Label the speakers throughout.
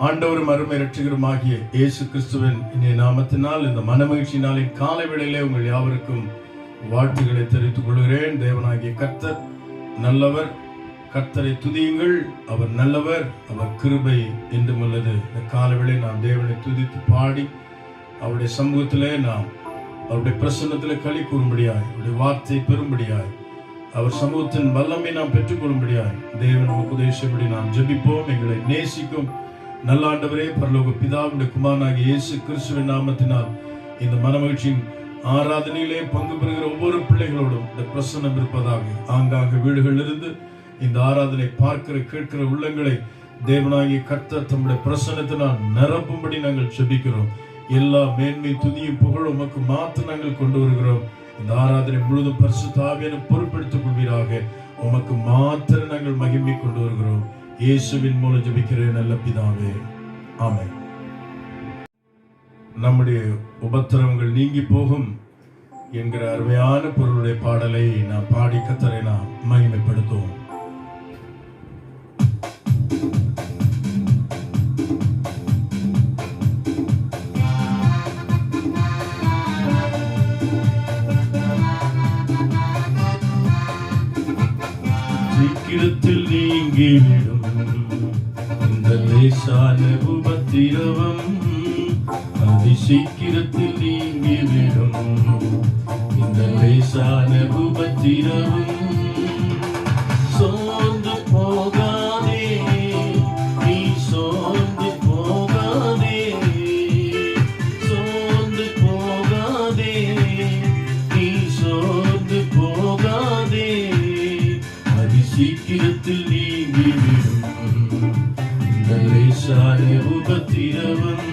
Speaker 1: ஆண்டவரும் அருமை இரட்சகருமாகிய இயேசு கிறிஸ்துவின் இன்றைய நாமத்தினால் இந்த மனமகிழ்ச்சி நாளின் காலை வேளையிலே உங்கள் யாவருக்கும் வாழ்த்துக்களை தெரிவித்துக் கொள்கிறேன். தேவனாகிய கர்த்தர் நல்லவர், கர்த்தரை துதியுங்கள், அவர் நல்லவர், அவர் கிருபை என்றும் உள்ளது. இந்த காலவேளை நாம் தேவனை துதித்து பாடி அவருடைய சமூகத்திலே நாம் அவருடைய பிரசன்னத்திலே களி கூறும்படியாய், அவருடைய வார்த்தையை பெறும்படியாய், அவர் சமூகத்தின் வல்லமை நாம் பெற்றுக்கொள்ளும்படியாய் தேவன் நமக்கு உதவிப்படி நாம் ஜெபிப்போம். எங்களை நேசிக்கும் நல்ல ஆண்டவரே, பரலோக பிதாவுடைய குமாரனாகிய இயேசு கிறிஸ்துவின் நாமத்தினால் இந்த மனமகிழ்ச்சியின் ஆராதனையிலே பங்கு பெறுகிற ஒவ்வொரு பிள்ளைகளோடும் இந்த பிரசன்னம் இருப்பதாக. ஆங்காங்க வீடுகளிலிருந்து இந்த ஆராதனை பார்க்கிற கேட்கிற உள்ளங்களை தேவனாகிய கர்த்தர் தம்முடைய பிரசன்னத்தினால் நிரப்பும்படி நாங்கள் ஜெபிக்கிறோம். எல்லா மேன்மை துதியும் புகழும் உமக்கு மாத்திரம் நாங்கள் கொண்டு வருகிறோம். இந்த ஆராதனை முழுதும் பரிசுத்த ஆவியானவர் பொறுப்பெடுத்துக் கொள்வீராக. உமக்கு மாத்திரம் நாங்கள் மகிமை கொண்டு வருகிறோம். இயேசுவின் மூலம் ஜெபிக்கிறேன் நல்ல பிதாவே, ஆமென். நம்முடைய உபத்திரவங்கள் நீங்கி போகும் என்கிற அருமையான பொருளுடைய பாடலை நாம் பாடி கர்த்தரை நாம் மகிமைப்படுத்துவோம். சீக்கிரத்தில் நீங்கிவிடும் இந்த லேசான உபத்திரவம், அதி சீக்கிரத்தில் நீங்கிவிடும் இந்த லேசான உபத்திரவம். சோர்ந்து போகாதே, நீ சோர்ந்து போகாதே, சோர்ந்து போகாதே, நீ சோர்ந்து போகாதே, சீக்கிரத்தில் நீங்கிவிடும் இந்த லேசான உபத்திரவம்.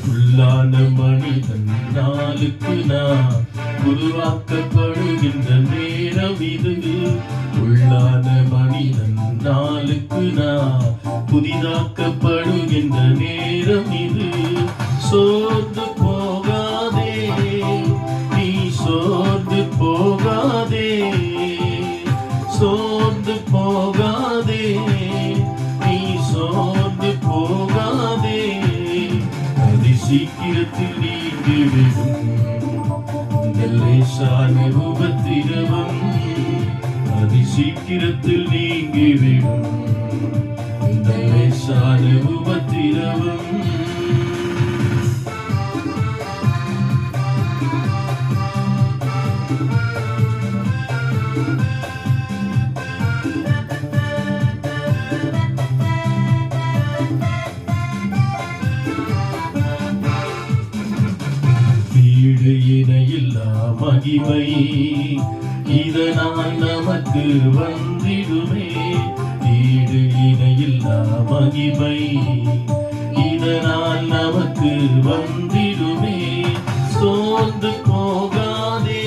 Speaker 1: உள்ளான மனிதன் நாளுக்கு நான் உருவாக்கப்படுகின்ற நேரம் இது. உள்ளான மனிதன் நாளுக்கு நான் புதிதாக்கப்படுகின்ற நேரம் இது. சோர்ந்து போகாதே, நீ சோர்ந்து போகாதே, சோர்ந்து போகாதே, நீ சோர்ந்து போகாதே, அதி சீக்கிரத்தில் நீங்கிவிடும் இந்த லேசான உபத்திரவம், அதி சீக்கிரத்தில் நீங்கிவிடும் இந்த லேசான உபத்திரவம். ஈடு இணையில்லா மகிமை இதனால் நமக்கு வந்திடுமே. ஈடு இணையில்லா மகிமை இதனால் நமக்கு வந்திடுமே. சோர்ந்து போகாதே,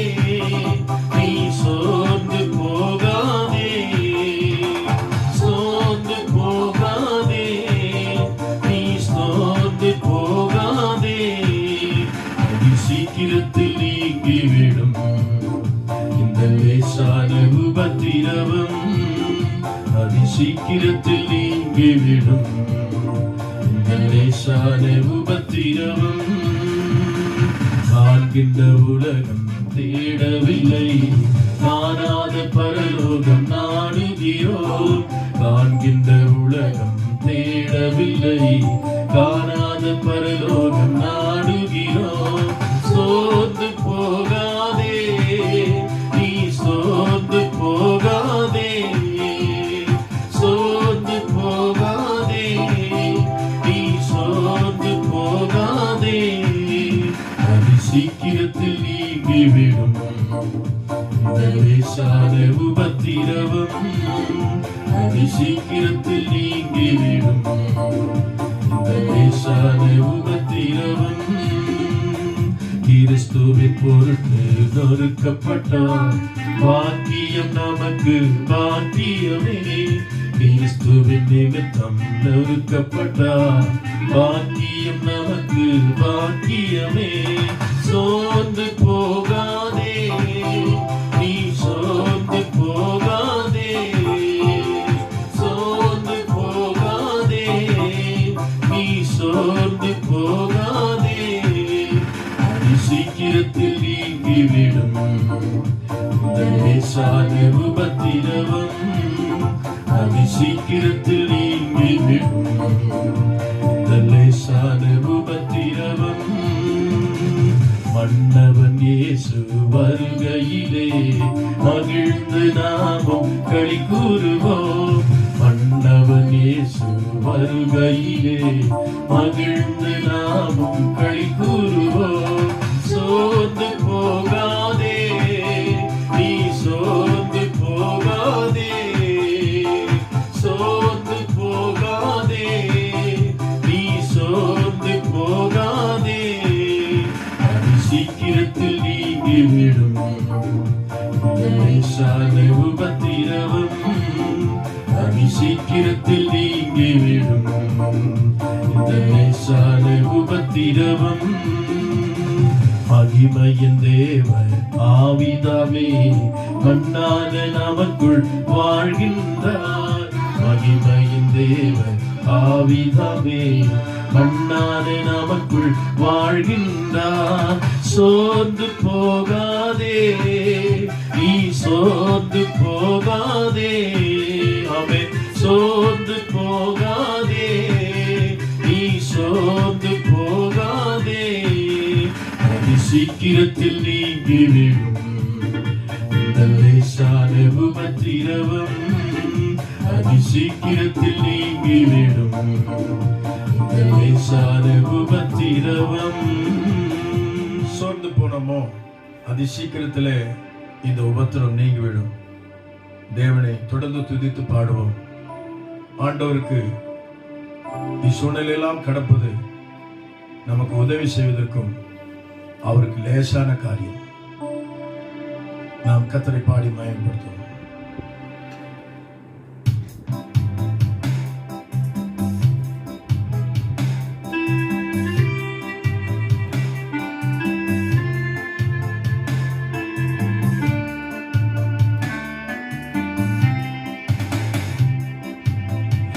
Speaker 1: நீ சோர்ந்து போகாதே, சோர்ந்து போகாதே, நீ சோர்ந்து போகாதே, அதி சீக்கிரத்தில் நீங்கிவிடும் இந்த லேசான உபத்திரவம், அதி சீக்கிரத்தில் நீங்கிவிடும் இந்த லேசான உபத்திரவம். காண்கின்ற உலகம் தேடவில்லை, காணாத பரலோகம் நாடுகிறோம். காண்கின்ற உலகம் தேடவில்லை, காணாத பரலோகம் நாடுகிறோம். சோர்ந்து போகாதே, நீ சோர்ந்து போகாதே, சோர்ந்து போகாதே, நீ சோர்ந்து போகாதே, அதி சீக்கிரத்தில் நீங்கிவிடும் இந்த லேசான உபத்திரவம், அதி சீக்கிரத்தில் நீங்கிவிடும் இந்த லேசான உபத்திரவம். கிறிஸ்துவின் பொருட்டு நொறுக்கப்பட்டார், பாக்கியம் நமக்கு பாக்கியமே. கிறிஸ்துவின் நிமித்தம் நொறுக்கப்பட்டார். பாக்கியம் நமக்கு பாக்கியமே. சோர்ந்து போகாதே, நீ சோர்ந்து போகாதே, சோர்ந்து போகாதே, நீ சோர்ந்து போகாதே. அது சீக்கிரத்தில் நீங்கிவிடும் இந்த லேசான உபத்திரவம். அது சீக்கிரத்தில் நீங்கிவிடும் இந்த லேசான உபத்திரவம். மன்னவன் இயேசு வருகையிலே மகிழ்ந்து நாமும் களி கூறுவோம். மன்னவன் இயேசு வருகையிலே மகிழ்ந்து நாமும் களி கூறுவோம். சோர்ந்து போகாதே, நீ சோர்ந்து போகாதே, சோர்ந்து போகாதே, நீ சோர்ந்து போகாதே. அது சீக்கிரத்தில் நீங்கிவிடும் இந்த லேசான உபத்திரவம். அது சீக்கிரத்தில் நீங்கிவிடும் இந்த லேசான உபத்திரவம். மகிமையின் தேவன் ஆவிதாமே மன்னான நமக்குள் வாழ்கின்றார். மகிமையின் தேவன் ஆவிதாமே மன்னான நமக்குள் வாழ்கின்றார். சோர்ந்து போகாதே, நீ சோர்ந்து போகாதே, ஆமென். சோர்ந்து போகாதே, நீ சோர்ந்து போகாதே. அது சீக்கிரத்தில் நீங்கிவிடும் இந்த லேசான உபத்திரவம். அது சீக்கிரத்தில் நீங்கிவிடும் இந்த லேசான உபத்திரவம். சோர்ந்து போனோமோ அது சீக்கிரத்திலே இந்த உபத்திரம் நீங்கிவிடும். தேவனை தொடர்ந்து துதித்து பாடுவோம். ஆண்டவருக்கு இச்சூழ்நிலையெல்லாம் கடப்பது நமக்கு உதவி செய்வதற்கும் அவருக்கு லேசான காரியம். நாம் கர்த்தரை பாடி மயப்படுத்துவோம்.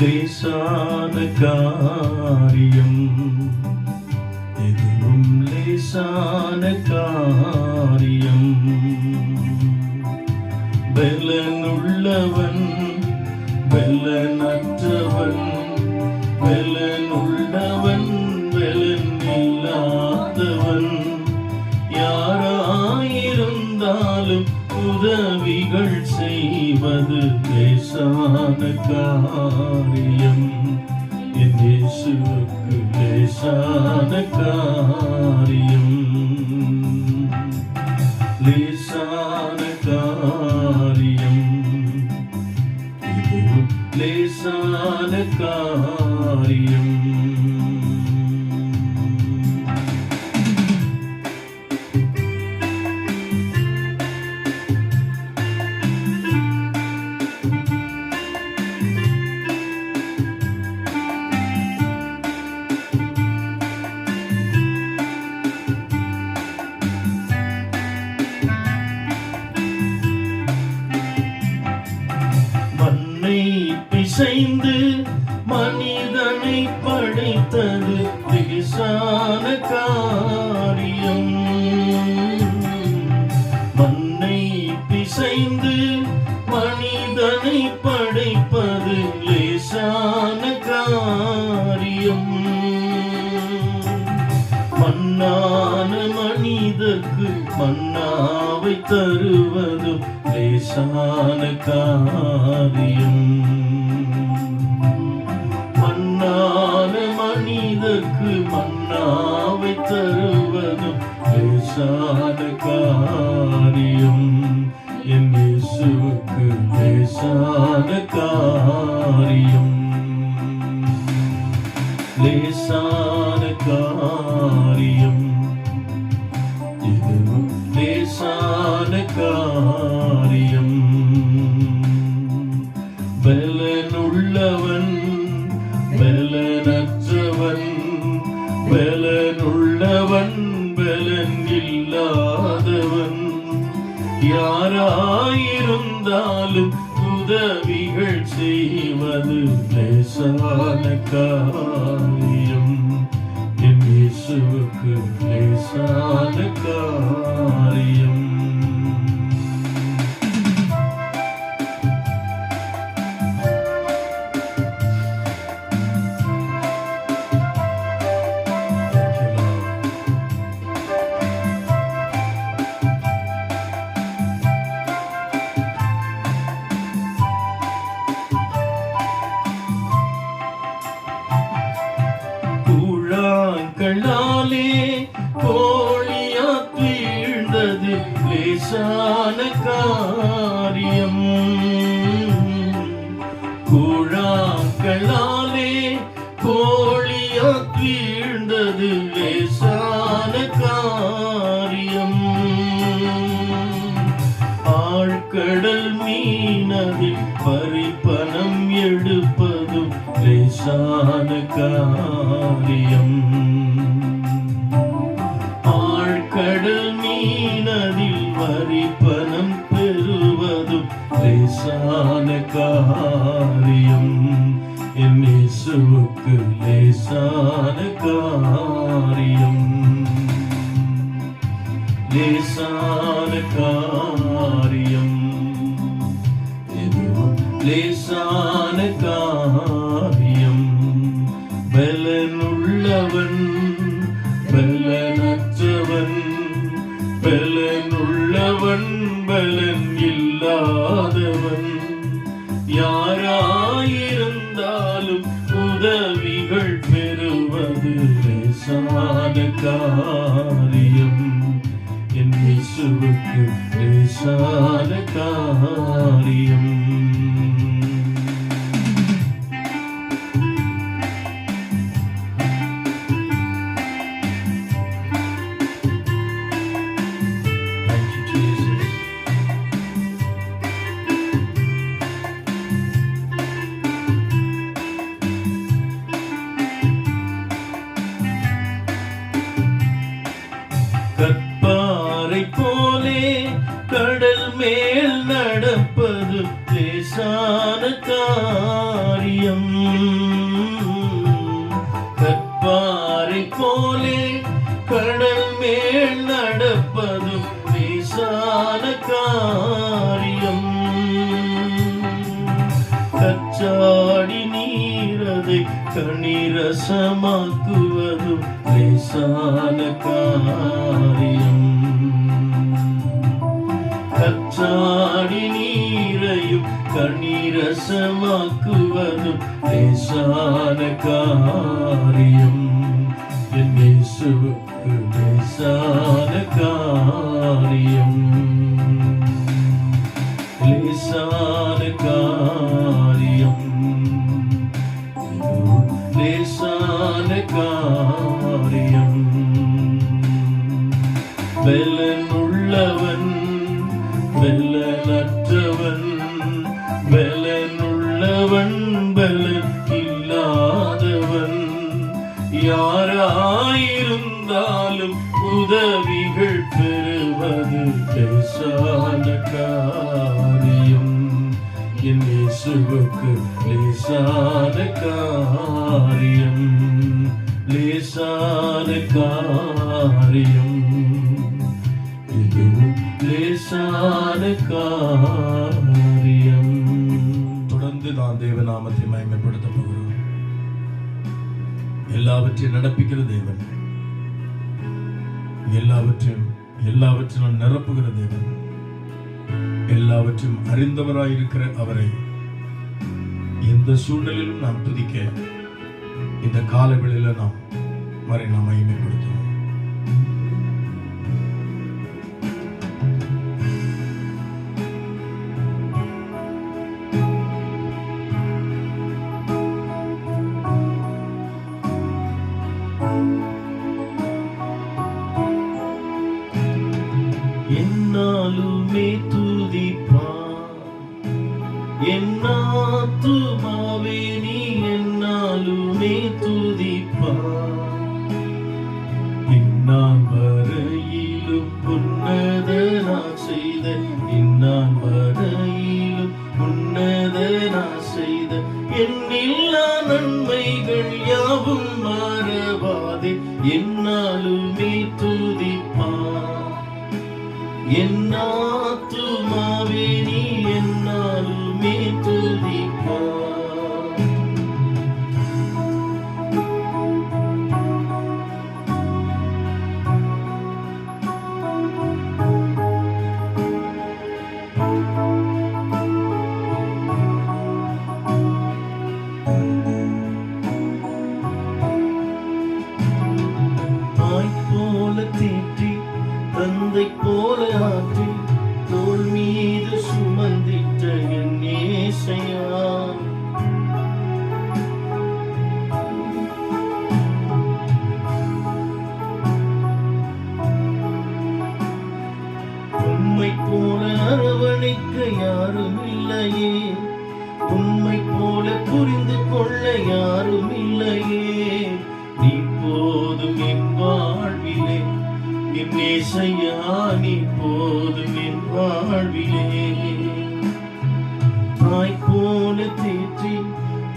Speaker 1: லேசான காரியம், எதுவும் லேசான காரியம். பெலனுள்ளவன் பெலனற்றவன், பெலனுள்ளவன் பெலன் இல்லாதவன், யாராயிருந்தாலும் உதவிகள் செய்வது லேசான காரியம். என் இயேசுவுக்கு லேசான காரியம், லேசான காரியம், இது லேசான காரியம். பிசைந்து மனிதனை படைத்தது லேசான காரியம். மண்ணை பிசைந்து மனிதனை படைப்பது லேசான காரியம். மண்ணான மனிதர்க்கு மன்னாவை தருவதும் லேசான காரியம். மன்னான மனிதர்க்கு மன்னாவை தருவதும் லேசான காரியம். என் இயேசுவுக்கு லேசான காரியம், லேசான காரியம், இதுவும் லேசான காரியம். பெலனுள்ள யாராயிருந்தாலும் உதவிகள் செய்வது லேசான காரியம். என் இயேசுவுக்கு லேசான காரியம். கூழாங்கல்லாலே கோழியாத் வீழ்ந்தது லேசான காரியம். கூழாங்கல்லாலே கோழியாத் வீழ்ந்தது லேசான காரியம். ஆழ்கடல் மீனதில் பறிப்பனம் எடுப்பதும் லேசான காரியம். ஆழ்கடல் மீனதில் பறிப்பனம் பெறுவதும் லேசான காரியம். என் இயேசுவுக்கு லேசான காரியம். லேசான காரியம். எதுவும் லேசான காரியம். பலனுள்ளவன் பலனற்றவன், பலனுள்ளவன் பலன் இல்லாதவன், யாராயிருந்தாலும் உதவிகள் பெறுவது லேசான காரியம். என் இயேசுவுக்கு லேசான காரியம். கற்பாறை போலே கடல் மேல் நடப்பது லேசான காரியம். கற்பாறை போலே கடல் மேல் நடப்பது லேசான காரியம். கச்சாடி நீரதை கனிரசமாக்குவதும் லேசான காரியம். கச்சாடி நீரையும் கனிரசமாக்குவதும் லேசான காரியம். என் இயேசுவுக்கு லேசான காரியம். லேசான காரியம். லேசான காரியம். பலனுள்ளவன் பலனற்றவன், பலனுள்ளவன் பலன் இல்லாதவன், யாராயிருந்தாலும் உதவிகள் பெறுவது லேசான காரியம். என் இயேசுவுக்கு லேசான காரியம். லேசான காரியம். இதுவும் லேசான காரியம். தொடர்ந்து நான் தேவநாமத்தை மகிமைப்படுத்த போகிறோம். எல்லாவற்றையும் நடப்பிக்கிற தேவன், எல்லாவற்றையும் நிரப்புகிற தேவன், எல்லாவற்றையும் அறிந்தவராயிருக்கிற அவரை எந்த சூழ்நிலையிலும் நாம் துதிக்க இந்த காலவெளியில நாம் மகிமைப்படுத்துவோம். என்னாலுமே துதிப்பான் என் ஆத்துமாவே, நீ என்னாலுமே துதிப்பான். இந்நாள் வரையிலும் உன்னதனாய் செய்த இந்நாள் எல்லையில்லா நன்மைகள் யாவும் மறவாதே என்னாலுமே துதிப்பார். என் ஆத்துமாவே நீ என்னாலுமே துதிப்பார். தந்தை போல ஆற்றி தோள் மீது சுமந்திட்ட என் ஏசையா, உம்மை போல அரவணைக்க யாரும் இல்லையே, உம்மை போல புரிந்து கொள்ள யாரும் இல்லையே. நீ போதும் என் வாழ்விலே என் ஏசையா, நீ போதும் என் வாழ்விலே. தாய் போல தேற்றி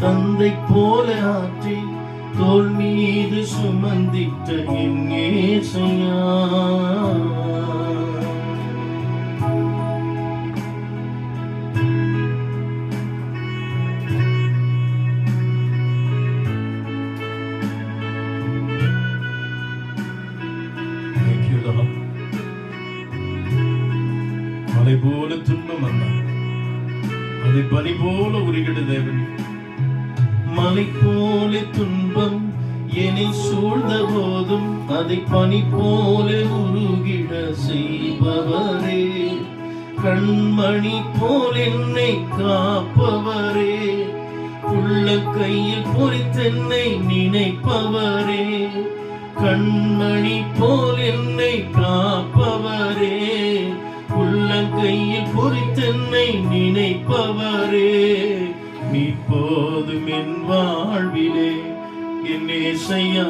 Speaker 1: தந்தை போல ஆற்றி தோள் மீது சுமந்திட்ட என் ஏசையா. மலை போல துன்பம் வந்தார், அதை பனி போல உருகிட தேவன். மலை போல துன்பம் என்னை சூழ்ந்த போதும் அதை பனி போல உருகிட செய்பவரே, கண்மணி போல் என்னை காப்பவரே, உள்ள கையில் பொறித்தென்னை நினைப்பவரே, கண்மணி போல் என்னை காப்பவரே, உள்ளங்கையில் பொறித்தென்னை நினைப்பவரே. நீ போதும் என் வாழ்விலே என் ஏசையா,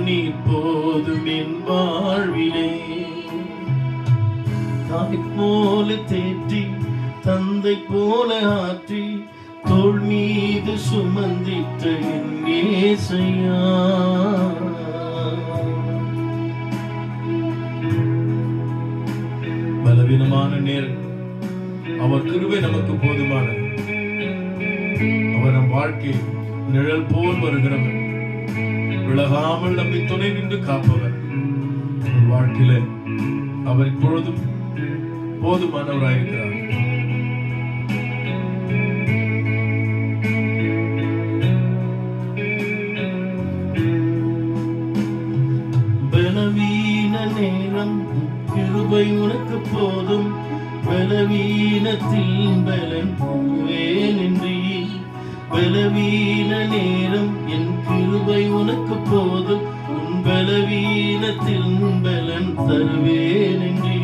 Speaker 1: நீ போதும் என் வாழ்விலே. தாய் போல தேற்றி தந்தை போல ஆற்றி தோள் மீது சுமந்திட்ட என் ஏசையா. பலவீனமான நேரம் அவர் கிருபை நமக்கு போதுமானது. அவர் நம் வாழ்க்கை நிழல் போல் வருகிறவர், விலகாமல் நம்மை துணை நின்று காப்பவர். வாழ்க்கையில அவர் இப்பொழுதும் போதுமானவராயிருக்கிறார். பலவீன நேரம் கிருபை உனக்கு போதும், பலவீனத்தில் பலன் போவேனின்றி. பலவீன நேரம் என் கிருபை உனக்கு போதும், உன் பலவீனத்தில் பலன் தருவேனின்றி.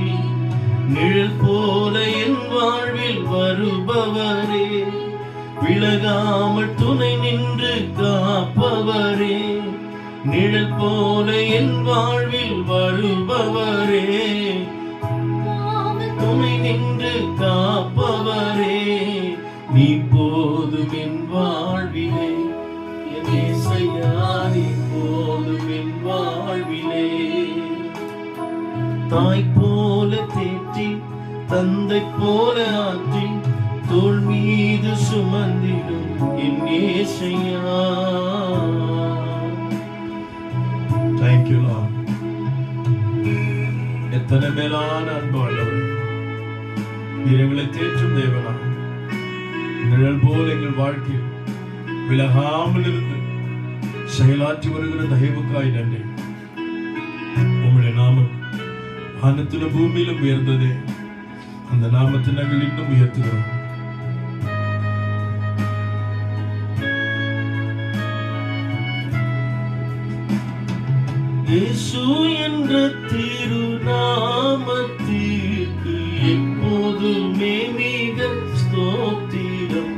Speaker 1: நிழல் போல என் வாழ்வில் வருபவரே, விலகாமல் துணை நின்று காப்பவரே. நிழல் போல என் வாழ்வில் வருபவரே, துணை நின்று காப்பவரே. நீ போதும் என் வாழ்விலே என் ஏசையா, நீ போதும் என் வாழ்விலே. தாய் போல தேற்றி தந்தை போல ஆற்றி தோள் மீது சுமந்திடும் என் ஏசையா. Thank you, Lord. எத்தனை மேலான அன்பு ஆண்டவரே, நீர் எங்களை தேற்றும் தேவனா, நிழல் போல் எங்கள் வாழ்க்கையில் விலகாமல் இருந்து செயலாற்றி வருகிற தயவுக்காய் நன்றி. உம்முடைய நாமம் வானத்திலும் பூமியிலும் உயர்ந்ததே, அந்த நாமத்தை நாங்கள் இன்னும் உயர்த்துகிறோம். இயேசு என்ற திருநாமத்திற்கு எப்போதுமே மிக ஸ்தோத்திரம்.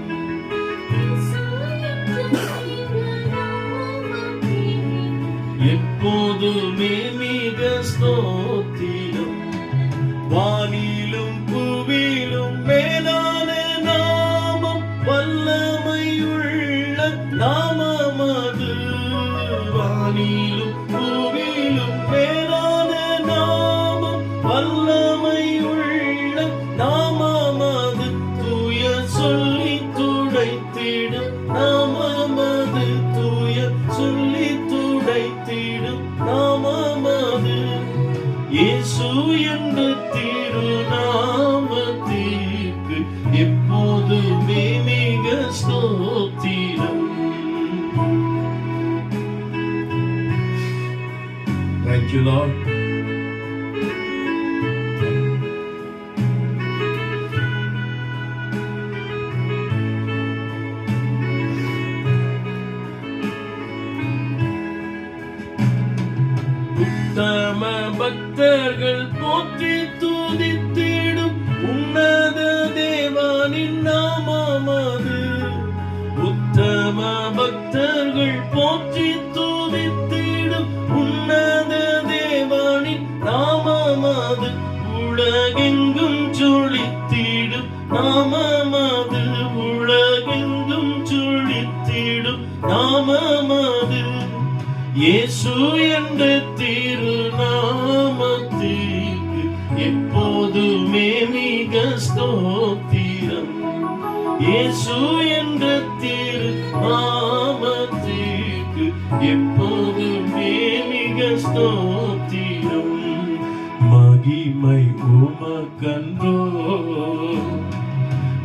Speaker 1: எப்போதுமே மிக ஸ்தோத்திரம். வானிலும் பூவிலும் மேலான நாமம், வல்லமையுள்ள நாமமது வானிலும் பூவிலும் மேலான நாமம், வல்லமை உள்ள நாமமது, தூய சொல்லி துடைத்திடும் நாமமது, தூய சொல்லி துடைத்திடும் நாமமது, இயேசு என்ற திருநாமத்திற்கு எப்போதுமே மிக ஸ்தோத்திரம். Thank you, Lord. உத்தம பக்தர்கள் போற்றி துதித்திடும் உன்னத தேவனின் நாமமது, உத்தம பக்தர்கள் போற்றி துதித்திடும் உன்னத தேவனின் நாமமது, உலகெங்கும் ஜொலித்திடும் நாமமது, உலகெங்கும் ஜொலித்திடும் நாமமது, இயேசு என்ற திருநாமத்திற்கு எப்போதுமே மிக ஸ்தோத்திரம். இயேசு என்ற திருநாமத்திற்கு எப்போதுமே மிக ஸ்தோத்திரம். மகிமை உமக்கன்றோ,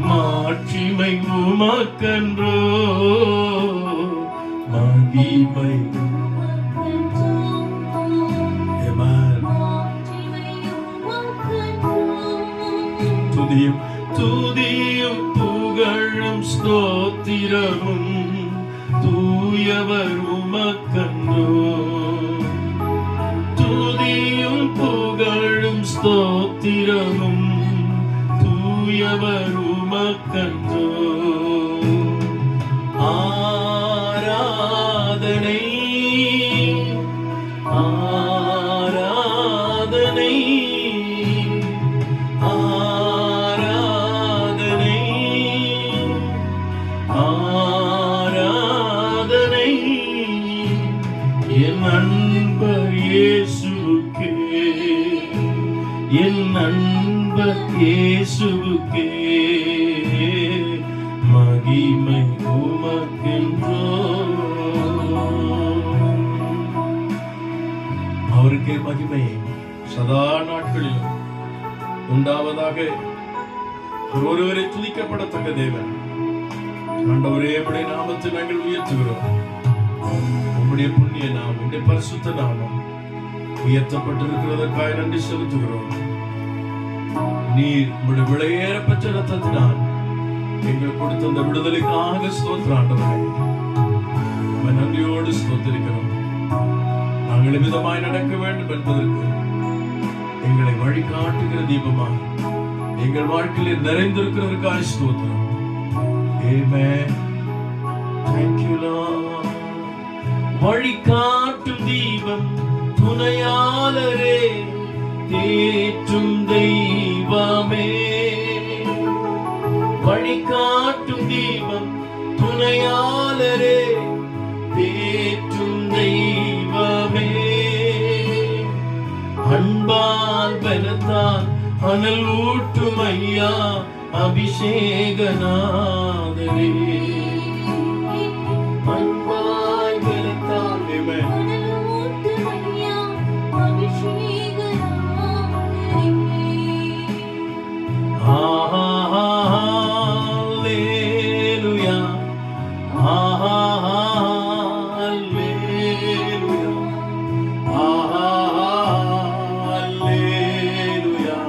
Speaker 1: மாட்சிமை உமக்கன்றோ, மகிமை துதியும் புகழும் ஸ்தோத்திரமும் தூயவர் உமக்கன்றோ, துதியும் புகழும் ஸ்தோத்திரமும் தூயவர் உமக்கன்றோ. ஆராதனை ஆராதனை ஆராதனை ஆராதனை என் அன்பர் இயேசுவுக்கே, என் அன்பர் இயேசுவுக்கே, மகிமை உமக்கென்றோ. அவருக்கே மகிமை சதா நாட்களிலும் உண்டாவதாக. ஒருவரை துதிக்கப்படத்தக்க தேவன் ஆண்டவரே, உம்முடைய நாமத்தை நாங்கள் உயர்த்துகிறோம். உம்முடைய புண்ணிய நாமம், உம்முடைய பரிசுத்த நாமம் உயர்த்தப்பட்டிருக்கிறதற்காக நன்றி செலுத்துகிறோம். நீர் உம்முடைய விலையேற பெற்ற ரத்தத்தினால் எங்கள் கொடுத்த அந்த விடுதலைக்காக ஸ்தோத்திரம் ஆண்டவரே. நன்றியோடு ஸ்தோத்திரிக்கிறோம். நாங்கள் விதமாய் நடக்க வேண்டும் என்பதற்கு எங்களை வழிகாட்டுகிற தீபமாக எங்கள் வாழ்க்கையில் நிறைந்திருக்கிறதற்காக ஸ்தோத்திரம். Amen. Thank you, Lord. வழிகாட்டும் தீபம் துணையாளரே, தேற்றும் தெய்வமே, வழிகாட்டும் தீபம் துணையாளரே, தேற்றும் தெய்வமே, அன்பால் பலத்தால் அனல் ஊட்டும் ஐயா அபிஷேகநாதரே, அன்பால் பலத்தால் Hallelujah, Hallelujah, Hallelujah,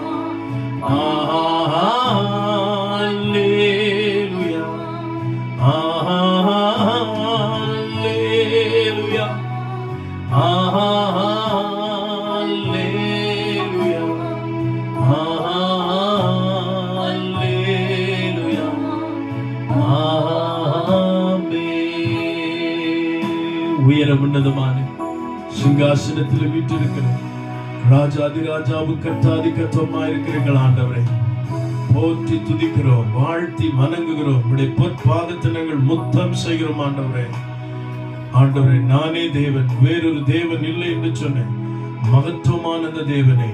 Speaker 1: Hallelujah, Hallelujah, உயர உன்னதமான சிங்காசனத்தில் வீட்டிருக்கிற ராஜாதி ராஜாவும் கர்த்தாதி கர்த்தருமாயிருக்கிறீர்கள் ஆண்டவரே. போற்றி துதிக்கிறோம், வாழ்த்தி வணங்குகிறோம். உடைய பொற்பாதத்தை நாங்கள் முத்தம் செய்கிறோம் ஆண்டவரே. ஆண்டவரே, நானே தேவன், வேறொரு தேவன் இல்லை என்று சொன்னேன். மகத்துவமான அந்த தேவனை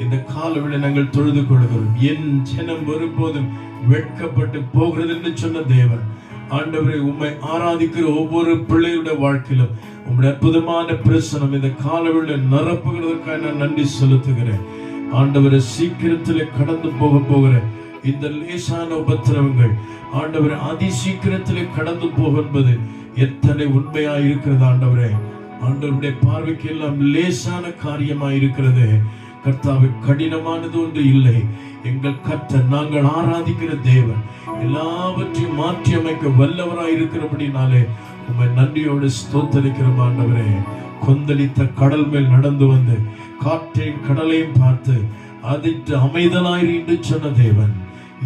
Speaker 1: இந்த காலவெளி நாங்கள் தொழுது கொள்கிறோம். என் ஜனம் ஒருபோதும் வெட்கப்பட்டு போகிறது என்று சொன்ன தேவன், ஆண்டவரை உம்மை ஆராதிக்கிற ஒவ்வொரு பிள்ளையுடைய வாழ்க்கையிலும் உம்முடைய அற்புதமான பிரசனம் இந்த காலவெளி நிரப்புகிறதற்காக நான் நன்றி செலுத்துகிறேன். ஆண்டவரை, சீக்கிரத்திலே கடந்து போகிற இந்த லேசான உபத்திரவங்கள் ஆண்டவரை அதி சீக்கிரத்திலே கடந்து போகும்போது எத்தனை உண்மையாய் இருக்கிறது ஆண்டவரே. ஆண்டவருடைய பார்வைக்கு எல்லாம் லேசான காரியமாய் இருக்கிறது. கர்த்தாவே, கடினமானது ஒன்று இல்லை. எங்கள் கர்த்தர், நாங்கள் ஆராதிக்கிற தேவன் எல்லாவற்றையும் மாற்றி அமைக்க வல்லவராய் இருக்கிறபடினாலே உம்மை நன்றியோடு ஸ்தோத்தரிக்கிறோம் ஆண்டவரே. கொந்தளித்த கடல் மேல் நடந்து வந்து காற்றையும் கடலையும் பார்த்து அதிட்டு அமைதலாயிரு என்று சொன்ன தேவன்,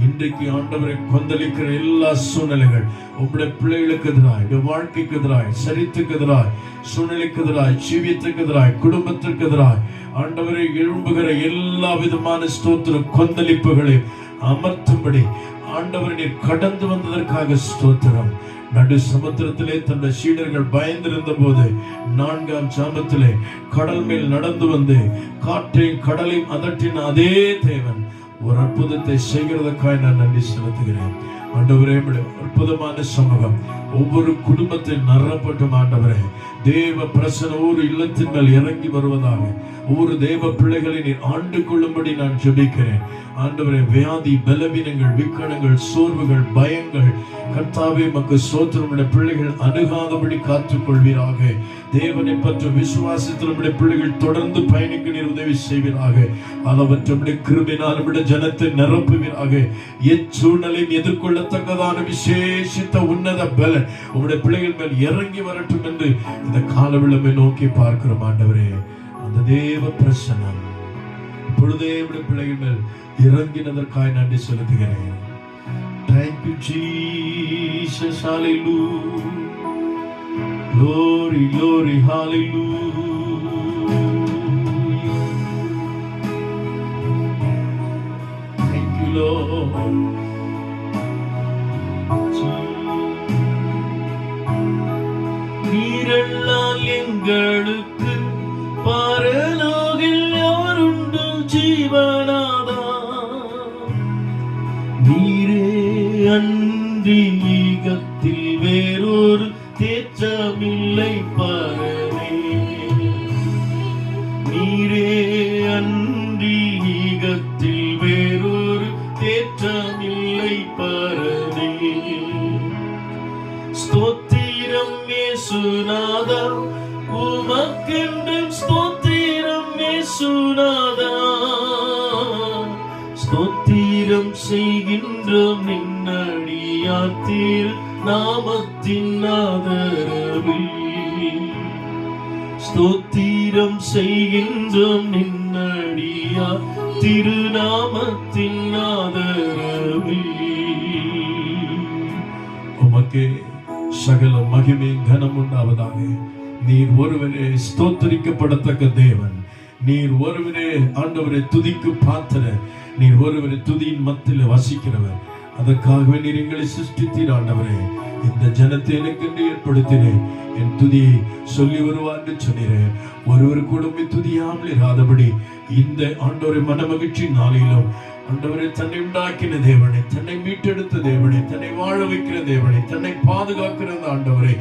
Speaker 1: இன்றைக்கு ஆண்டவரை கொந்தளிக்கிற எல்லா சூழ்நிலைகள் உங்களுடைய பிள்ளைகளுக்கு எதிராய், வாழ்க்கைக்கு எதிராய், சரித்துக்கு எதிராய், சூழ்நிலைக்கு எதிராய், ஜீவியத்துக்கு எதிராய், குடும்பத்திற்கு எதிராய் ஆண்டவரை எழும்புகிற எல்லா விதமான ஸ்தோத்திர கொந்தளிப்புகளை அமர்த்தும்படி ஆண்டவரை நீர் கடந்து வந்ததற்காக ஸ்தோத்திரம். நடு சமுத்திரத்திலே தன்னுடைய சீடர்கள் பயந்திருந்த போது 4ஆம் சாமத்திலே கடல் மேல் நடந்து வந்து காற்றையும் கடலையும் அதட்டின அதே தேவன் ஒரு அற்புதத்தை செய்கிறதுக்காக நான் நன்றி செலுத்துகிறேன். ஆண்டவரே, அற்புதமான சமூகம் ஒவ்வொரு குடும்பத்தை நிரப்பட்டும் ஆண்டவரே. தேவ பிரசன்னம் ஒரு இல்லத்தின் மேல் இறங்கி வருவதாக ஒவ்வொரு தேவ பிள்ளைகளை நீர் ஆண்டு கொள்ளும்படி நான் ஜெபிக்கிறேன். ஆண்டவரே, வியாதி, பலவீனங்கள், விக்கணங்கள், சோர்வுகள், பயங்கள் கர்த்தாவே மக்கு சோத்திரமுடைய பிள்ளைகள் அணுகாதபடி காத்துக் கொள்வீராக. தேவனை பற்ற விசுவாசத்தில் நம்முடைய பிள்ளைகள் தொடர்ந்து பயணிக்க நீர் உதவி செய்வீராக. அளவற்ற கிருபையினால் நம்முடைய ஜனத்தை நிரப்புவீராக. எச்சூழ்நிலையும் எதிர்கொள்ளத்தக்கதான விசேஷித்த உன்னத பலன் உங்களுடைய பிள்ளைகள் மேல் இறங்கி வரட்டும் என்று இந்த காலவிளமை நோக்கி பார்க்கிறோம் ஆண்டவரே. அந்த தேவ பிரசன்னம் இப்பொழுதே நம்முடைய பிள்ளைகள் மேல் இறங்கினதற்காக நன்றி செலுத்துகிறேன். Thank you, Jesus. Hallelujah. Glory, glory, hallelujah. Thank you, Lord. நீரெல்லாம் எங்களுக்கு பரலோகில் யாருண்டு ஜீவனாதா, நீரே அன்றி ஈகத்தில் வேறொரு தேற்றமில்லை பரமே, நீரே அன்றி ஈகத்தில் வேறொரு தேற்றமில்லை பரமே. ஸ்தோத்திரம் இயேசுநாதா, உமக்கென்றும் ஸ்தோத்திரம் இயேசுநாதா, ஸ்தோத்திரம் செய்கின்றோம் நின்னடியார் திரு நாமத்தின் ஆதரவில், ஸ்தோத்திரம் செய்கின்றோம் நின்னடியார் திருநாமத்தின் ஆதரவில். உமக்கே சகல மகிமை கனம் உண்டாவதாக. நீர் ஒருவரே ஸ்தோத்திரிக்கப்படத்தக்க தேவன், நீர் ஒருவரே ஆண்டவரை துதிக்கு பாத்திர, நீர் ஒருவரை துதியின் மத்தியில் வசிக்கிறவர். அதற்காகவே நீர் எங்களை சிருஷ்டித்தீர் ஆண்டவரே. இந்த ஜனத்தை எனக்கு ஏற்படுத்தினேன், என் துதியை சொல்லி வருவான்னு சொன்னீரேன். ஒருவர் கூட துதியாமல் இராதபடி இந்த ஆண்டவரை மனமகிழ்ச்சி நாளிலும் ஆண்டவரை தன்னை உண்டாக்கின தேவனை, தன்னை மீட்டெடுத்த தேவனை, தன்னை வாழ வைக்கிற தேவனை, தன்னை பாதுகாக்கிற ஆண்டவரை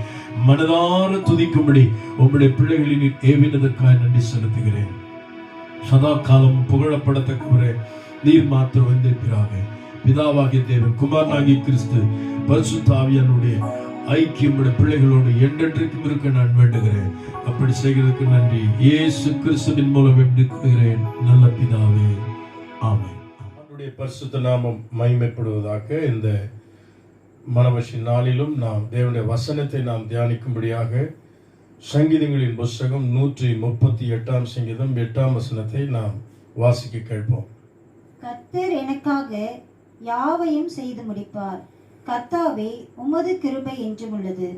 Speaker 1: மனதார துதிக்கும்படி உம்முடைய பிள்ளைகளின் ஏவினதற்காக நன்றி செலுத்துகிறேன். சதா காலம் புகழப்படத்தக்கவரே நீர் மாத்திரம் வந்திருக்கிறாங்க. பிதாவாகிய தேவன், குமாரனாகிய கிறிஸ்து, பரிசுத்த ஆவியானுடைய ஐக்கியம் பிள்ளைகளோடு என்றென்றைக்கும் இருக்க நான் வேண்டுகிறேன். அப்படி செய்கிறதுக்கு நன்றி. இயேசு கிறிஸ்துவின் மூலம் வேண்டுகிறேன் நல்ல பிதாவே, ஆமென். அவருடைய பரிசுத்த நாமம் மகிமைப்படுவதாக. இந்த மனவசி நாளிலும் நாம் தேவனுடைய வசனத்தை நாம் தியானிக்கும்படியாக சங்கீதங்களின் புஸ்தகம் 138ஆம் சங்கீதம் 8ஆம் வசனத்தை நாம் வாசிக்க கேட்போம்.
Speaker 2: கர்த்தர் எனக்காக யாவையும் செய்து முடிப்பார். கர்த்தாவே, உமது கிருபை என்றும் உள்ளது.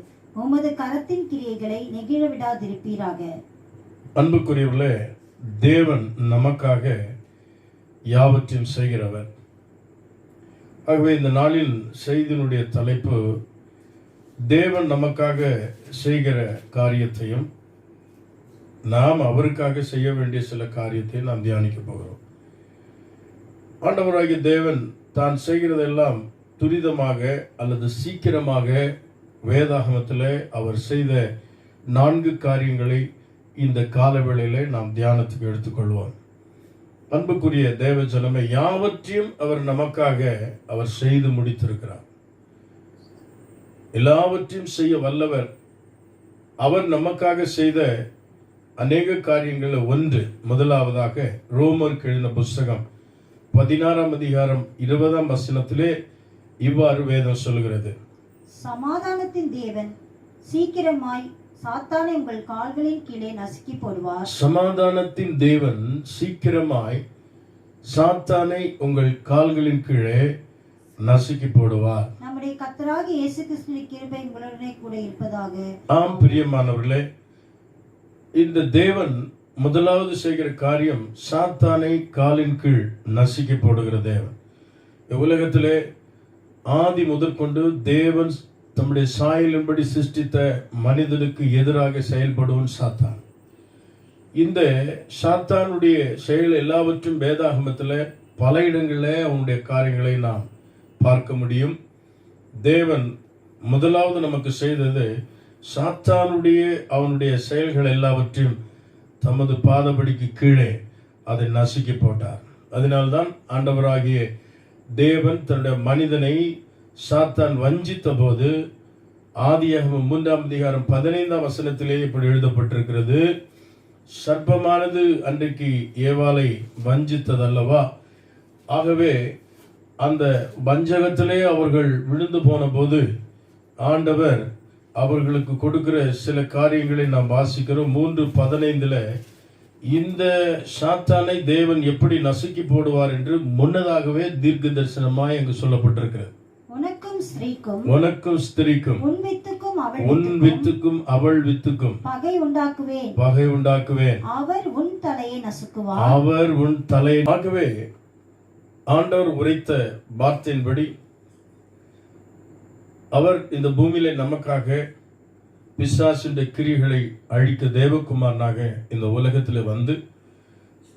Speaker 2: உமது கரத்தின் கிரியைகளை நெகிழ விடாதிருப்பீராக.
Speaker 1: அன்புக்குரியவர்களே, தேவன் நமக்காக யாவற்றையும் செய்கிறவர். ஆகவே இந்த நாளில் செய்தியினுடைய தலைப்பு தேவன் நமக்காக செய்கிற காரியத்தையும் நாம் அவருக்காக செய்ய வேண்டிய சில காரியத்தையும் நாம் தியானிக்க போகிறோம். ஆண்டவராகிய தேவன் தான் செய்கிறதெல்லாம் துரிதமாக அல்லது சீக்கிரமாக வேதாகமத்தில் அவர் செய்த 4 காரியங்களை இந்த காலவேளையிலே நாம் தியானத்துக்கு எடுத்துக்கொள்வோம். அன்புக்குரிய தேவ ஜனமே, யாவற்றையும் அவர் நமக்காக அவர் செய்து முடித்திருக்கிறார். எல்லாவற்றையும் செய்ய வல்லவர். அவர் நமக்காக செய்த அநேக காரியங்கள் ஒன்று, முதலாவதாக ரோமருக்கு எழுதின புஸ்தகம் 16ஆம் அதிகாரம் 20ஆம் வசனத்திலே இவ்வாறு வேதம் சொல்கிறது:
Speaker 2: சமாதானத்தின் தேவன் சீக்கிரமாய் சாத்தானை உங்கள் கால்களின் கீழே நசுக்கி போடுவார்.
Speaker 1: சமாதானத்தின் தேவன் சீக்கிரமாய் சாத்தானை உங்கள் கால்களின் கீழே நசுக்கி போடுவார்.
Speaker 2: நம்முடைய கர்த்தராகிய இயேசு கிறிஸ்துவின் கிருபை உங்களுடனே கூட இருப்பதாக.
Speaker 1: ஆம் பிரியமானவர்களே, இந்த தேவன் முதலாவது செய்கிற காரியம் சாத்தானை காலின் கீழ் நசுக்கி போடுகிற தேவன். உலகத்திலே ஆதி முதற்கொண்டு தேவன் தம்முடைய சாயலின்படி சிருஷ்டித்த மனிதனுக்கு எதிராக செயல்படுவன் சாத்தான். இந்த சாத்தானுடைய செயல் எல்லாவற்றும் வேதாகமத்தில் பல இடங்களில் அவனுடைய காரியங்களை நாம் பார்க்க முடியும். தேவன் முதலாவது நமக்கு செய்தது சாத்தானுடைய அவனுடைய செயல்கள் எல்லாவற்றையும் தமது பாதபடிக்கு கீழே அதை நசுக்கி போட்டார். அதனால்தான் ஆண்டவராகிய தேவன் தன்னுடைய மனிதனை சாத்தான் வஞ்சித்த போது ஆதியாகமம் 3ஆம் அதிகாரம் 15ஆம் வசனத்திலே இப்படி எழுதப்பட்டிருக்கிறது: சர்ப்பமானது அன்றைக்கு ஏவாளை வஞ்சித்ததல்லவா, ஆகவே அந்த வஞ்சகத்திலே அவர்கள் விழுந்து போன போது ஆண்டவர் அவர்களுக்கு கொடுக்கிற சில காரியங்களை நாம் வாசிக்கிறோம். 3:15 இந்த சாத்தானை தேவன் எப்படி நசுக்கி போடுவார் என்று முன்னதாகவே தீர்க்க தரிசனமாய் அங்கு சொல்லப்பட்டிருக்கிறது.
Speaker 2: உனக்கும் ஸ்திரீக்கும்
Speaker 1: உன் வித்துக்கும் அவள் வித்துக்கும்
Speaker 2: பகை உண்டாக்குவேன். அவர் உன் தலையை நசுக்குவார். ஆகவே
Speaker 1: ஆண்டவர் உரைத்த வார்த்தையின்படி அவர் இந்த பூமியிலே நமக்காக பிசாசின் கிரியைகளை அழிக்க தேவகுமாரனாக இந்த உலகத்தில் வந்து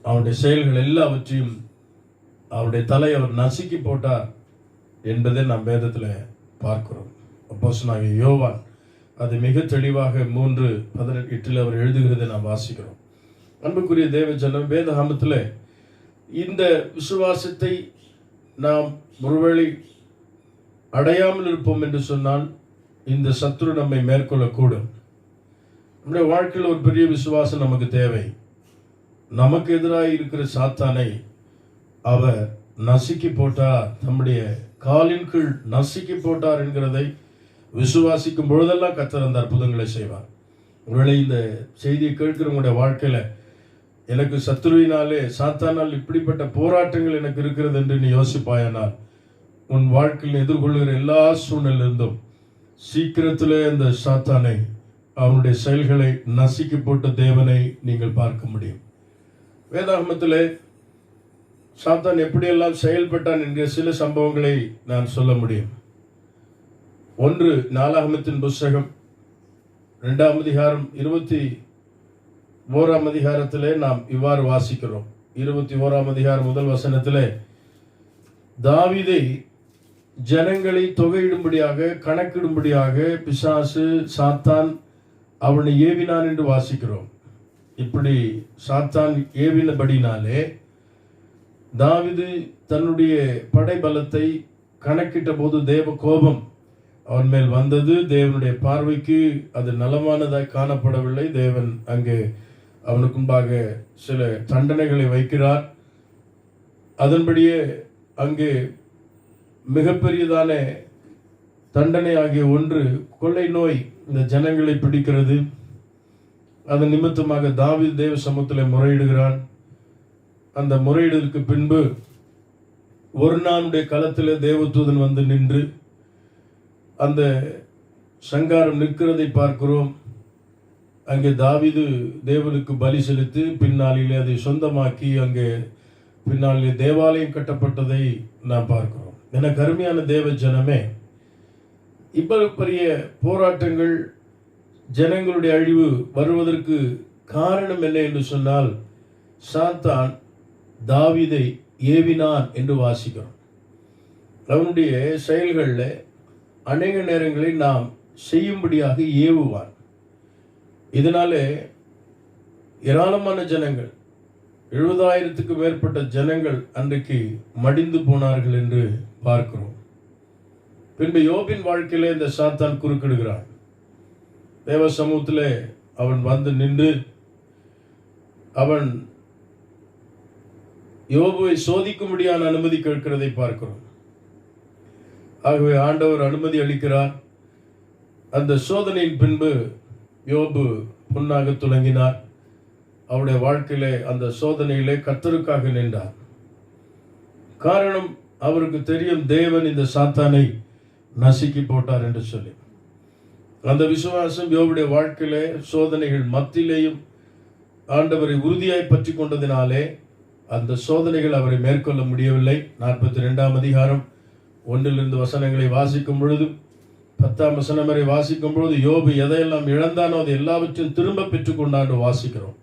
Speaker 1: அவருடைய செயல்கள் எல்லாவற்றையும் அவருடைய தலை அவர் நசுக்கி போட்டார் என்பதை நாம் வேதத்தில் பார்க்கிறோம். அப்போஸ்தலனாகிய யோவான் அது மிக தெளிவாக 3:18 அவர் எழுதுகிறதை நாம் வாசிக்கிறோம். அன்புக்குரிய தேவ ஜனம், வேதாகமத்தில் இந்த விசுவாசத்தை நாம் ஒருவேளை அடையாமல் இருப்போம் என்று சொன்னால் இந்த சத்துரு நம்மை மேற்கொள்ளக்கூடும். நம்முடைய வாழ்க்கையில் ஒரு பெரிய விசுவாசம் நமக்கு தேவை. நமக்கு எதிராக இருக்கிற சாத்தானை அவர் நசுக்கி போட்டார், நம்முடைய காலின் கீழ் நசுக்கி போட்டார் என்கிறதை விசுவாசிக்கும் பொழுதெல்லாம் கர்த்தர் அந்த அற்புதங்களை செய்வார். ஒருவேளை இந்த செய்தியை கேட்கிறவங்களுடைய வாழ்க்கையில எனக்கு சத்துருவினாலே சாத்தானால் இப்படிப்பட்ட போராட்டங்கள் எனக்கு இருக்கிறது என்று நீ யோசிப்பாயானால் உன் வாழ்க்கையில் எதிர்கொள்கிற எல்லா சூழ்நிலையிலிருந்தும் சீக்கிரத்திலே அந்த சாத்தானை அவனுடைய செயல்களை நசுக்கி போட்ட தேவனை நீங்கள் பார்க்க முடியும். வேதாகமத்திலே சாத்தான் எப்படியெல்லாம் செயல்பட்டான் என்கிற சில சம்பவங்களை நான் சொல்ல முடியும். ஒன்று, நாலாகமத்தின் புஸ்தகம் 2ஆம் அதிகாரம் 21ஆம் அதிகாரத்திலே நாம் இவ்வாறு வாசிக்கிறோம். 21ஆம் அதிகாரம் 1 வசனத்திலே தாவீதை ஜனங்களை தொகையிடும்படியாக கணக்கிடும்படியாக பிசாசு சாத்தான் அவனை ஏவினான் என்று வாசிக்கிறோம். இப்படி சாத்தான் ஏவினபடினாலே தாவீது தன்னுடைய படைபலத்தை கணக்கிட்ட போது தேவ கோபம் அவன் மேல் வந்தது. தேவனுடைய பார்வைக்கு அது நலமானதாக காணப்படவில்லை. தேவன் அங்கே அவனுக்கு முன்பாக சில தண்டனைகளை வைக்கிறார். அதன்படியே அங்கே மிகப்பெரியதான தண்டனை ஆகிய ஒன்று, கொள்ளை நோய் இந்த ஜனங்களை பிடிக்கிறது. அதன் நிமித்தமாக தாவீது தேவ சமூகத்தில் முறையிடுகிறான். அந்த முறையிடுதலுக்கு பின்பு ஒரு நாளுடைய களத்தில் தேவதூதன் வந்து நின்று அந்த சங்காரம் நிற்கிறதை பார்க்கிறோம். அங்கே தாவீது தேவனுக்கு பலி செலுத்தி பின்னாளிலே அதை சொந்தமாக்கி அங்கே பின்னாளிலே தேவாலயம் கட்டப்பட்டதை நாம் பார்க்கிறோம். எனக்கு அருமையான தேவ ஜனமே, இவ்வளவு பெரிய போராட்டங்கள், ஜனங்களுடைய அழிவு வருவதற்கு காரணம் என்ன என்று சொன்னால், சாத்தான் தாவீதை ஏவினான் என்று வாசிக்கிறோம். அவனுடைய செயல்களில் அநேக நேரங்களில் நாம் செய்யும்படியாக ஏவுவான். இதனாலே ஏராளமான ஜனங்கள், 70,000க்கு மேற்பட்ட ஜனங்கள் அன்றைக்கு மடிந்து போனார்கள் என்று பார்க்கிறோம். பின்பு யோபின் வாழ்க்கையிலே இந்த சாத்தான் குறுக்கிடுகிறான். தேவ சமூகத்திலே அவன் வந்து நின்று அவன் யோபுவை சோதிக்கும்படியான அனுமதி கேட்கிறதை பார்க்கிறோம். ஆகவே ஆண்டவர் அனுமதி அளிக்கிறார். அந்த சோதனையின் பின்பு யோபு புண்ணாக துலங்கினார். அவருடைய வாழ்க்கையிலே அந்த சோதனையிலே கர்த்தருக்காக நின்றார். காரணம், அவருக்கு தெரியும் தேவன் இந்த சாத்தானை நசுக்கி போட்டார் என்று சொல்லி. அந்த விசுவாசம் யோபுடைய வாழ்க்கையிலே சோதனைகள் மத்தியிலேயும் ஆண்டவரை உறுதியாய் பற்றி கொண்டதினாலே அந்த சோதனைகள் அவரை மேற்கொள்ள முடியவில்லை. 42ஆம் அதிகாரம் 1 வசனங்களை வாசிக்கும் பொழுது 10ஆம் வசனம் வரை வாசிக்கும் பொழுது யோபு எதையெல்லாம் இழந்தானோ அதை எல்லாவற்றையும் திரும்ப பெற்றுக் கொண்டாண்டு வாசிக்கிறோம்.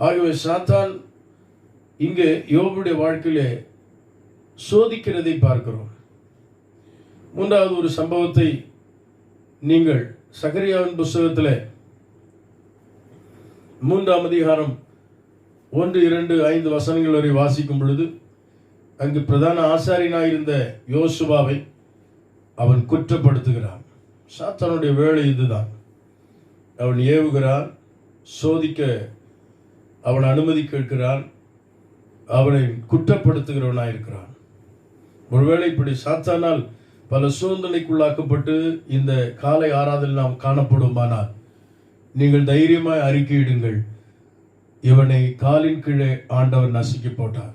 Speaker 1: ஆகவே சாத்தான் இங்கே யோபுடைய வாழ்க்கையிலே சோதிக்கிறதை பார்க்கிறோம். மூன்றாவது ஒரு சம்பவத்தை நீங்கள் சகரியாவின் புஸ்தகத்தில் 3ஆம் அதிகாரம் 1, 2, 5 வசனங்கள் வரை வாசிக்கும் பொழுது அங்கு பிரதான ஆசாரியனாயிருந்த யோசுவாவை அவன் குற்றப்படுத்துகிறான். சாத்தானுடைய வேலை இதுதான். அவன் ஏவுகிறான், சோதிக்க அவன் அனுமதி கேட்கிறான், அவனை குற்றப்படுத்துகிறவனாயிருக்கிறான். ஒருவேளை இப்படி சாத்தானால் பல சோதனைக்குள்ளாக்கப்பட்டு இந்த காலை ஆராதனை நாம் காணப்படுமானால் நீங்கள் தைரியமாய் அறிக்கையிடுங்கள், இவனை காலின் கீழே ஆண்டவர் நசுக்கி போட்டார்.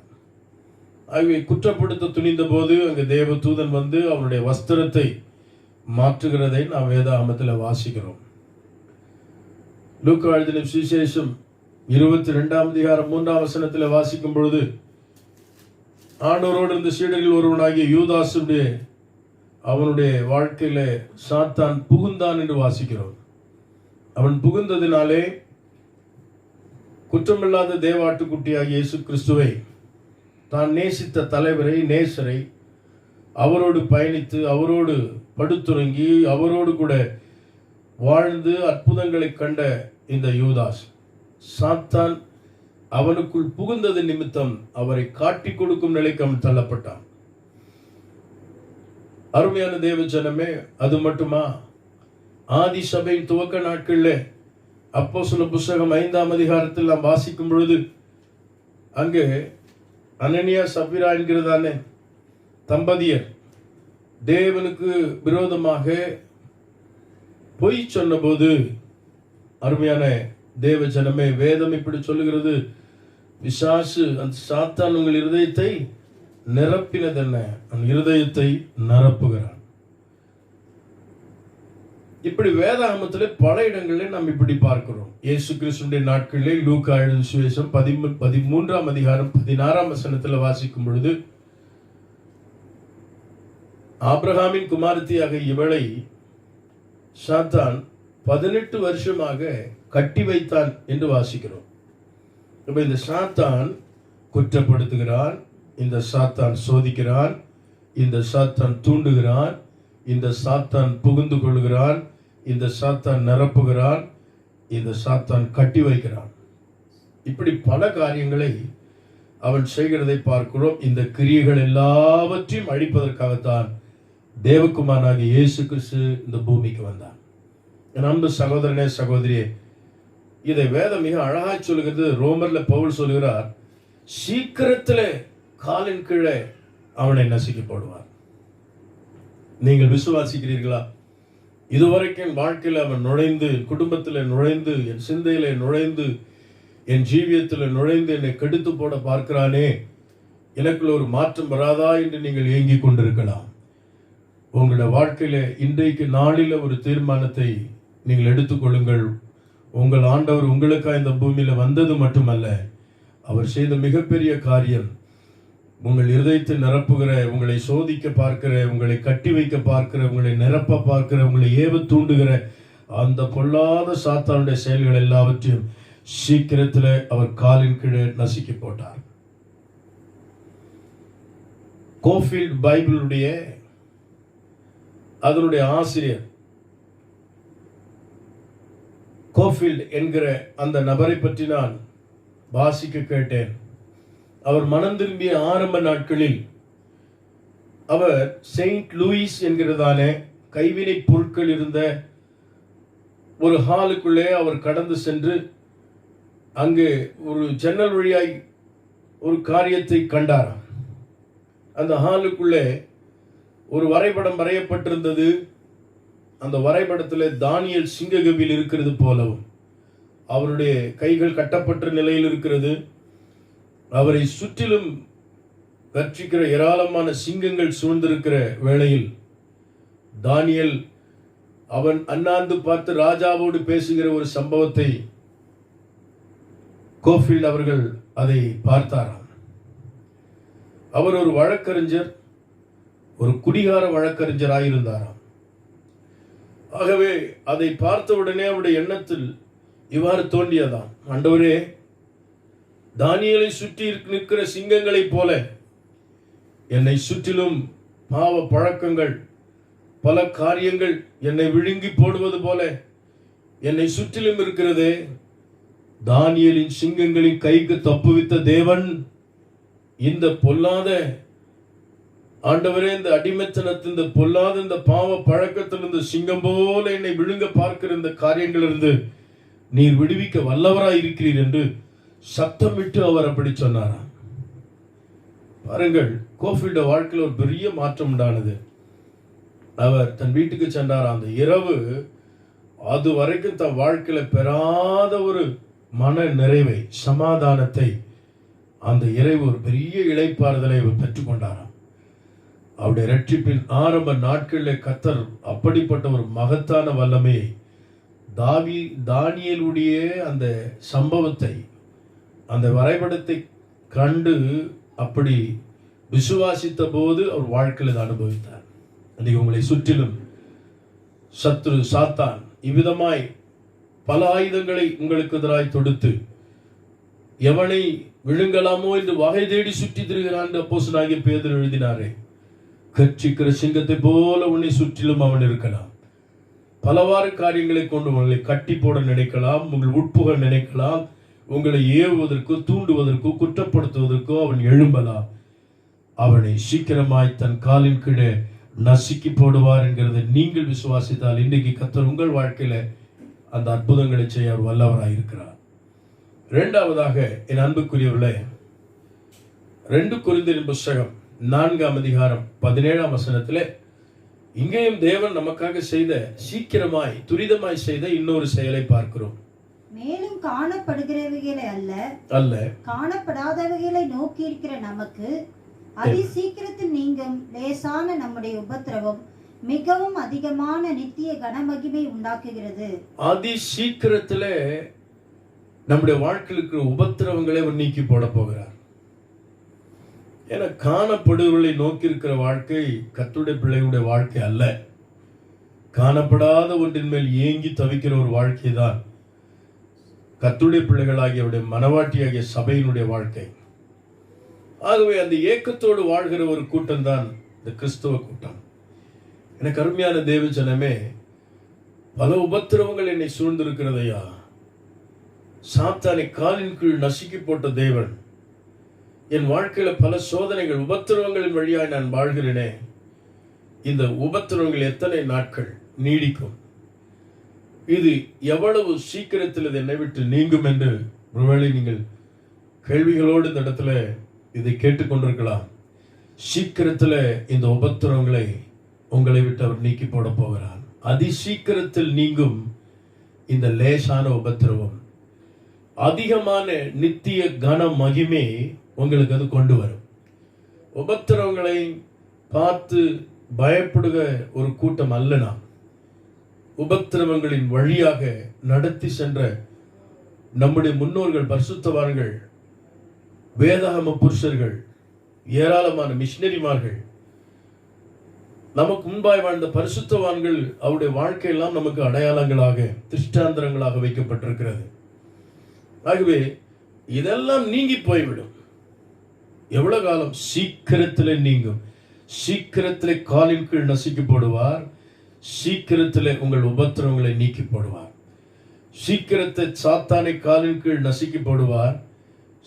Speaker 1: ஆகவே குற்றப்படுத்த துணிந்த போது அங்கு தேவ தூதன் வந்து அவனுடைய வஸ்திரத்தை மாற்றுகிறதை நாம் வேதாகமத்தில் வாசிக்கிறோம். லூக்கா எழுதின சுவிசேஷம் 22ஆம் அதிகாரம் 3ஆம் வசனத்தில் வாசிக்கும் பொழுது ஆண்டவரோடு இருந்த சீடர்கள் ஒருவனாகிய யூதாசுடைய அவனுடைய வாழ்க்கையில சாத்தான் புகுந்தான் என்று வாசிக்கிறோம். அவன் புகுந்ததினாலே குற்றமில்லாத தேவாட்டுக்குட்டியாகிய இயேசு கிறிஸ்துவை, தான் நேசித்த தலைவரை, நேசரை, அவரோடு பயணித்து அவரோடு படுத்துறங்கி அவரோடு கூட வாழ்ந்து அற்புதங்களை கண்ட இந்த யூதாஸ், சாத்தான் அவனுக்குள் புகுந்தது நிமித்தம் அவரை காட்டி கொடுக்கும் நிலைக்கு அவன் தள்ளப்பட்டான். அருமையான தேவ ஜனமே, அது மட்டுமா, ஆதி சபையின் துவக்க நாட்களில் அப்போஸ்தலர் புஸ்தகம் 5ஆம் அதிகாரத்தில் நாம் வாசிக்கும் பொழுது அங்கே அனனியா சப்பீரா என்கிறதானே தம்பதியர் தேவனுக்கு விரோதமாக பொய் சொன்னபோது, அருமையான தேவ ஜனமே, வேதம் இப்படி சொல்லுகிறது, பிசாசு அந்த சாத்தான் உங்கள் இருதயத்தை நிரப்பினதென்ன, அந்த இருதயத்தை நிரப்புகிறான். இப்படி வேதாகமத்தில் பல இடங்களில் நாம் இப்படி பார்க்கிறோம். இயேசு கிறிஸ்துவின் நாட்களில் லூக்கா எழுதின சுவிசேஷம் 13ஆம் அதிகாரம் 16ஆம் வசனத்தில் வாசிக்கும் பொழுது, ஆபிரகாமின் குமாரத்தியாக இவளை சாத்தான் 18 வருஷமாக கட்டி வைத்தான் என்று வாசிக்கிறோம். இப்ப இந்த சாத்தான் குற்றப்படுத்துகிறான், இந்த சாத்தான் சோதிக்கிறான், இந்த சாத்தான் தூண்டுகிறான், இந்த சாத்தான் புகுந்து கொள்கிறான், இந்த சாத்தான் நிரப்புகிறான், இந்த சாத்தான் கட்டி வைக்கிறான். இப்படி பல காரியங்களை அவன் செய்கிறதை பார்க்கிறோம். இந்த கிரியைகள் எல்லாவற்றையும் அழிப்பதற்காகத்தான் தேவகுமாரனாகிய இயேசு கிறிஸ்து இந்த பூமிக்கு வந்தான். என் அன்பு சகோதரனே, சகோதரியே, இதை வேதம் மிக அழகாய் சொல்லுகிறது. ரோமர்ல பவுல் சொல்லுகிறார், சீக்கிரத்தில் காலின் கீழே அவனை நசுக்கி போடுவார். நீங்கள் விசுவாசிக்கிறீர்களா? இதுவரைக்கும் என் வாழ்க்கையில் அவன் நுழைந்து, குடும்பத்தில் நுழைந்து, என் சிந்தையில நுழைந்து, என் ஜீவியத்தில் நுழைந்து என்னை கெடுத்து போட பார்க்கிறானே, எனக்குள்ள ஒரு மாற்றம் வராதா என்று நீங்கள் ஏங்கிக் கொண்டிருக்கலாம். உங்களுடைய வாழ்க்கையில இன்றைக்கு நாளில் ஒரு தீர்மானத்தை நீங்கள் எடுத்துக்கொள்ளுங்கள். உங்கள் ஆண்டவர் உங்களுக்காக இந்த பூமியில வந்தது மட்டுமல்ல, அவர் செய்த மிகப்பெரிய காரியம், உங்கள் இருதயத்தை நிரப்புகிற, உங்களை சோதிக்க பார்க்கிற, உங்களை கட்டி வைக்க பார்க்கிற, உங்களை நிரப்ப பார்க்கிற, உங்களை ஏவ தூண்டுகிற அந்த பொல்லாத சாத்தானுடைய செயல்கள் எல்லாவற்றையும் சீக்கிரத்தில் அவர் காலின் கீழே நசுக்கி போட்டார். கோஃபீல்ட் பைபிளுடைய அதனுடைய ஆசிரியர் கோஃபீல்ட் என்கிற அந்த நபரை பற்றி நான் வாசிக்க கேட்டேன். அவர் மனம் திரும்பிய ஆரம்ப நாட்களில் அவர் செயின்ட் லூயிஸ் என்கிறதான கைவினை பொருட்கள் இருந்த ஒரு ஹாலுக்குள்ளே அவர் கடந்து சென்று அங்கு ஒரு ஜன்னல் வழியாய் ஒரு காரியத்தை கண்டாராம். அந்த ஹாலுக்குள்ளே ஒரு வரைபடம் வரையப்பட்டிருந்தது. அந்த வரைபடத்தில் தானியேல் சிங்ககவில் இருக்கிறது போலவும் அவருடைய கைகள் கட்டப்பட்ட நிலையில் இருக்கிறது. அவரை சுற்றிலும் கர்ச்சிக்கிற ஏராளமான சிங்கங்கள் சூழ்ந்திருக்கிற வேளையில் தானியேல் அவன் அண்ணாந்து பார்த்து ராஜாவோடு பேசுகிற ஒரு சம்பவத்தை கோஃபீல்ட் அவர்கள் அதை பார்த்தாராம். அவர் ஒரு வழக்கறிஞர், ஒரு குடிகார வழக்கறிஞராயிருந்தாராம். ஆகவே அதை பார்த்தவுடனே அவருடைய எண்ணத்தில் இவ்வாறு தோன்றியதாம், ஆண்டவரே, தானியேலை சுற்றி நிற்கிற சிங்கங்களைப் போல என்னை சுற்றிலும் பாவ பழக்கங்கள், பல காரியங்கள் என்னை விழுங்கி போடுவது போல என்னை சுற்றிலும் இருக்கிறதே. தானியேலின் சிங்கங்களின் கைக்கு தப்புவித்த தேவன் இந்த பொல்லாத ஆண்டவரே, இந்த அடிமைத்தனத்தின் இந்த பொல்லாத இந்த பாவ பழக்கத்திலிருந்து சிங்கம் போல என்னை விழுங்க பார்க்கிற இந்த காரியங்களிலிருந்து நீர் விடுவிக்க வல்லவராய் இருக்கிறீர் என்று சத்தமிட்டு அவர் அப்படி சொன்னாராம். பாருங்கள், கோஃபீல்ட் வாழ்க்கையில் ஒரு பெரிய மாற்றம் உண்டானது. அவர் தன் வீட்டுக்கு சென்றார். அந்த இரவு அது வரைக்கும் தன் வாழ்க்கையில பெறாத ஒரு மன நிறைவை, சமாதானத்தை, அந்த இரவு ஒரு பெரிய இளைப்பாறுதலை அவர் பெற்றுக்கொண்டாராம். அவருடைய இரட்சிப்பின் ஆரம்ப நாட்களில் கர்த்தர் அப்படிப்பட்ட ஒரு மகத்தான வல்லமையை தானியேலுடைய அந்த சம்பவத்தை, அந்த வரைபடத்தை கண்டு அப்படி விசுவாசித்த போது அவர் வாழ்க்கையில் இதை அனுபவித்தார். அன்றைக்கு உங்களை சுற்றிலும் சத்ரு சாத்தான் இவ்விதமாய் பல ஆயுதங்களை உங்களுக்கு எதிராய் தொடுத்து எவனை விழுங்கலாமோ என்று வகை தேடி சுற்றி திரிகிறான். அப்போஸ்தலனாகிய பேதுரு எழுதினாரே, கர்ச்சிக்கிற சிங்கத்தை போல உன்னை சுற்றிலும் அவன் இருக்கலாம். பலவாறு காரியங்களை கொண்டு உங்களை கட்டி போட நினைக்கலாம், உங்கள் உட்புக நினைக்கலாம், உங்களை ஏவுவதற்கோ தூண்டுவதற்கோ குற்றப்படுத்துவதற்கோ அவன் எழும்பலாம். அவனை சீக்கிரமாய் தன் காலின் கீழே நசுக்கி போடுவார் என்கிறதை நீங்கள் விசுவாசித்தால் இன்றைக்கு கர்த்தர் உங்கள் வாழ்க்கையில அந்த அற்புதங்களை செய்ய அவர் வல்லவராய் இருக்கிறார். இரண்டாவதாக என் அன்புக்குரியவர்களே, 2 கொரிந்தியரின் புஸ்தகம் 4ஆம் அதிகாரம் 17ஆம் வசனத்திலே இங்கேயும் தேவன் நமக்காக செய்த, சீக்கிரமாய் துரிதமாய் செய்த இன்னொரு செயலை பார்க்கிறோம்.
Speaker 2: மேலும் காணப்படுகிறவைகளை அல்ல காணப்படாதவைகளை நோக்கி இருக்கிற நமக்கு அதி சீக்கிரத்தில் நீங்கும் லேசான நம்முடைய உபத்திரவம் மிகவும் அதிகமான நித்திய கனமகிமை உண்டாக்குகிறது.
Speaker 1: அதி சீக்கிரத்திலே நம்முடைய வாழ்க்கையில் இருக்கிற உபத்திரவங்களை அவர் நீக்கி போட போகிறார். ஏன்னா காணப்படுவர்களை நோக்கி இருக்கிற வாழ்க்கை கர்த்தருடைய பிள்ளைகளுடைய வாழ்க்கை அல்ல. காணப்படாத ஒன்றின் மேல் ஏங்கி தவிக்கிற ஒரு வாழ்க்கை தான் கர்த்தருடைய பிள்ளைகளாகிய அவருடைய மனவாட்டியாகிய சபையினுடைய வாழ்க்கை. ஆகவே அந்த ஏக்கத்தோடு வாழ்கிற ஒரு கூட்டம் தான் இந்த கிறிஸ்தவ கூட்டம். எனக்கு அருமையான தேவ ஜனமே, பல உபத்திரவங்கள் என்னை சூழ்ந்திருக்கிறதையா, சாத்தானை காலின் கீழ் நசுக்கி போட்ட தேவன் என் வாழ்க்கையில பல சோதனைகள், உபத்திரவங்களின் வழியாய் நான் வாழ்கிறேனே, இந்த உபத்திரவங்கள் எத்தனை நாட்கள் நீடிக்கும், இது எவ்வளவு சீக்கிரத்தில் இது என்னை விட்டு நீங்கும் என்று ஒருவேளை நீங்கள் கேள்விகளோடு இந்த இடத்துல இதை கேட்டுக்கொண்டிருக்கலாம். சீக்கிரத்தில் இந்த உபத்திரவங்களை உங்களை விட்டு அவர் நீக்கி போட போகிறார். அதிசீக்கிரத்தில் நீங்கும் இந்த லேசான உபத்திரவம் அதிகமான நித்திய கன மகிமை உங்களுக்கு அது கொண்டு வரும். உபத்திரவங்களை பார்த்து பயப்படுக ஒரு கூட்டம் அல்ல நாம். உபத்திரவங்களின் வழியாக நடத்தி சென்ற நம்முடைய முன்னோர்கள், பரிசுத்தவான்கள், வேதாகம புருஷர்கள் ஏராளமான மிஷினரிமார்கள், நமக்கு முன்பாய் வாழ்ந்த பரிசுத்தவான்கள், அவருடைய வாழ்க்கையெல்லாம் நமக்கு அடையாளங்களாக, திருஷ்டாந்தரங்களாக வைக்கப்பட்டிருக்கிறது. ஆகவே இதெல்லாம் நீங்கி போய்விடும். எவ்வளவு காலம்? சீக்கிரத்திலே நீங்கும். சீக்கிரத்திலே காலின் கீழ் நசுக்கி போடுவார். சீக்கிரத்திலே உங்கள் உபத்திரவங்களை நீக்கி போடுவார். சீக்கிரத்தை சாத்தானை காலின் கீழ் நசுக்கி போடுவார்.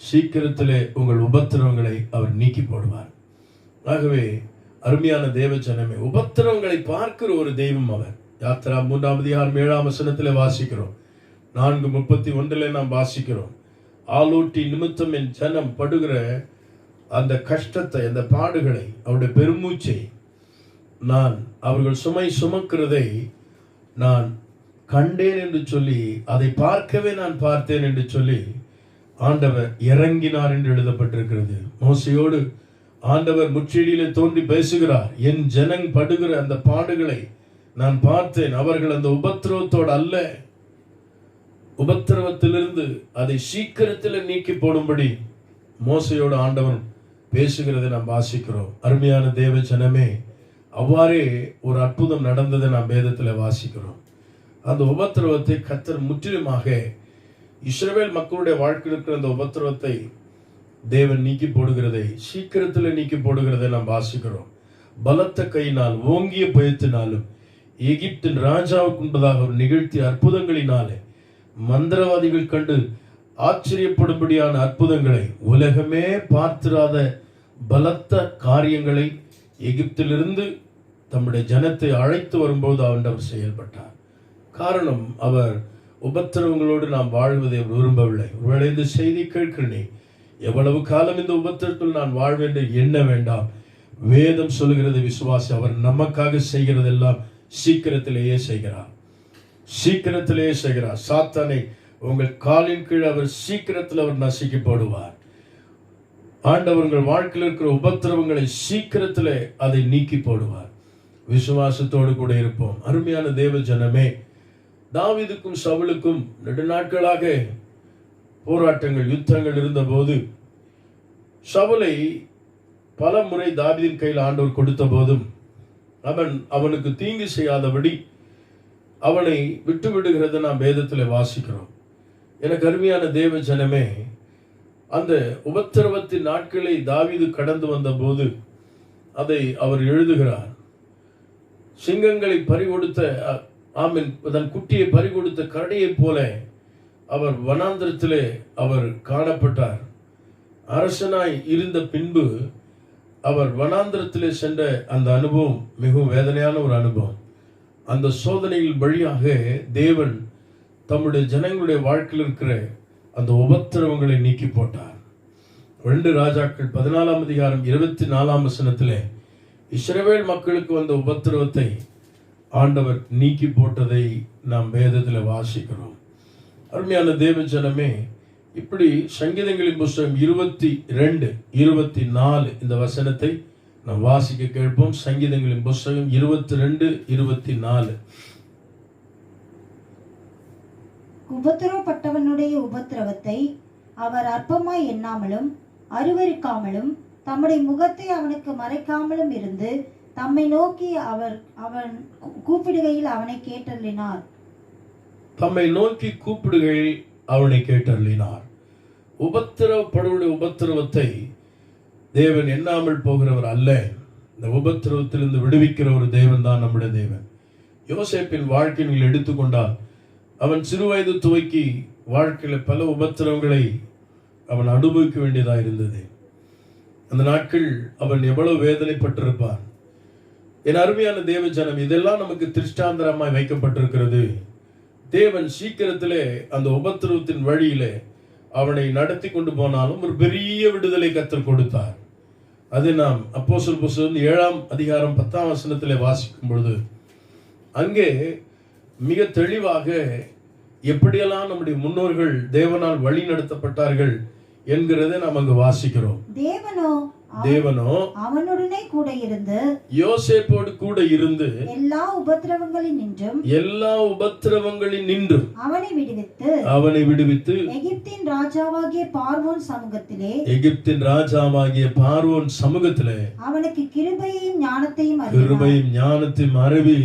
Speaker 1: சீக்கிரத்திலே உங்கள் உபத்திரவங்களை அவர் நீக்கி போடுவார். ஆகவே அருமையான தேவ ஜனமே, உபத்திரவங்களை பார்க்கிற ஒரு தெய்வம் அவர். யாத்திரா 3ஆம் அதிகாரம் 7ஆம் வசனத்திலே வாசிக்கிறோம். 4:31 நாம் வாசிக்கிறோம். ஆலோட்டி நிமித்தம் என் ஜனம் படுகிற அந்த கஷ்டத்தை, அந்த பாடுகளை, அவருடைய பெருமூச்சை, நான் அவர்கள் சுமை சுமக்கிறதை நான் கண்டேன் என்று சொல்லி, அதை பார்க்கவே நான் பார்த்தேன் என்று சொல்லி ஆண்டவர் இறங்கினார் என்று எழுதப்பட்டிருக்கிறது. மோசையோடு ஆண்டவர் முச்செடியிலே தோன்றி பேசுகிறார். என் ஜனங் படுகிற அந்த பாடுகளை நான் பார்த்தேன். அவர்கள் அந்த உபத்திரவத்தோடு அல்ல, உபத்திரவத்திலிருந்து அதை சீக்கிரத்தில் நீக்கி போடும்படி மோசையோடு ஆண்டவர் பேசுகிறதை நாம் வாசிக்கிறோம். அருமையான தேவ ஜனமே, அவ்வாறே ஒரு அற்புதம் நடந்ததை நாம் வேதத்தில் வாசிக்கிறோம். அந்த உபத்திரவத்தை கர்த்தர் முற்றிலுமாக இஸ்ரவேல் மக்களுடைய வாழ்க்கையில் இருக்கிற அந்த உபத்திரவத்தை தேவன் நீக்கி போடுகிறதை, சீக்கிரத்தில் நீக்கி போடுகிறதை நாம் வாசிக்கிறோம். பலத்த கையினால், ஓங்கிய பயத்தினாலும், எகிப்தின் ராஜாவுக்கு முன்பதாக ஒரு நிகழ்த்திய அற்புதங்களினாலே, மந்திரவாதிகள் கண்டு ஆச்சரியப்படும்படியான அற்புதங்களை, உலகமே பார்த்திராத பலத்த காரியங்களை எகிப்திலிருந்து தம்முடைய ஜனத்தை அழைத்து வரும்போது ஆண்டவர் செயல்பட்டார். காரணம், அவர் உபத்திரவங்களோடு நாம் வாழ்வதை அவர் விரும்பவில்லை. ஒருவேளை இந்த செய்தி கேட்கிறேன், எவ்வளவு காலம் இந்த உபத்திரத்தில் நான் வாழ்வேன் என்று எண்ண வேண்டாம். வேதம் சொல்லுகிறது விசுவாசி, அவர் நமக்காக செய்கிறதெல்லாம் சீக்கிரத்திலேயே செய்கிறார். சீக்கிரத்திலேயே செய்கிறார். சாத்தானை உங்கள் காலின் கீழ் அவர் சீக்கிரத்தில் அவர் நசுக்கி போடுவார். ஆண்டவர் உங்கள் வாழ்க்கையில் இருக்கிற உபத்திரவங்களை சீக்கிரத்தில் அதை நீக்கி போடுவார். விசுவாசத்தோடு கூட இருப்போம். அருமையான தேவ ஜனமே, தாவீதுக்கும் சவுலுக்கும் நெடுநாட்களாக போராட்டங்கள், யுத்தங்கள் இருந்தபோது, சவுலை பல முறை தாவீதின் கையில் ஆண்டவர் கொடுத்த போதும் அவனுக்கு தீங்கு செய்யாதபடி அவனை விட்டு விடுகிறத நாம் வேதத்தில் வாசிக்கிறோம். எனக்கு அருமையான தேவ ஜனமே, அந்த உபத்திரவத்தின் நாட்களை தாவீது கடந்து வந்த போது அதை அவர் எழுதுகிறார். சிங்கங்களை பறிகொடுத்த, தன் குட்டியை பறிகொடுத்த கரடியைப் போல அவர் வனாந்திரத்திலே அவர் காணப்பட்டார். அரசனாய் இருந்த பின்பு அவர் வனாந்திரத்திலே சென்ற அந்த அனுபவம் மிகவும் வேதனையான ஒரு அனுபவம். அந்த சோதனையில் வழியாக தேவன் தம்முடைய ஜனங்களுடைய வாழ்க்கையில் இருக்கிற அந்த உபத்திரவங்களை நீக்கி போட்டார். 2 ராஜாக்கள் 14ஆம் அதிகாரம் 24ஆம் வசனத்திலே இஸ்ரவேல் மக்களுக்கு வந்த உபத்திரவத்தை ஆண்டவர் நீக்கி போட்டதை நாம் வேதத்தில் வாசிக்கிறோம். அருமையான தேவ ஜனமே, இப்படி சங்கீதங்களின் புஸ்தகம் 22, 24 இந்த வசனத்தை நாம் வாசிக்க கேட்போம். சங்கீதங்களின் புஸ்தகம் 22, 24.
Speaker 2: உபத்திரவப்பட்டவனுடைய உபத்திரவத்தை அவர் அற்பமாய் எண்ணாமலும் அருவருக்காமலும் தம்முடைய முகத்தை அவனுக்கு மறைக்காமலும் இருந்து தம்மை நோக்கி அவன் கூப்பிடுகையில் அவனை கேட்டருளினார்.
Speaker 1: தம்மை நோக்கி கூப்பிடுகையில் அவனை கேட்டருளினார். உபத்திரவப்படுவடைய உபத்திரவத்தை தேவன் எண்ணாமல் போகிறவர் அல்ல. இந்த உபத்திரவத்திலிருந்து விடுவிக்கிற ஒரு தேவன் தான் நம்முடைய தேவன். யோசேப்பின் வாழ்க்கை நீங்கள் எடுத்துக்கொண்டால், அவன் சிறுவயது துவக்கி வாழ்க்கையில் பல உபத்திரவங்களை அவன் அனுபவிக்க வேண்டியதாக இருந்தது. அந்த நாட்கள் அவன் எவ்வளவு வேதனைப்பட்டிருப்பான். என் அருமையான தேவ ஜனம், இதெல்லாம் நமக்கு திருஷ்டாந்தரமாய் வைக்கப்பட்டிருக்கிறது. தேவன் சீக்கிரத்திலே அந்த உபத்திரவத்தின் வழியிலே அவனை நடத்தி கொண்டு போனாலும் ஒரு பெரிய விடுதலை கர்த்தர் கொடுத்தார். அது நாம் அப்போஸ்தலர் புத்தகம் 7ஆம் அதிகாரம் 10ஆம் வசனத்திலே வாசிக்கும் பொழுது அங்கே மிக தெளிவாக எப்படியெல்லாம் நம்முடைய முன்னோர்கள் தேவனால் வழி நடத்தப்பட்டார்கள் என்கிறதை நாம் அங்கு வாசிக்கிறோம். தேவனோ
Speaker 2: அவனுடனே கூட இருந்து
Speaker 1: யோசேப்போடு கூட இருந்து
Speaker 2: எல்லா உபத்திரவங்களில் நின்றும்
Speaker 1: அவனை விடுவித்து
Speaker 2: எகிப்தின் ராஜாவாகிய பார்வோன்
Speaker 1: சமூகத்திலே
Speaker 2: அவனுக்கு கிருபையையும்
Speaker 1: ஞானத்தையும் அருவி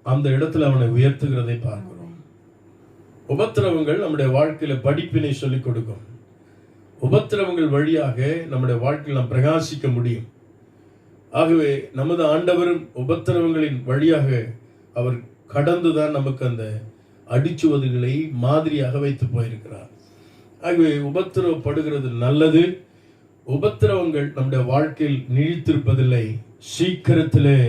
Speaker 1: அந்த இடத்துல அவனை உயர்த்துகிறதை பார்க்கிறோம். உபத்திரவங்கள் நம்முடைய வாழ்க்கையில படிப்பினை சொல்லிக் கொடுக்கும். உபத்திரவங்கள் வழியாக நம்முடைய வாழ்க்கையில் நாம் பிரகாசிக்க முடியும். ஆகவே நமது ஆண்டவரும் உபத்திரவங்களின் வழியாக அவர் கடந்துதான் நமக்கு அந்த அடிச்சுவதுகளை மாதிரியாக வைத்து போயிருக்கிறார். ஆகவே உபத்திரவப்படுகிறது நல்லது. உபத்திரவங்கள் நம்முடைய வாழ்க்கையில் நீடித்திருப்பதில்லை. சீக்கிரத்திலே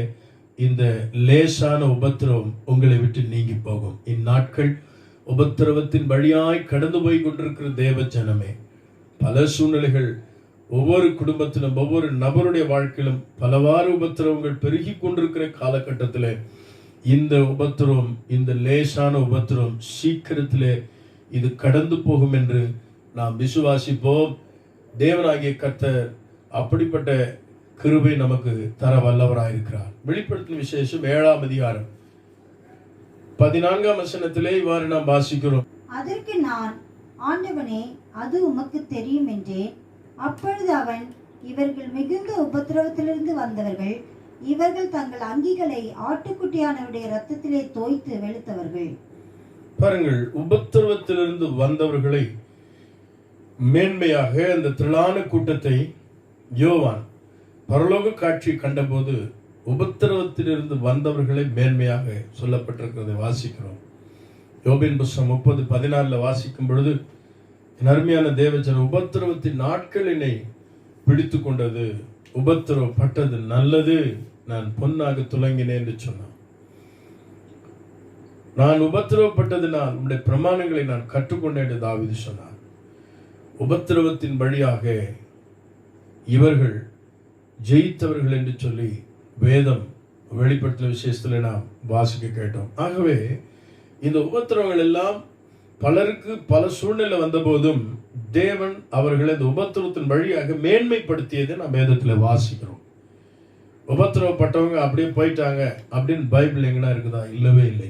Speaker 1: இந்த லேசான உபத்திரவம் உங்களை விட்டு நீங்கி போகும். இந்நாட்கள் உபத்திரவத்தின் வழியாய் கடந்து போய் கொண்டிருக்கிற தேவ ஜனமே, பல சூழ்நிலைகள் ஒவ்வொரு குடும்பத்திலும் ஒவ்வொரு நபருடைய வாழ்க்கையிலும் பலவாறு உபத்திரவங்கள் பெருகி கொண்டிருக்கிற காலகட்டத்தில் இந்த உபத்திரவம், இந்த லேசான உபத்திரவம் சீக்கிரத்திலே இது கடந்து போகும் என்று நாம் விசுவாசிப்போம். தேவனாகிய கர்த்தர் அப்படிப்பட்ட கிருபை நமக்கு தர வல்லவராயிருக்கிறார். வெளிப்படுத்தும் விசேஷம் 7ஆம் அதிகாரம் 14ஆம் வசனத்திலே இவ்வாறு நாம் வாசிக்கிறோம்.
Speaker 2: அதற்கு நான், ஆண்டவனே, அது உமக்கு தெரியும் என்றேன். அப்பொழுது அவன், இவர்கள் மிகுந்த உபத்திரவத்திலிருந்து வந்தவர்கள், இவர்கள் தங்கள் அங்கிகளை ஆட்டுக்குட்டியானவருடைய இரத்தத்திலே தோய்த்து வெளுத்தவர்கள்.
Speaker 1: பாருங்கள், உபத்திரவத்திலிருந்து வந்தவர்களை மேன்மையாக அந்த திரளான கூட்டத்தை யோவான் பரலோக காட்சி கண்டபோது உபத்திரவத்திலிருந்து வந்தவர்களை மேன்மையாக சொல்லப்பட்டிருக்கிறதை வாசிக்கிறோம். யோபின் புஸ்தகம் 30:14 வாசிக்கும் பொழுது, அருமையான தேவஜன, உபத்திரவத்தின் நாட்கள் என்னை பிடித்து கொண்டது, உபத்திரவப்பட்டது நல்லது, நான் பொன்னாக துலங்கினேன் என்று சொன்னான். நான் உபத்திரவப்பட்டதினால் உம்முடைய பிரமாணங்களை நான் கற்றுக்கொண்டேன் என்று தாவீது சொன்னார். உபத்திரவத்தின் வழியாக இவர்கள் ஜெயித்தவர்கள் என்று சொல்லி வேதம் வெளிப்படுத்தின விசேஷத்தில் நாம் வாசிக்க கேட்டோம். ஆகவே இந்த உபத்திரவங்கள் எல்லாம் பலருக்கு பல சூழ்நிலை வந்த போதும் தேவன் அவர்களை இந்த உபத்திரவத்தின் வழியாக மேன்மைப்படுத்தியதை நாம் வேதத்தில் வாசிக்கிறோம். உபத்திரவப்பட்டவங்க அப்படியே போயிட்டாங்க அப்படின்னு பைபிள் எங்கன்னா இருக்குதா? இல்லவே இல்லை.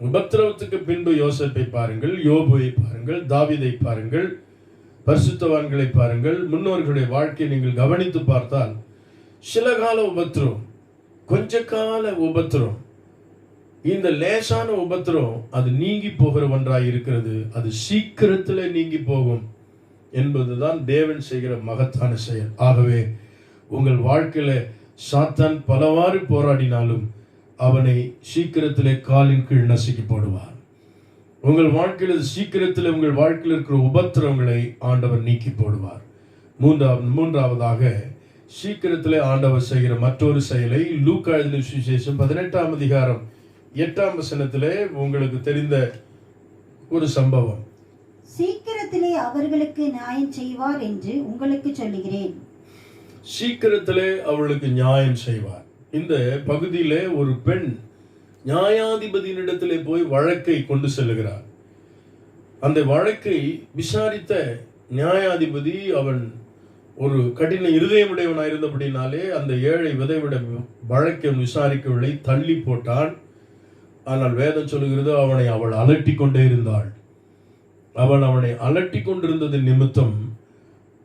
Speaker 1: உபத்திரவத்துக்கு பின்பு யோசேப்பை பாருங்கள், யோபுவை பாருங்கள், தாவீதை பாருங்கள், பரிசுத்தவான்களை பாருங்கள். முன்னோர்களுடைய வாழ்க்கையை நீங்கள் கவனித்து பார்த்தால் சில கால உபத்திரம், கொஞ்ச கால உபத்திரம், இந்த லேசான உபத்திரம் அது நீங்கி போகிற ஒன்றாய் இருக்கிறது. அது சீக்கிரத்தில் நீங்கி போகும் என்பதுதான் தேவன் செய்கிற மகத்தான செயல். ஆகவே உங்கள் வாழ்க்கையில சாத்தான் பலவாறு போராடினாலும் அவனை சீக்கிரத்திலே காலின் கீழ் நசுக்கி போடுவார். உங்கள் வாழ்க்கையில் சீக்கிரத்தில் உங்கள் வாழ்க்கையில் இருக்கிற உபத்திரவங்களை ஆண்டவர் நீக்கி போடுவார். மூன்றாவதாக சீக்கிரத்திலே ஆண்டவர் செய்கிற மற்றொரு செயலை லூக்கா எழுதின சுவிசேஷம் 18ஆம் அதிகாரம் 8ஆம் வசனத்திலே உங்களுக்கு தெரிந்த ஒரு சம்பவம்.
Speaker 2: சீக்கிரத்திலே அவர்களுக்கு நியாயம் செய்வார் என்று உங்களுக்கு சொல்லுகிறேன்.
Speaker 1: சீக்கிரத்திலே அவர்களுக்கு நியாயம் செய்வார். இந்த பகுதியிலே ஒரு பெண் நியாயாதிபதியினிடத்திலே போய் வழக்கை கொண்டு செல்லுகிறார். அந்த வழக்கை விசாரித்த நியாயாதிபதி அவன் ஒரு கடின இருதயமுடையவனாக இருந்தபடினாலே அந்த ஏழை விதைவிட வழக்கை விசாரிக்கவில்லை, தள்ளி போட்டான். ஆனால் வேதம் சொல்லுகிறது அவள் அலட்டி கொண்டே இருந்தாள். அவனை அலட்டி கொண்டிருந்தது நிமித்தம்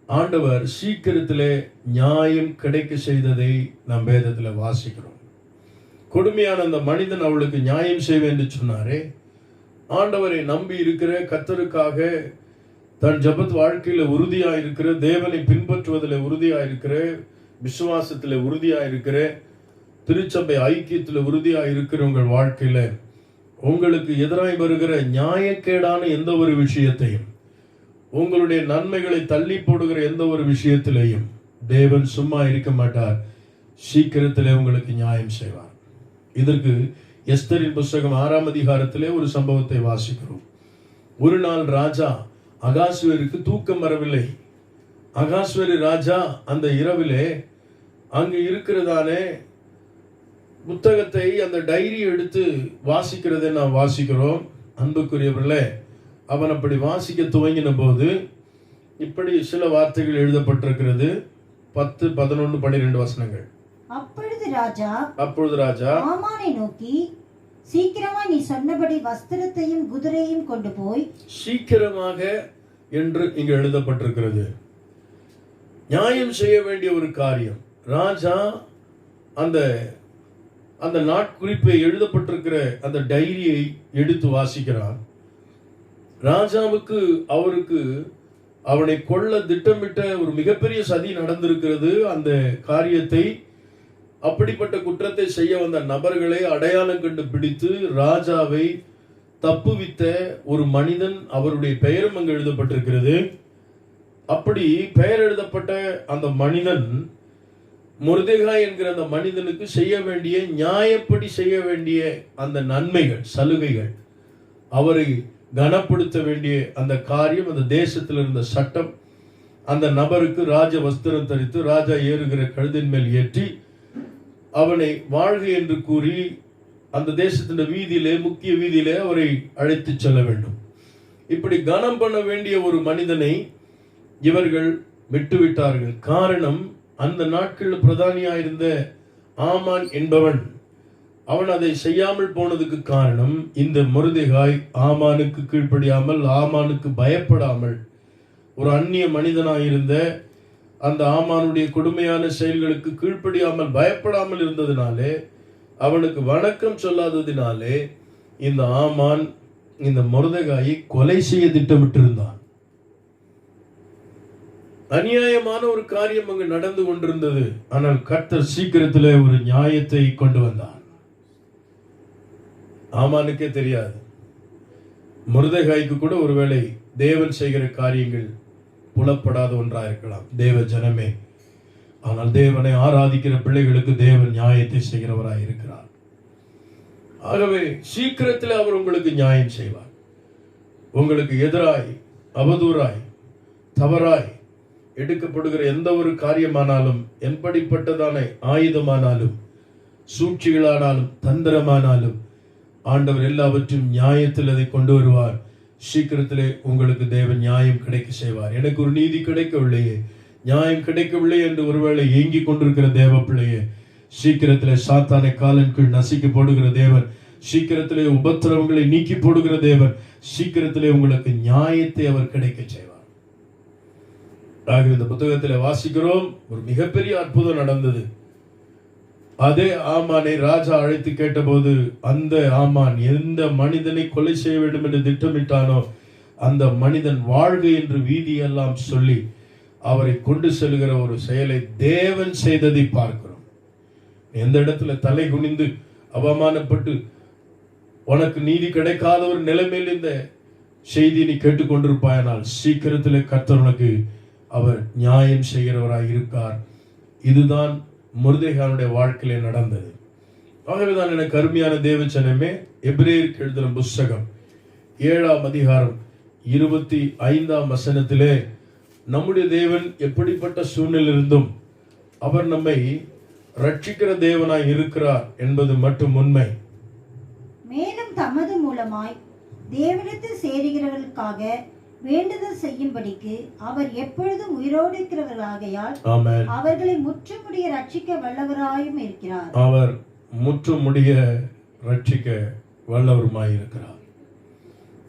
Speaker 1: ஆண்டவர் சீக்கிரத்திலே நியாயம் கிடைக்க செய்ததை நாம் வேதத்தில் வாசிக்கிறோம். கொடுமையான அந்த மனிதன் அவளுக்கு நியாயம் செய்வேன் என்று சொன்னாரே. ஆண்டவரை நம்பி இருக்கிற, கர்த்தருக்காக தன் ஜபத் வாழ்க்கையில உறுதியா இருக்கிற, தேவனை பின்பற்றுவதில் உறுதியா இருக்கிற, விசுவாசத்தில் உறுதியா இருக்கிற, திருச்சபை ஐக்கியத்தில் உறுதியா இருக்கிற உங்கள் வாழ்க்கையில உங்களுக்கு எதிராய் வருகிற நியாயக்கேடான எந்த ஒரு விஷயத்தையும், உங்களுடைய நன்மைகளை தள்ளி போடுகிற எந்த ஒரு விஷயத்திலையும் தேவன் சும்மா இருக்க மாட்டார். சீக்கிரத்திலே உங்களுக்கு நியாயம் செய்வார். இதற்கு எஸ்தரின் புஸ்தகம் 6ஆம் அதிகாரத்திலே ஒரு சம்பவத்தை வாசிக்கிறோம். ஒரு நாள் ராஜா அகாஸ்வேருக்கு தூக்கம் வரவில்லை. அகாஸ்வேரு ராஜா அந்த இரவிலே அங்கு இருக்கிறதானே புத்தகத்தை, அந்த டைரி எடுத்து வாசிக்கிறதை நாம் வாசிக்கிறோம். அன்புக்குரியவர்களே, அவன் அப்படி வாசிக்க துவங்கின போது இப்படி சில வார்த்தைகள் எழுதப்பட்டிருக்கிறது. 10, 11, 12 வசனங்கள்.
Speaker 2: அப்பொழுது ராஜா ஆமானை நோக்கி, சீக்கிரமாய் நீ சொன்னபடி வஸ்திரத்தையும் குதிரையும் கொண்டு போய்.
Speaker 1: சீக்கிரமாக என்று இங்கு எழுதப்பட்டிருக்கிறது. நியாயம் செய்ய வேண்டிய ஒரு காரியம். ராஜா அந்த நாட்குறிப்பை எழுதப்பட்டிருக்கிற அந்த டைரியை எடுத்து வாசிக்கிறான். ராஜாவுக்கு அவருக்கு அவனை கொல்ல திட்டமிட்ட ஒரு மிகப்பெரிய சதி நடந்திருக்கிறது. அந்த காரியத்தை, அப்படிப்பட்ட குற்றத்தை செய்ய வந்த நபர்களை அடையாளம் கண்டு பிடித்து ராஜாவை தப்புவித்த ஒரு மனிதன், அவருடைய பெயரும் அங்கு எழுதப்பட்டிருக்கிறது. அப்படி பெயர் எழுதப்பட்ட அந்த மனிதன், மொர்தெகாய் என்கிற அந்த மனிதனுக்கு செய்ய வேண்டிய, நியாயப்படி செய்ய வேண்டிய அந்த நன்மைகள், சலுகைகள், அவரை கனப்படுத்த வேண்டிய அந்த காரியம், அந்த தேசத்தில் இருந்த சட்டம், அந்த நபருக்கு ராஜ வஸ்திரம் தரித்து ராஜா ஏறுகிற கழுதின் மேல் ஏற்றி அவனை வாழ்க என்று கூறி அந்த தேசத்தின் வீதியிலே, முக்கிய வீதியிலே அவரை அழைத்து செல்ல வேண்டும். இப்படி கனம் பண்ண வேண்டிய ஒரு மனிதனை இவர்கள் விட்டுவிட்டார்கள். காரணம், அந்த நாட்களில் பிரதானியாயிருந்த ஆமான் என்பவன், அவன் அதை செய்யாமல் போனதுக்கு காரணம், இந்த மொர்தெகாய் ஆமானுக்கு கீழ்ப்படியாமல், ஆமானுக்கு பயப்படாமல், ஒரு அந்நிய மனிதனாயிருந்த அந்த ஆமானுடைய கொடுமையான செயல்களுக்கு கீழ்ப்படியாமல், பயப்படாமல் இருந்ததினாலே, அவனுக்கு வணக்கம் சொல்லாததினாலே இந்த ஆமான் இந்த மொர்தெகாயை கொலை செய்ய திட்டமிட்டிருந்தான். அநியாயமான ஒரு காரியம் அங்கு நடந்து கொண்டிருந்தது. ஆனால் கர்த்தர் சீக்கிரத்தில் ஒரு நியாயத்தை கொண்டு வந்தார். ஆமானுக்கே தெரியாது. மொர்தெகாய்க்கு கூட ஒருவேளை தேவன் செய்கிற காரியங்கள் புலப்படாத ஒன்றாக இருக்கலாம், தேவ ஜனமே. ஆனால் தேவனை ஆராதிக்கிற பிள்ளைகளுக்கு தேவன் நியாயத்தை செய்கிறவராய் இருக்கிறார். ஆகவே சீக்கிரத்தில் அவர் உங்களுக்கு நியாயம் செய்வார். உங்களுக்கு எதிராய், அவதூறாய், தவறாய் எடுக்கப்படுகிற எந்த ஒரு காரியமானாலும், எப்படிப்பட்டதான ஆயுதமானாலும், சூழ்ச்சிகளானாலும், தந்திரமானாலும், ஆண்டவர் எல்லாவற்றையும் நியாயத்தில் அதை கொண்டு வருவார். சீக்கிரத்திலே உங்களுக்கு தேவன் நியாயம் கிடைக்க செய்வார். எனக்கு ஒரு நீதி கிடைக்கவில்லையே, நியாயம் கிடைக்கவில்லை என்று ஒருவேளை ஏங்கிக் கொண்டிருக்கிற தேவ பிள்ளையே, சீக்கிரத்திலே சாத்தானை காலின் கீழ் நசுக்கி போடுகிற தேவன், சீக்கிரத்திலே உபத்திரவங்களை நீக்கி போடுகிற தேவன், சீக்கிரத்திலே உங்களுக்கு நியாயத்தை அவர் கிடைக்க செய்வார். இந்த புத்தகத்தில் வாசிக்கிறோம், ஒரு மிகப்பெரிய அற்புதம் நடந்தது. அதே ஆமானை ராஜா அழைத்து கேட்டபோது, அந்த ஆமான் எந்த மனிதனை கொலை செய்ய வேண்டும் என்று திட்டமிட்டானோ அந்த மனிதன் வாழ்க என்று வீதியெல்லாம் சொல்லி அவரை கொண்டு செல்கிற ஒரு செயலை தேவன் செய்ததை பார்க்கிறோம். எந்த இடத்துல தலை குனிந்து அவமானப்பட்டு உனக்கு நீதி கிடைக்காத ஒரு நிலைமையில் இந்த செய்தி நீ கேட்டுக்கொண்டிருப்பாயனால், சீக்கிரத்தில் கர்த்தர் உனக்கு அவர் நியாயம் செய்கிறவராய் இருக்கார். இதுதான் மொர்தெகாயுடைய வாழ்க்கையிலே நடந்தது. ஆகவேதான் எனக்கு அருமையான தேவச்சனமே, எபிரேயருக்கு எழுதின புஸ்தகம் 7ஆம் அதிகாரம் 25ஆம் வசனத்திலே நம்முடைய தேவன் எப்படிப்பட்ட சூழ்நிலையிலிருந்தும் அவர் நம்மை ரட்சிக்கிற தேவனாய் இருக்கிறார் என்பது மட்டும் உண்மை.
Speaker 2: மேலும் தமது மூலமாய் தேவனிடத்தில் சேருகிறவர்களுக்காக வேண்டுதல் செய்யும்படிக்கு அவர் எப்பொழுதும் உயிரோடு இருக்கிறவர்களாகையால் அவர்களை முற்றுமுடிய ரட்சிக்க வல்லவராயும் இருக்கிறார்.
Speaker 1: அவர் முற்றுமுடிய ரட்சிக்க வல்லவருமாய் இருக்கிறார்.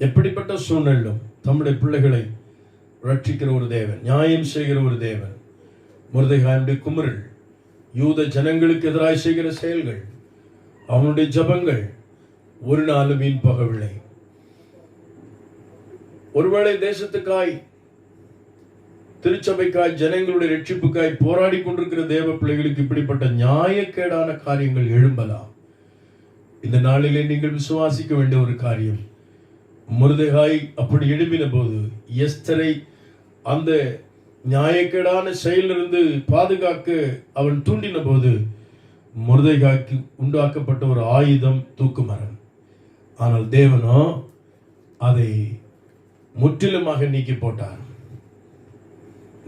Speaker 1: எப்படிப்பட்ட சூழ்நிலையிலும் தம்முடைய பிள்ளைகளை ரட்சிக்கிற ஒரு தேவன், நியாயம் செய்கிற ஒரு தேவன். மொர்தெகாயுடைய குமுறல், யூத ஜனங்களுக்கு எதிராய் செய்கிற செயல்கள், அவனுடைய ஜபங்கள் ஒரு நாளும் வீண் போகவில்லை. ஒருவேளை தேசத்துக்காய், திருச்சபைக்காய், ஜனங்களுடைய ரட்சிப்புக்காய் போராடி கொண்டிருக்கிற தேவ பிள்ளைகளுக்கு இப்படிப்பட்ட நியாயக்கேடான காரியங்கள் எழும்பலாம். இந்த நாளிலே நீங்கள் விசுவாசிக்க வேண்டிய ஒரு காரியம், மொர்தெகாய் அப்படி எழும்பின போது, எஸ்தரை அந்த நியாயக்கேடான செயலிலிருந்து பாதுகாக்க அவன் தூண்டின போது, மொர்தெகாய்க்கு உண்டாக்கப்பட்ட ஒரு ஆயுதம் தூக்குமரம். ஆனால் தேவனோ அதை முற்றிலுமாக நீக்கி போட்டார்.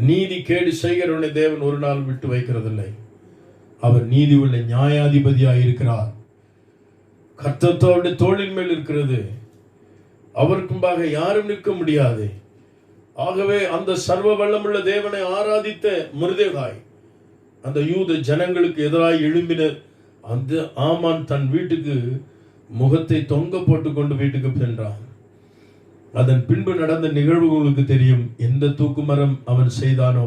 Speaker 1: நீதி கேடு செய்கிறவனை தேவன் ஒரு நாள் விட்டு வைக்கிறதில்லை. அவர் நீதி உள்ள நியாயாதிபதியாக இருக்கிறார். கர்த்தருடைய தோளின் மேல் இருக்கிறது. அவருக்கும்பாக யாரும் நிற்க முடியாது. ஆகவே அந்த சர்வ வல்லமுள்ள தேவனை ஆராதித்த மொர்தெகாய் அந்த யூத ஜனங்களுக்கு எதிராக எழும்பின அந்த ஆமான் தன் வீட்டுக்கு முகத்தை தொங்க போட்டு கொண்டு வீட்டுக்கு சென்றான். அதன் பின்பு நடந்த நிகழ்வுகளுக்கு தெரியும். எந்த தூக்கு மரம் அவன் செய்தானோ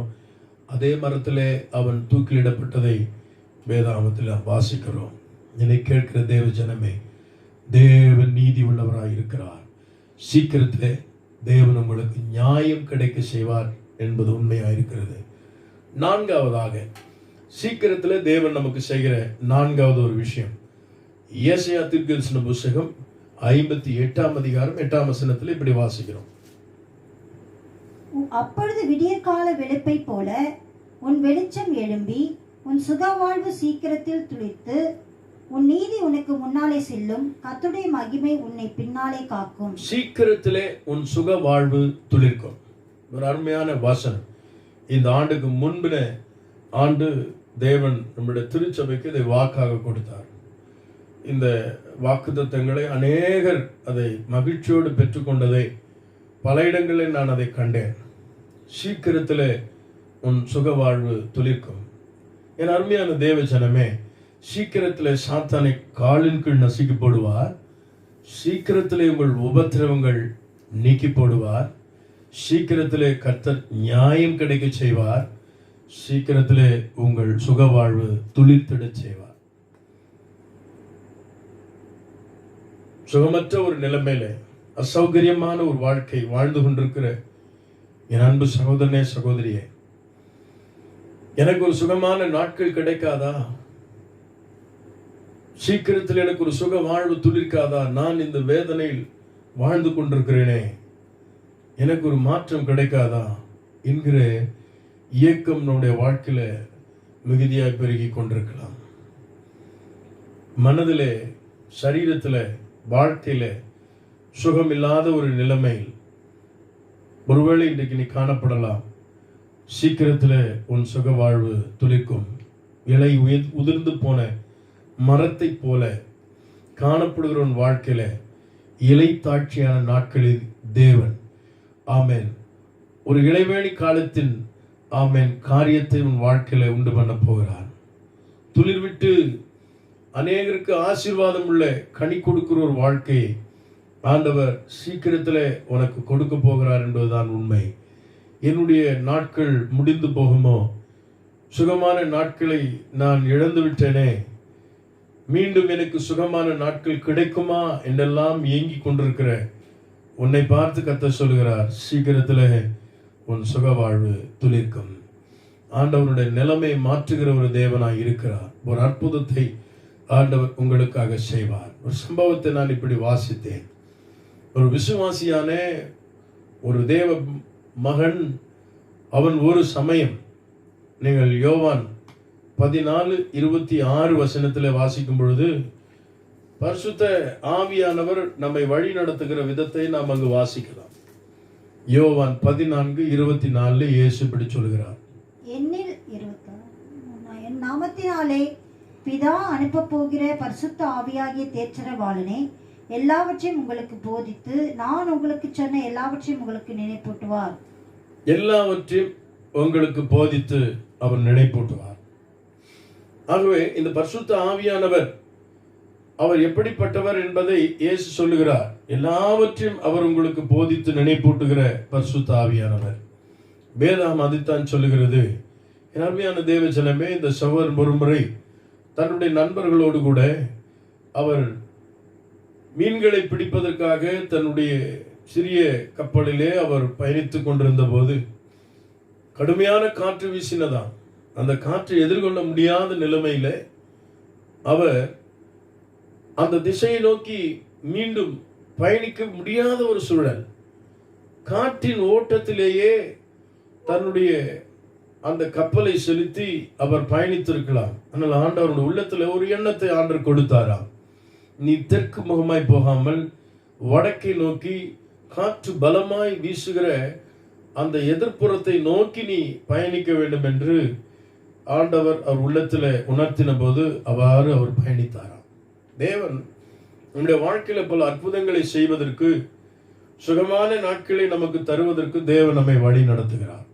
Speaker 1: அதே மரத்திலே அவன் தூக்கிலிடப்பட்டதை வேதாகமத்தில் வாசிக்கிறோம். என்னை கேட்கிற தேவ ஜனமே, தேவன் நீதி உள்ளவராய் இருக்கிறார். சீக்கிரத்திலே தேவன் உங்களுக்கு நியாயம் கிடைக்க செய்வார் என்பது உண்மையாயிருக்கிறது. நான்காவதாக, சீக்கிரத்தில் தேவன் நமக்கு செய்கிற நான்காவது ஒரு விஷயம், ஏசாயா தீர்க்கதரிசன புத்தகம் 58 அதிகாரம் 8 வசனத்தில் இப்படி வாசிக்கிறோம்.
Speaker 2: அப்பொழுது விடியற்கால வெளுப்பை போல உன் வெளிச்சம் எழும்பி உன் சுகவாழ்வு சீக்கிரத்தில் துளிர்த்து உன் நீதி உனக்கு முன்னாலே செல்லும், கர்த்தருடைய மகிமை உன்னை பின்னாலே காக்கும்.
Speaker 1: சீக்கிரத்திலே உன் சுக வாழ்வு துளிர்க்கும். ஒரு அருமையான வாசனம். இந்த ஆண்டுக்கு முன்பின ஆண்டு தேவன் நம்முடைய திருச்சபைக்கு இதை வாக்காக கொடுத்தார். இந்த வாக்குத்தத்தங்களை அநேகர் அதை மகிழ்ச்சியோடு பெற்றுக்கொண்டதை பல இடங்களில் நான் அதை கண்டேன். சீக்கிரத்திலே உன் சுக வாழ்வு துளிர்க்கும். என் அருமையான தேவ ஜனமே, சீக்கிரத்திலே சாத்தானை காலின் கீழ் நசுக்கி போடுவார். சீக்கிரத்திலே உங்கள் உபத்திரவங்கள் நீக்கி போடுவார். சீக்கிரத்திலே கர்த்தர் நியாயம் கிடைக்க செய்வார். சீக்கிரத்திலே உங்கள் சுக வாழ்வு துளிர்த்திட செய்வார். சுகமற்ற ஒரு நிலைமையில அசௌகரியமான ஒரு வாழ்க்கை வாழ்ந்து கொண்டிருக்கிற என் அன்பு சகோதரனே, சகோதரியே, எனக்கு ஒரு சுகமான நாட்கள் கிடைக்காதா? சீக்கிரத்தில் எனக்கு ஒரு சுக வாழ்வு துளிர்க்காதா? நான் இந்த வேதனையில் வாழ்ந்து கொண்டிருக்கிறேனே, எனக்கு ஒரு மாற்றம் கிடைக்காதா என்கிற இயக்கம் நம்முடைய வாழ்க்கையில மிகுதியாய் பெருகி கொண்டிருக்கலாம். மனதிலே, சரீரத்தில், வாழ்க்கையில சுகம் இல்லாத ஒரு நிலைமையில் ஒருவேளை இன்றைக்கு நீ காணப்படலாம். சீக்கிரத்தில் உன் சுக வாழ்வு துளிர்க்கும். இலை உதிர்ந்து போன மரத்தை போல காணப்படுகிற உன் வாழ்க்கையில இலை தாட்சியான நாட்களில் தேவன் ஆமேன் ஒரு இளைவேணி காலத்தின் ஆமேன் காரியத்தை உன் வாழ்க்கையில உண்டு பண்ண போகிறார். துளிர்விட்டு அநேகருக்கு ஆசீர்வாதம் உள்ள கனி கொடுக்கிற ஒரு வாழ்க்கையை ஆண்டவர் சீக்கிரத்தில் உனக்கு கொடுக்க போகிறார் என்பதுதான் உண்மை. என்னுடைய நாட்கள் முடிந்து போகுமோ, சுகமான நாட்களை நான் இழந்து விட்டேனே, மீண்டும் எனக்கு சுகமான நாட்கள் கிடைக்குமா என்றெல்லாம் ஏங்கி கொண்டிருக்கிற உன்னை பார்த்து கர்த்தர் சொல்கிறார், சீக்கிரத்தில் உன் சுக வாழ்வு துளிர்க்கும். ஆண்டவனுடைய நிலைமை மாற்றுகிற ஒரு தேவனாய் இருக்கிறார். ஒரு அற்புதத்தை ஆண்டவர் உங்களுக்காக செய்வார். ஒரு சம்பவத்தை நான் இப்படி வாசித்தேன். ஒரு விசுவாசியான ஒரு தேவ மகன், அவன் ஒரு சமயம், நீங்கள் யோவான் 14:26 வசனத்தில் வாசிக்கும் பொழுது பரிசுத்த ஆவியானவர் நம்மை வழி நடத்துகிற விதத்தை நாம் அங்கு வாசிக்கலாம். யோவான் 14:24 இயேசு இப்படி சொல்கிறார்,
Speaker 2: என்னில் என் நாமத்தினாலே பிதா அனுப்ப போகிற பரிசுத்த ஆவியாகிய தேற்றரவாளனே எல்லாவற்றையும் உங்களுக்கு போதித்து நான் உங்களுக்கு சொன்ன எல்லாவற்றையும் உங்களுக்கு நினைப்பூட்டுவார்.
Speaker 1: எல்லாவற்றையும் உங்களுக்கு போதித்து அவர் நினைப்பூட்டுவார். ஆகவே இந்த பரிசுத்த ஆவியானவர் அவர் எப்படிப்பட்டவர் என்பதை இயேசு சொல்லுகிறார். எல்லாவற்றையும் அவர் உங்களுக்கு போதித்து நினைப்பூட்டுகிற பரிசுத்த ஆவியானவர். வேதம் அதைத்தான் சொல்லுகிறது. அருமையான தேவ ஜனமே, இந்த சகோதரன் ஒருமுறை தன்னுடைய நண்பர்களோடு கூட அவர் மீன்களை பிடிப்பதற்காக தன்னுடைய சிறிய கப்பலிலே அவர் பயணித்துக் கொண்டிருந்த போது கடுமையான காற்று வீசினதாம். அந்த காற்றை எதிர்கொள்ள முடியாத நிலைமையில அவர் அந்த திசையை நோக்கி மீண்டும் பயணிக்க முடியாத ஒரு சூழல். காற்றின் ஓட்டத்திலேயே தன்னுடைய அந்த கப்பலை செலுத்தி அவர் பயணித்திருக்கலாம். ஆனால் ஆண்டவருடைய உள்ளத்துல ஒரு எண்ணத்தை ஆண்டவர் கொடுத்தாராம். நீ தெற்கு முகமாய் போகாமல் வடக்கை நோக்கி காற்று பலமாய் வீசுகிற அந்த எதிர்ப்புறத்தை நோக்கி நீ பயணிக்க வேண்டும் என்று ஆண்டவர் அவர் உள்ளத்துல உணர்த்தின போது அவ்வாறு அவர் பயணித்தாராம். தேவன் நம்முடைய வாழ்க்கையில பல அற்புதங்களை செய்வதற்கு சுகமான நாட்களை நமக்கு தருவதற்கு தேவன் நம்மை வழி நடத்துகிறார்.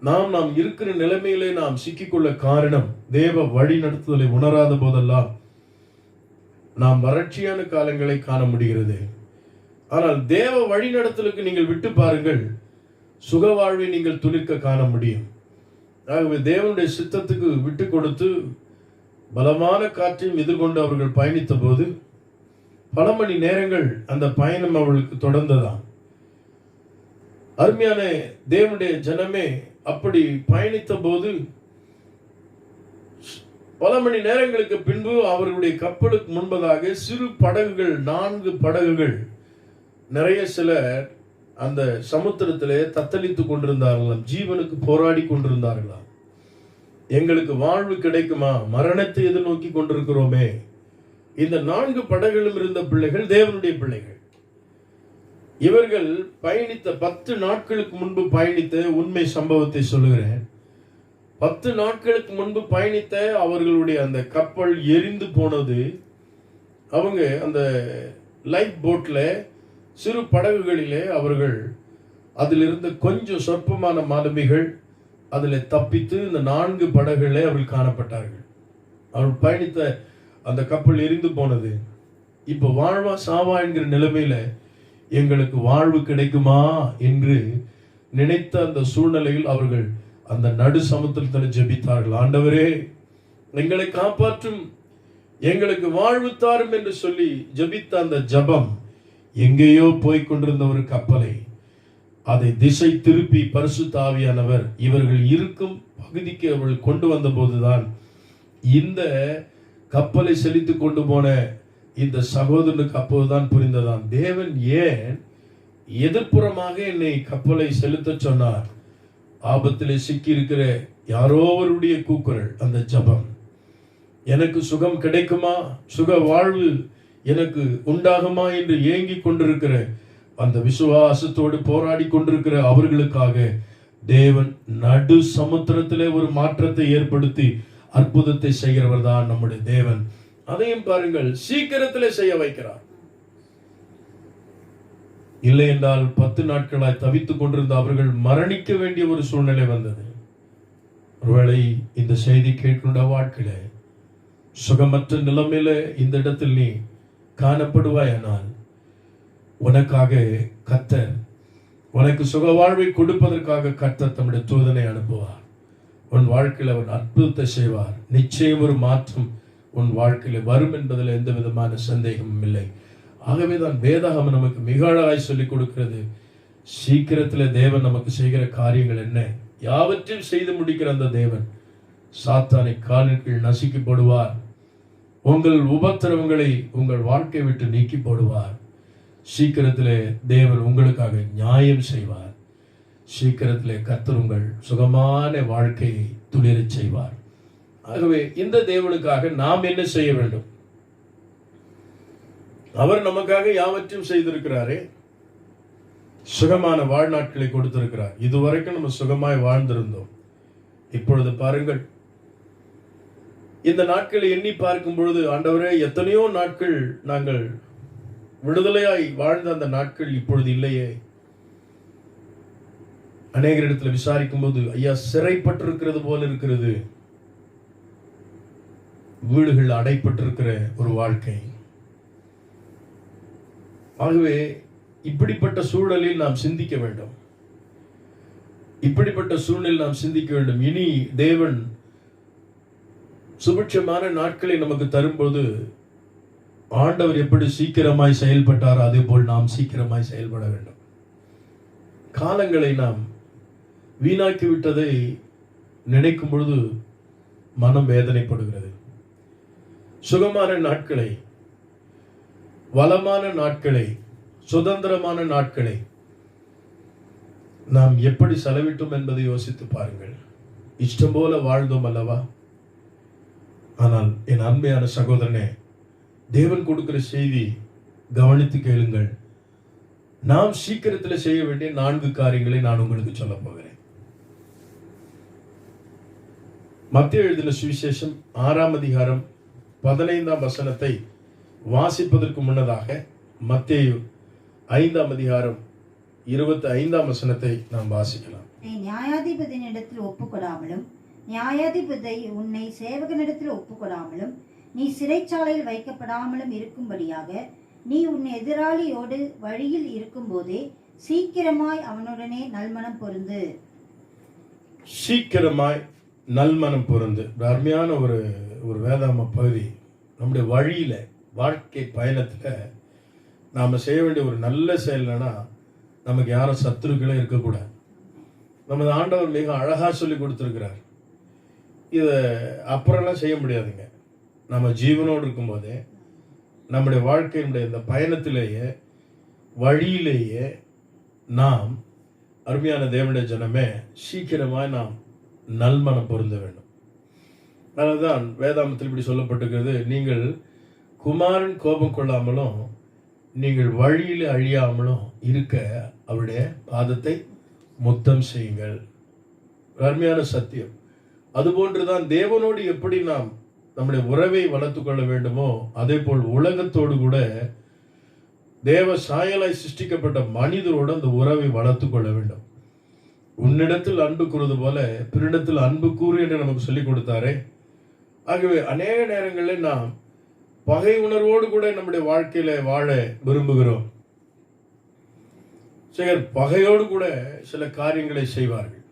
Speaker 1: நாம் இருக்கிற நிலைமையிலே நாம் சிக்கிக்கொள்ள காரணம், தேவ வழி நடத்துதலை உணராத போதெல்லாம் நாம் வறட்சியான காலங்களை காண முடிகிறது. ஆனால் தேவ வழி நடத்தலுக்கு நீங்கள் விட்டு பாருங்கள், சுக வாழ்வை நீங்கள் துளிர்க்க காண முடியும். ஆகவே தேவனுடைய சித்தத்துக்கு விட்டு கொடுத்து பலமான காற்றையும் எதிர்கொண்டு அவர்கள் பயணித்த போது பல மணி நேரங்கள் அந்த பயணம் அவர்களுக்கு தொடர்ந்ததாம். அருமையான தேவனுடைய ஜனமே, அப்படி பயணித்த போது பல மணி நேரங்களுக்கு பின்பு அவர்களுடைய கப்பலுக்கு முன்பதாக சிறு படகுகள், 4 படகுகள், நிறைய சிலர் அந்த சமுத்திரத்திலே தத்தளித்துக் கொண்டிருந்தார்களாம், ஜீவனுக்கு போராடி கொண்டிருந்தார்களாம். எங்களுக்கு வாழ்வு கிடைக்குமா, மரணத்தை எதிர்நோக்கி கொண்டிருக்கிறோமே. இந்த 4 படகுகளும் இருந்த பிள்ளைகள் தேவனுடைய பிள்ளைகள். இவர்கள் பயணித்த 10 நாட்களுக்கு முன்பு பயணித்த உண்மை சம்பவத்தை சொல்லுகிறேன். 10 நாட்களுக்கு முன்பு பயணித்த அவர்களுடைய அந்த கப்பல் எரிந்து போனது. அவங்க அந்த லைஃப் போட்ல, சிறு படகுகளிலே அவர்கள் அதிலிருந்து கொஞ்சம் சொற்பமான மாலுமிகள் அதில் தப்பித்து இந்த 4 படகுகளே அவர்கள் காணப்பட்டார்கள். அவர்கள் பயணித்த அந்த கப்பல் எரிந்து போனது. இப்போ வாழ்வா சாவா என்கிற நிலைமையில எங்களுக்கு வாழ்வு கிடைக்குமா என்று நினைத்த அந்த சூழ்நிலையில் அவர்கள் அந்த நடு சமுத்திரத்தில் ஜெபித்தார்கள். ஆண்டவரே, எங்களை காப்பாற்றும், எங்களுக்கு வாழ்வு தாரும் என்று சொல்லி ஜெபித்த அந்த ஜெபம் எங்கேயோ போய்கொண்டிருந்த ஒரு கப்பலை அதை திசை திருப்பி பரிசுத்த ஆவியானவர் இவர்கள் இருக்கும் பகுதிக்கு அவர்கள் கொண்டு வந்த போதுதான் இந்த கப்பலை செலுத்தி கொண்டு போன இந்த சகோதரனுக்கு அப்போதுதான் புரிந்ததான், தேவன் ஏன் எதிர்ப்புறமாக என்னை கப்பலை செலுத்த சொன்னார். ஆபத்திலே சிக்கி இருக்கிற யாரோவருடைய கூக்குரல், அந்த ஜெபம், எனக்கு சுகம் கிடைக்குமா, சுக வாழ்வு எனக்கு உண்டாகுமா என்று ஏங்கி கொண்டிருக்கிற அந்த விசுவாசத்தோடு போராடி கொண்டிருக்கிற அவர்களுக்காக தேவன் நடு சமுத்திரத்திலே ஒரு மாற்றத்தை ஏற்படுத்தி அற்புதத்தை செய்கிறவர் தான் நம்முடைய தேவன். அதையும் பாருங்கள், சீக்கிரத்திலே செய்ய வைக்கிறார். இல்லை என்றால் 10 நாட்களாய் தவித்துக் கொண்டிருந்த அவர்கள் மரணிக்க வேண்டிய ஒரு சூழ்நிலை வந்தது. ஒருவேளை இந்த செய்தி கேட்கின்ற வாழ்க்கையில சுகமற்ற நிலைமையில இந்த இடத்தில் நீ காணப்படுவாயானால் உனக்காக கர்த்தர், உனக்கு சுக வாழ்வை கொடுப்பதற்காக கர்த்தர் தம்முடைய தூதனை அனுப்புவார். உன் வாழ்க்கையில் அவர் அற்புதத்தை செய்வார். நிச்சயம் ஒரு மாற்றம் உன் வாழ்க்கையில் வரும் என்பதில் எந்த விதமான சந்தேகமும் இல்லை. ஆகவே தான் வேதாகமம் நமக்கு மிக அழகாய் சொல்லிக் கொடுக்கிறது. சீக்கிரத்தில் தேவன் நமக்கு செய்கிற காரியங்கள் என்ன, யாவற்றையும் செய்து முடிக்கிற அந்த தேவன் சாத்தானை காலின் கீழ் நசுக்கி போடுவார். உங்கள் உபத்திரவங்களை உங்கள் வாழ்க்கை விட்டு நீக்கி போடுவார். சீக்கிரத்திலே தேவன் உங்களுக்காக நியாயம் செய்வார். சீக்கிரத்திலே கர்த்தர் உங்கள் சுகமான வாழ்க்கையை துளிரச் செய்வார். ஆகவே இந்த தேவனுக்காக நாம் என்ன செய்ய வேண்டும்? அவர் நமக்காக யாவற்றையும் செய்திருக்கிறாரே, சுகமான வாழ்நாட்களை கொடுத்திருக்கிறார். இதுவரைக்கும் நம்ம சுகமாய் வாழ்ந்திருந்தோம். இப்பொழுது பாருங்கள், இந்த நாட்களை எண்ணி பார்க்கும் பொழுது, ஆண்டவரே, எத்தனையோ நாட்கள் நாங்கள் விடுதலையாய் வாழ்ந்த அந்த நாட்கள் இப்பொழுது இல்லையே. அநேகரிடத்தில் விசாரிக்கும் போது, ஐயா, சிறைப்பட்டிருக்கிறது போல இருக்கிறது, வீடுகள் அடைப்பட்டிருக்கிற ஒரு வாழ்க்கை. ஆகவே இப்படிப்பட்ட சூழலில் நாம் சிந்திக்க வேண்டும். இப்படிப்பட்ட சூழ்நிலையில் நாம் சிந்திக்க வேண்டும். இனி தேவன் சுபிட்சமான நாட்களை நமக்கு தரும்போது ஆண்டவர் எப்படி சீக்கிரமாய் செயல்பட்டாரோ அதே போல் நாம் சீக்கிரமாய் செயல்பட வேண்டும். காலங்களை நாம் வீணாக்கி விட்டதை நினைக்கும் பொழுது மனம் வேதனைப்படுகிறது. சுகமான நாட்களை, வளமான நாட்களை, சுதந்திரமான நாட்களை நாம் எப்படி செலவிட்டோம் என்பதை யோசித்து பாருங்கள். இஷ்டம் போல வாழ்ந்தோம் அல்லவா? ஆனால் என் அன்பையான சகோதரனே, தேவன் கொடுக்கிற செய்தி கவனித்து கேளுங்கள். நாம் சீக்கிரத்தில் செய்ய வேண்டிய 4 காரியங்களை நான் உங்களுக்கு சொல்ல போகிறேன். மத்தேயு எழுதின சுவிசேஷம் 6ஆம் அதிகாரம் 15ஆம் வசனத்தை வாசிப்பதற்கு முன்னதாக மத்தேயு 5ஆம் அதிகாரம் 25ஆம் வசனத்தை நாம் வாசிக்கலாம்.
Speaker 2: நீ நியாயாதிபதியினிடத்தில் ஒப்புக்கொடாமலும் நியாயாதிபதி உன்னை சேவகனிடத்தில் ஒப்புக்கொடாமலும் நீ சிறைச்சாலையில் வைக்கப்படாமலும் இருக்கும்படியாக நீ உன் எதிராளியோடு வழியில் இருக்கும்போதே சீக்கிரமாய் அவனுடனே நல்மனம் பொருந்து.
Speaker 1: சீக்கிரமாய் நல்மனம் பொருந்து. அருமையான ஒரு வேதாம பகுதி. நம்முடைய வழியில, வாழ்க்கை பயணத்துல நாம செய்ய வேண்டிய ஒரு நல்ல செயல் என்னன்னா, நமக்கு யாரும் சத்துருக்களே இருக்கக்கூடாது. நமது ஆண்டவர் மிக அழகா சொல்லி கொடுத்திருக்கிறார். இதை அப்புறம்லாம் செய்ய முடியாதுங்க. நம்ம ஜீவனோடு இருக்கும்போதே, நம்முடைய வாழ்க்கையினுடைய இந்த பயணத்திலேயே, வழியிலேயே நாம், அருமையான தேவனுடைய ஜனமே, சீக்கிரமாய் நாம் நல்மனம் பொருந்த வேண்டும். அதனால்தான் வேதாமத்தில் இப்படி சொல்லப்பட்டிருக்கிறது, நீங்கள் குமாரன் கோபம் கொள்ளாமலும் நீங்கள் வழியில் அழியாமலும் இருக்க அவருடைய பாதத்தை முத்தம் செய்யுங்கள். அருமையான சத்தியம். அதுபோன்றுதான் தேவனோடு எப்படி நாம் நம்முடைய உறவை வளர்த்து கொள்ள வேண்டுமோ, அதே போல் உலகத்தோடு கூட தேவ சாயலாய் சிருஷ்டிக்கப்பட்ட மனிதரோடு அந்த உறவை வளர்த்து கொள்ள வேண்டும். உன்னிடத்தில் அன்பு கூறுவது போல பிறனிடத்தில் அன்பு கூறு என்று நமக்கு சொல்லிக் கொடுத்தாரே. ஆகவே அநேக நேரங்களில் நாம் பகை உணர்வோடு கூட நம்முடைய வாழ்க்கையில வாழ விரும்புகிறோம். சிலர் பகையோடு கூட சில காரியங்களை செய்வார்கள்.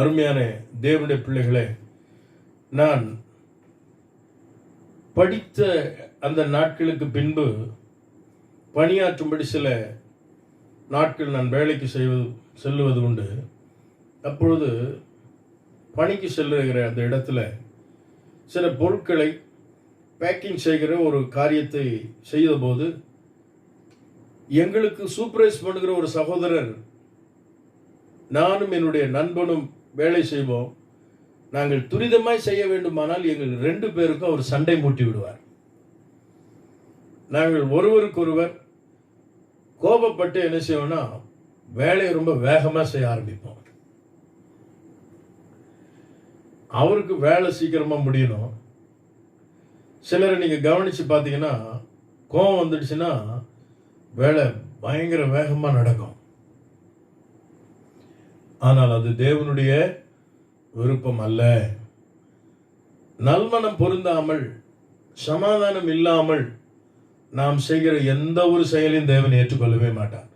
Speaker 1: அருமையான தேவனுடைய பிள்ளைகளே, நான் படித்த அந்த நாட்களுக்கு பின்பு பணியாற்றும்படி சில நாட்கள் நான் வேலைக்கு செல்லுவது உண்டு. அப்பொழுது பணிக்கு செல்லுகிற அந்த இடத்துல சில பொருட்களை பேக்கிங் செய்கிற ஒரு காரியத்தை செய்தபோது எங்களுக்கு சூப்பர்வைஸ் பண்ணுகிற ஒரு சகோதரர், நானும் என்னுடைய நண்பனும் வேலை செய்வோம். நாங்கள் துரிதமாய் செய்ய வேண்டுமானால் எங்கள் 2 பேருக்கும் அவர் சண்டை மூட்டி விடுவார். நாங்கள் ஒருவருக்கொருவர் கோபப்பட்டு என்ன செய்வோம்னா, வேலையை ரொம்ப வேகமாக செய்ய ஆரம்பிப்போம். அவருக்கு வேலை சீக்கிரமா முடியணும். சிலரை நீங்க கவனிச்சு பார்த்தீங்கன்னா, கோபம் வந்துடுச்சுன்னா வேலை பயங்கர வேகமா நடக்கும். ஆனால் அது தேவனுடைய விருப்பம் அல்ல. நல்மனம் பொருந்தாமல், சமாதானம் இல்லாமல் நாம் செய்கிற எந்த ஒரு செயலையும் தேவன் ஏற்றுக்கொள்ளவே மாட்டார்.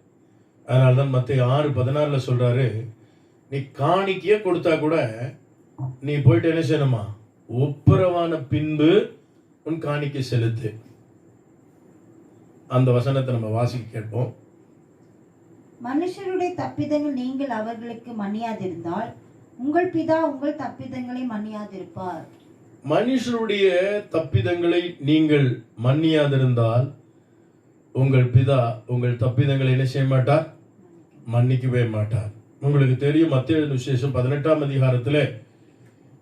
Speaker 1: அதனால்தான் மத்தேயு 6:16 சொல்றாரு, நீ காணிக்கையே கொடுத்தா கூட நீ போயிட்டு என்ன செய்யணுமா, ஒப்புரவான பின்பு உன் காணிக்கை செலுத்து. அந்த வசனத்தை நம்ம வாசிக்க கேட்போம்.
Speaker 2: மனுஷருடைய தப்பிதங்கள் நீங்கள் அவர்களுக்கு மன்னியாதிருந்தால் உங்கள் பிதா உங்கள் தப்பிதங்களை மன்னியாதிருப்பார்.
Speaker 1: மனுஷருடைய தப்பிதங்களை நீங்கள் மன்னியாதிருந்தால் உங்கள் பிதா உங்கள் தப்பிதங்களை என்ன செய்ய மாட்டார், மன்னிக்கவே மாட்டார். உங்களுக்கு தெரியும், மத்தேயு விசேஷம் 18ஆம் அதிகாரத்தில்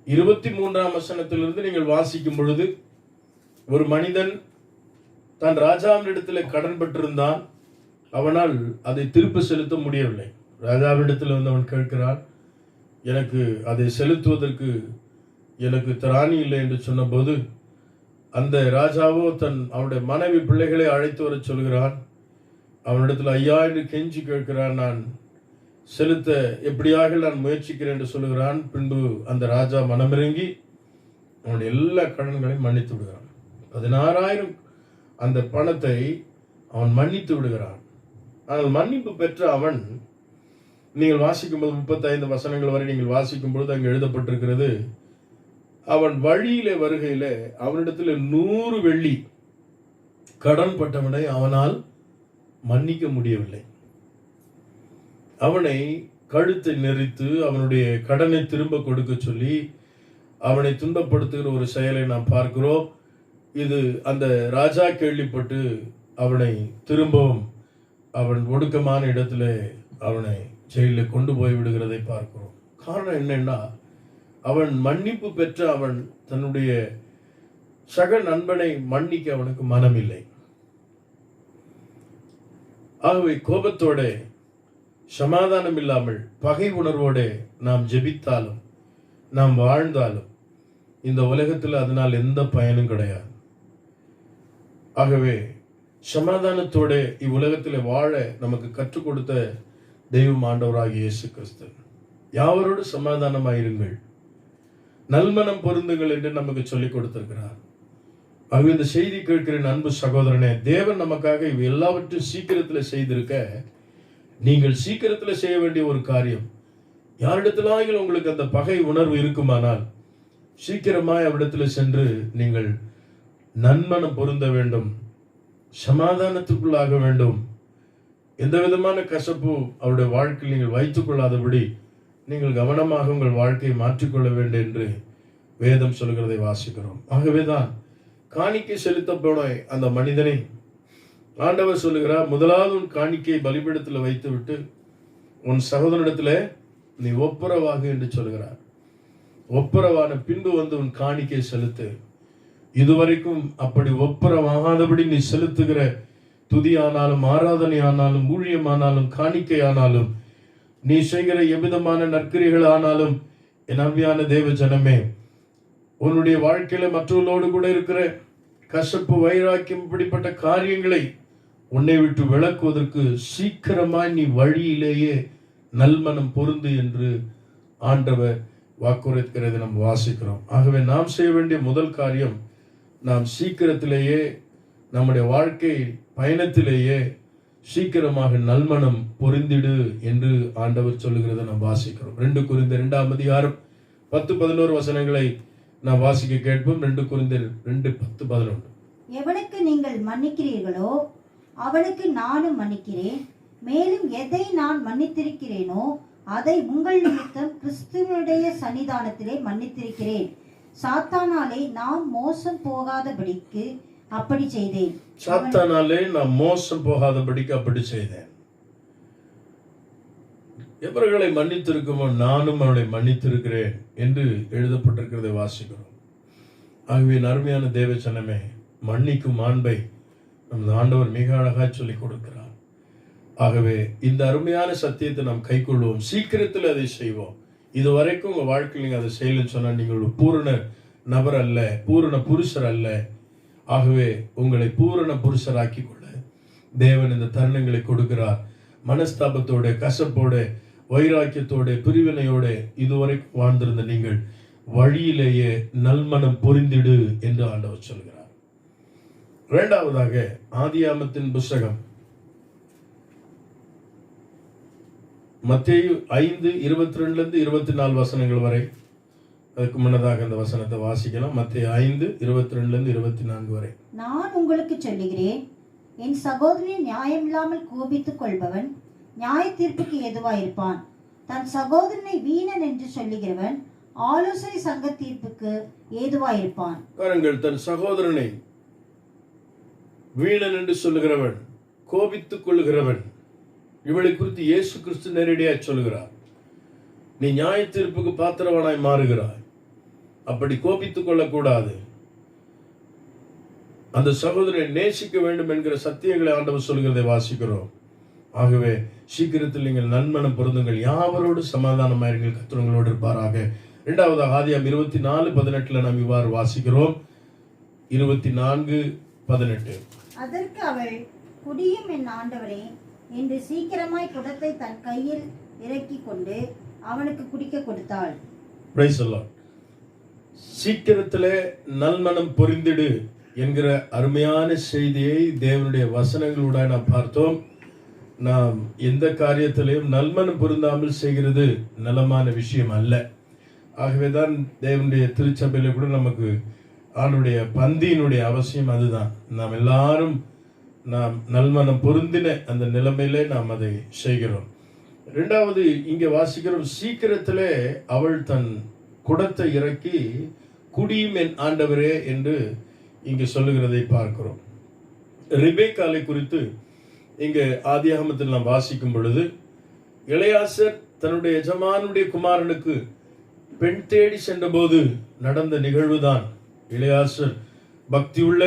Speaker 1: 23ஆம் வசனத்திலிருந்து நீங்கள் வாசிக்கும் பொழுது, ஒரு மனிதன் தான் ராஜாவினிடத்தில் கடன் பட்டிருந்தான். அவனால் அதை திருப்பி செலுத்த முடியவில்லை. ராஜாவினிடத்தில் வந்து அவன் கேட்கிறான், எனக்கு அதை செலுத்துவதற்கு எனக்கு திராணி இல்லை என்று சொன்னபோது, அந்த ராஜாவோ அவனுடைய மனைவி பிள்ளைகளை அழைத்து வர சொல்கிறான். அவனிடத்தில் ஐயா என்று கெஞ்சி கேட்கிறான், நான் செலுத்த எப்படியாக நான் முயற்சிக்கிறேன் என்று சொல்லுகிறான். பின்பு அந்த ராஜா மனமிறங்கி அவனுடைய எல்லா கடன்களையும் மன்னித்து விடுகிறான். 16,000 அந்த பணத்தை அவன் மன்னித்து விடுகிறான். ஆனால் மன்னிப்பு பெற்ற அவன், நீங்கள் வாசிக்கும்போது 35 வசனங்கள் வரை நீங்கள் வாசிக்கும் பொழுது அங்கு எழுதப்பட்டிருக்கிறது, அவன் வழியிலே வருகையிலே அவனிடத்தில் 100 வெள்ளி கடன் பட்டவனை அவனால் மன்னிக்க முடியவில்லை. அவனை கழுத்தை நெரித்து அவனுடைய கடனை திரும்ப கொடுக்க சொல்லி அவனை துன்பப்படுத்துகிற ஒரு செயலை நாம் பார்க்கிறோம். இது அந்த ராஜா கேள்விப்பட்டு அவனை திரும்பவும் அவன் ஒடுக்கமான இடத்துல அவனை ஜெயிலில் கொண்டு போய் விடுகிறதை பார்க்கிறோம். காரணம் என்னன்னா, அவன் மன்னிப்பு பெற்ற அவன் தன்னுடைய சக நண்பனை மன்னிக்க அவனுக்கு மனமில்லை. ஆகவே கோபத்தோட, சமாதானம் இல்லாமல், பகை உணர்வோட நாம் ஜெபித்தாலும் நாம் வாழ்ந்தாலும் இந்த உலகத்தில் அதனால் எந்த பயனும் கிடையாது. ஆகவே சமாதானத்தோட இவ்வுலகத்தில் வாழ நமக்கு கற்றுக் கொடுத்த தெய்வம் ஆண்டவராகிய இயேசு கிறிஸ்து. யாவரோடு சமாதானமாயிருங்கள், நல்மனம் பொருந்துங்கள் என்று நமக்கு சொல்லிக் கொடுத்திருக்கிறார். ஆகவே இந்த செய்தி கேட்கிற அன்பு சகோதரனே, தேவன் நமக்காக இவை எல்லாவற்றையும் சீக்கிரத்தில் செய்திருக்க, நீங்கள் சீக்கிரத்தில் செய்ய வேண்டிய ஒரு காரியம், யாரிடத்திலாகிலும் உங்களுக்கு அந்த பகை உணர்வு இருக்குமானால் சீக்கிரமாய் அவரிடத்தில் சென்று நீங்கள் நன்மனம் பொருந்த வேண்டும், சமாதானத்துக்குள்ளாக வேண்டும். எந்த விதமான கசப்பு அவருடைய வாழ்க்கையில் நீங்கள் வைத்துக் கொள்ளாதபடி நீங்கள் கவனமாக உங்கள் வாழ்க்கையை மாற்றிக்கொள்ள வேண்டும் என்று வேதம் சொல்கிறதை வாசிக்கிறோம். ஆகவேதான் காணிக்கை செலுத்த போன அந்த மனிதனை ஆண்டவர் சொல்லுகிறார், முதலாவது உன் காணிக்கையை பலிபீடத்தில் வைத்து விட்டு உன் சகோதரனிடத்தில் நீ ஒப்புரவாக என்று சொல்கிறார். ஒப்புரவான பின்பு வந்து உன் காணிக்கை செலுத்து. இதுவரைக்கும் அப்படி ஒப்புரவாகாதபடி நீ செலுத்துகிற துதி ஆனாலும், ஆராதனை ஆனாலும், ஊழியமானாலும், காணிக்கை ஆனாலும், நீ செய்கிற எவ்விதமான நற்கிரிகள் ஆனாலும், என் அன்பியான தேவ ஜனமே, உன்னுடைய வாழ்க்கையில மற்றவர்களோடு கூட இருக்கிற கசப்பு, வைராக்கியம், இப்படிப்பட்ட காரியங்களை உன்னை விட்டு விளக்குவதற்கு சீக்கிரமாய் நீ வழியிலேயே நல்மனம் பொருந்து என்று ஆண்டவர் வாக்குறுதிக்கிறதை நாம் வாசிக்கிறோம். ஆகவே நாம் செய்ய வேண்டிய முதல் காரியம், நாம் சீக்கிரத்திலேயே நம்முடைய வாழ்க்கை பயணத்திலேயே சீக்கிரமாக நல்மனம் பொருந்திடு என்று ஆண்டவர் சொல்லுகிறதை நாம் வாசிக்கிறோம். 2 கொரிந்தியர் 2ஆம் அதிகாரம் 10-11 வசனங்களை நாம் வாசிக்க கேட்போம். 2 கொரிந்தியர் 2:10-11.
Speaker 2: எவனுக்கு நீங்கள் மன்னிக்கிறீர்களோ அவனுக்கு நானும் மன்னிக்கிறேன். மேலும் எதை நான் மன்னித்திருக்கிறேனோ அதை உங்கள் நிமித்தம் கிறிஸ்துவனுடைய சன்னிதானத்திலே மன்னித்திருக்கிறேன். சாத்தானாலே நாம் மோசம் போகாதபடிக்கு அப்படி செய்தேன்.
Speaker 1: சாத்தானாலே நாம் மோசம் போகாதபடிக்கு அப்படி செய்தேன். எவர்களை மன்னித்திருக்குமோ நானும் அவளை மன்னித்திருக்கிறேன் என்று எழுதப்பட்டிருக்கிறதை வாசிக்கிறோம். ஆகவே அருமையான தேவச்சனமே, மன்னிக்கும் மாண்பை நமது ஆண்டவர் மிக அழகாக சொல்லிக் கொடுக்கிறார். ஆகவே இந்த அருமையான சத்தியத்தை நாம் கைக்கொள்வோம், சீக்கிரத்தில் அதை செய்வோம். இதுவரைக்கும் உங்கள் வாழ்க்கையில் நீங்கள் அதை செய்யலன்னு சொன்னால் நீங்கள் ஒரு பூரண நபர் அல்ல, பூரண புருஷர் அல்ல. ஆகவே உங்களை பூரண புருஷராக்கி கொள்ள தேவன் இந்த தருணங்களை கொடுக்கிறார். மனஸ்தாபத்தோட, கசப்போட, வைராக்கியத்தோட, பிரிவினையோட இதுவரைக்கும் வாழ்ந்திருந்த நீங்கள் வழியிலேயே நல்மனம் பொருந்திடு என்று ஆண்டவர் சொல்கிறார். இரண்டாவதாக ஆதியாகமத்தின் புஸ்தகம் மத்தேயு 5:22-24 வசனங்கள் வரை. அதுக்கு முன்னதாக அந்த வசனத்தை வாசிக்கலாம். மத்தேயு 5:22-24 வரை.
Speaker 2: நான் உங்களுக்கு சொல்லுகிறேன், என் சகோதரனை நியாயமில்லாமல் கோபித்துக் கொள்பவன் நியாய தீர்ப்புக்கு ஏதுவாயிருப்பான். தன் சகோதரனை வீணன் என்று சொல்லுகிறவன் ஆலோசனை சங்க தீர்ப்புக்கு ஏதுவாயிருப்பான். பாருங்கள்,
Speaker 1: தன் சகோதரனை வீணன் என்று சொல்லுகிறவன், கோபித்துக் கொள்ளுகிறவன், இவளை குறித்து இயேசு கிறிஸ்து நேரடியாக சொல்கிறார். நீ நியாய தீர்ப்புக்கு பாத்திரவனாய் மாறுகிறாய். அப்படி கோபித்துக் கொள்ளக்கூடாது. அந்த சகோதரனை நேசிக்க வேண்டும் என்கிற சத்தியங்களை ஆண்டவர் சொல்கிறதை வாசிக்கிறோம். ஆகவே சீக்கிரத்தில் நீங்கள் நன்மனம் பொருந்துங்கள், யாவரோடு சமாதானமாயிருங்கள், கர்த்தர் உங்களோடு இருப்பாராக. இரண்டாவதாக ஆதியாகமம் 24:18 நாம் இவ்வாறு வாசிக்கிறோம். 24:18.
Speaker 2: அதற்கு அவள், குடியும் என் ஆண்டவரே என்று சீக்கிரமாய் குடத்தை தன் கையில் இறக்கி கொண்டு அவனுக்கு குடிக்க கொடுத்தாள்.
Speaker 1: Praise the lord. சீக்கிரத்திலே நல்மனம் பொருந்திடு என்கிற அருமையான செய்தியை தேவனுடைய வசனங்களூடாக நாம் பார்த்தோம். நாம் எந்த காரியத்திலையும் நல்மனம் பொருந்தாமல் செய்கிறது நலமான விஷயம் அல்ல. ஆகவேதான் தேவனுடைய திருச்சபையில கூட நமக்கு ஆண்டுடைய பந்தியினுடைய அவசியம் அதுதான். நாம் எல்லாரும் நாம் நல்மனம் பொருந்தின அந்த நிலைமையிலே நாம் அதை செய்கிறோம். இரண்டாவது இங்கே வாசிக்கிறோம், சீக்கிரத்திலே அவள் தன் குடத்தை இறக்கி குடியும் என் ஆண்டவரே என்று இங்கு சொல்லுகிறதை பார்க்கிறோம். ரெபெக்காளை குறித்து இங்கு ஆதியாகமத்தில் நாம் வாசிக்கும் பொழுது, எலியாசர் தன்னுடைய எஜமானுடைய குமாரனுக்கு பெண் தேடி சென்றபோது நடந்த நிகழ்வுதான். எலியாசர் பக்தியுள்ள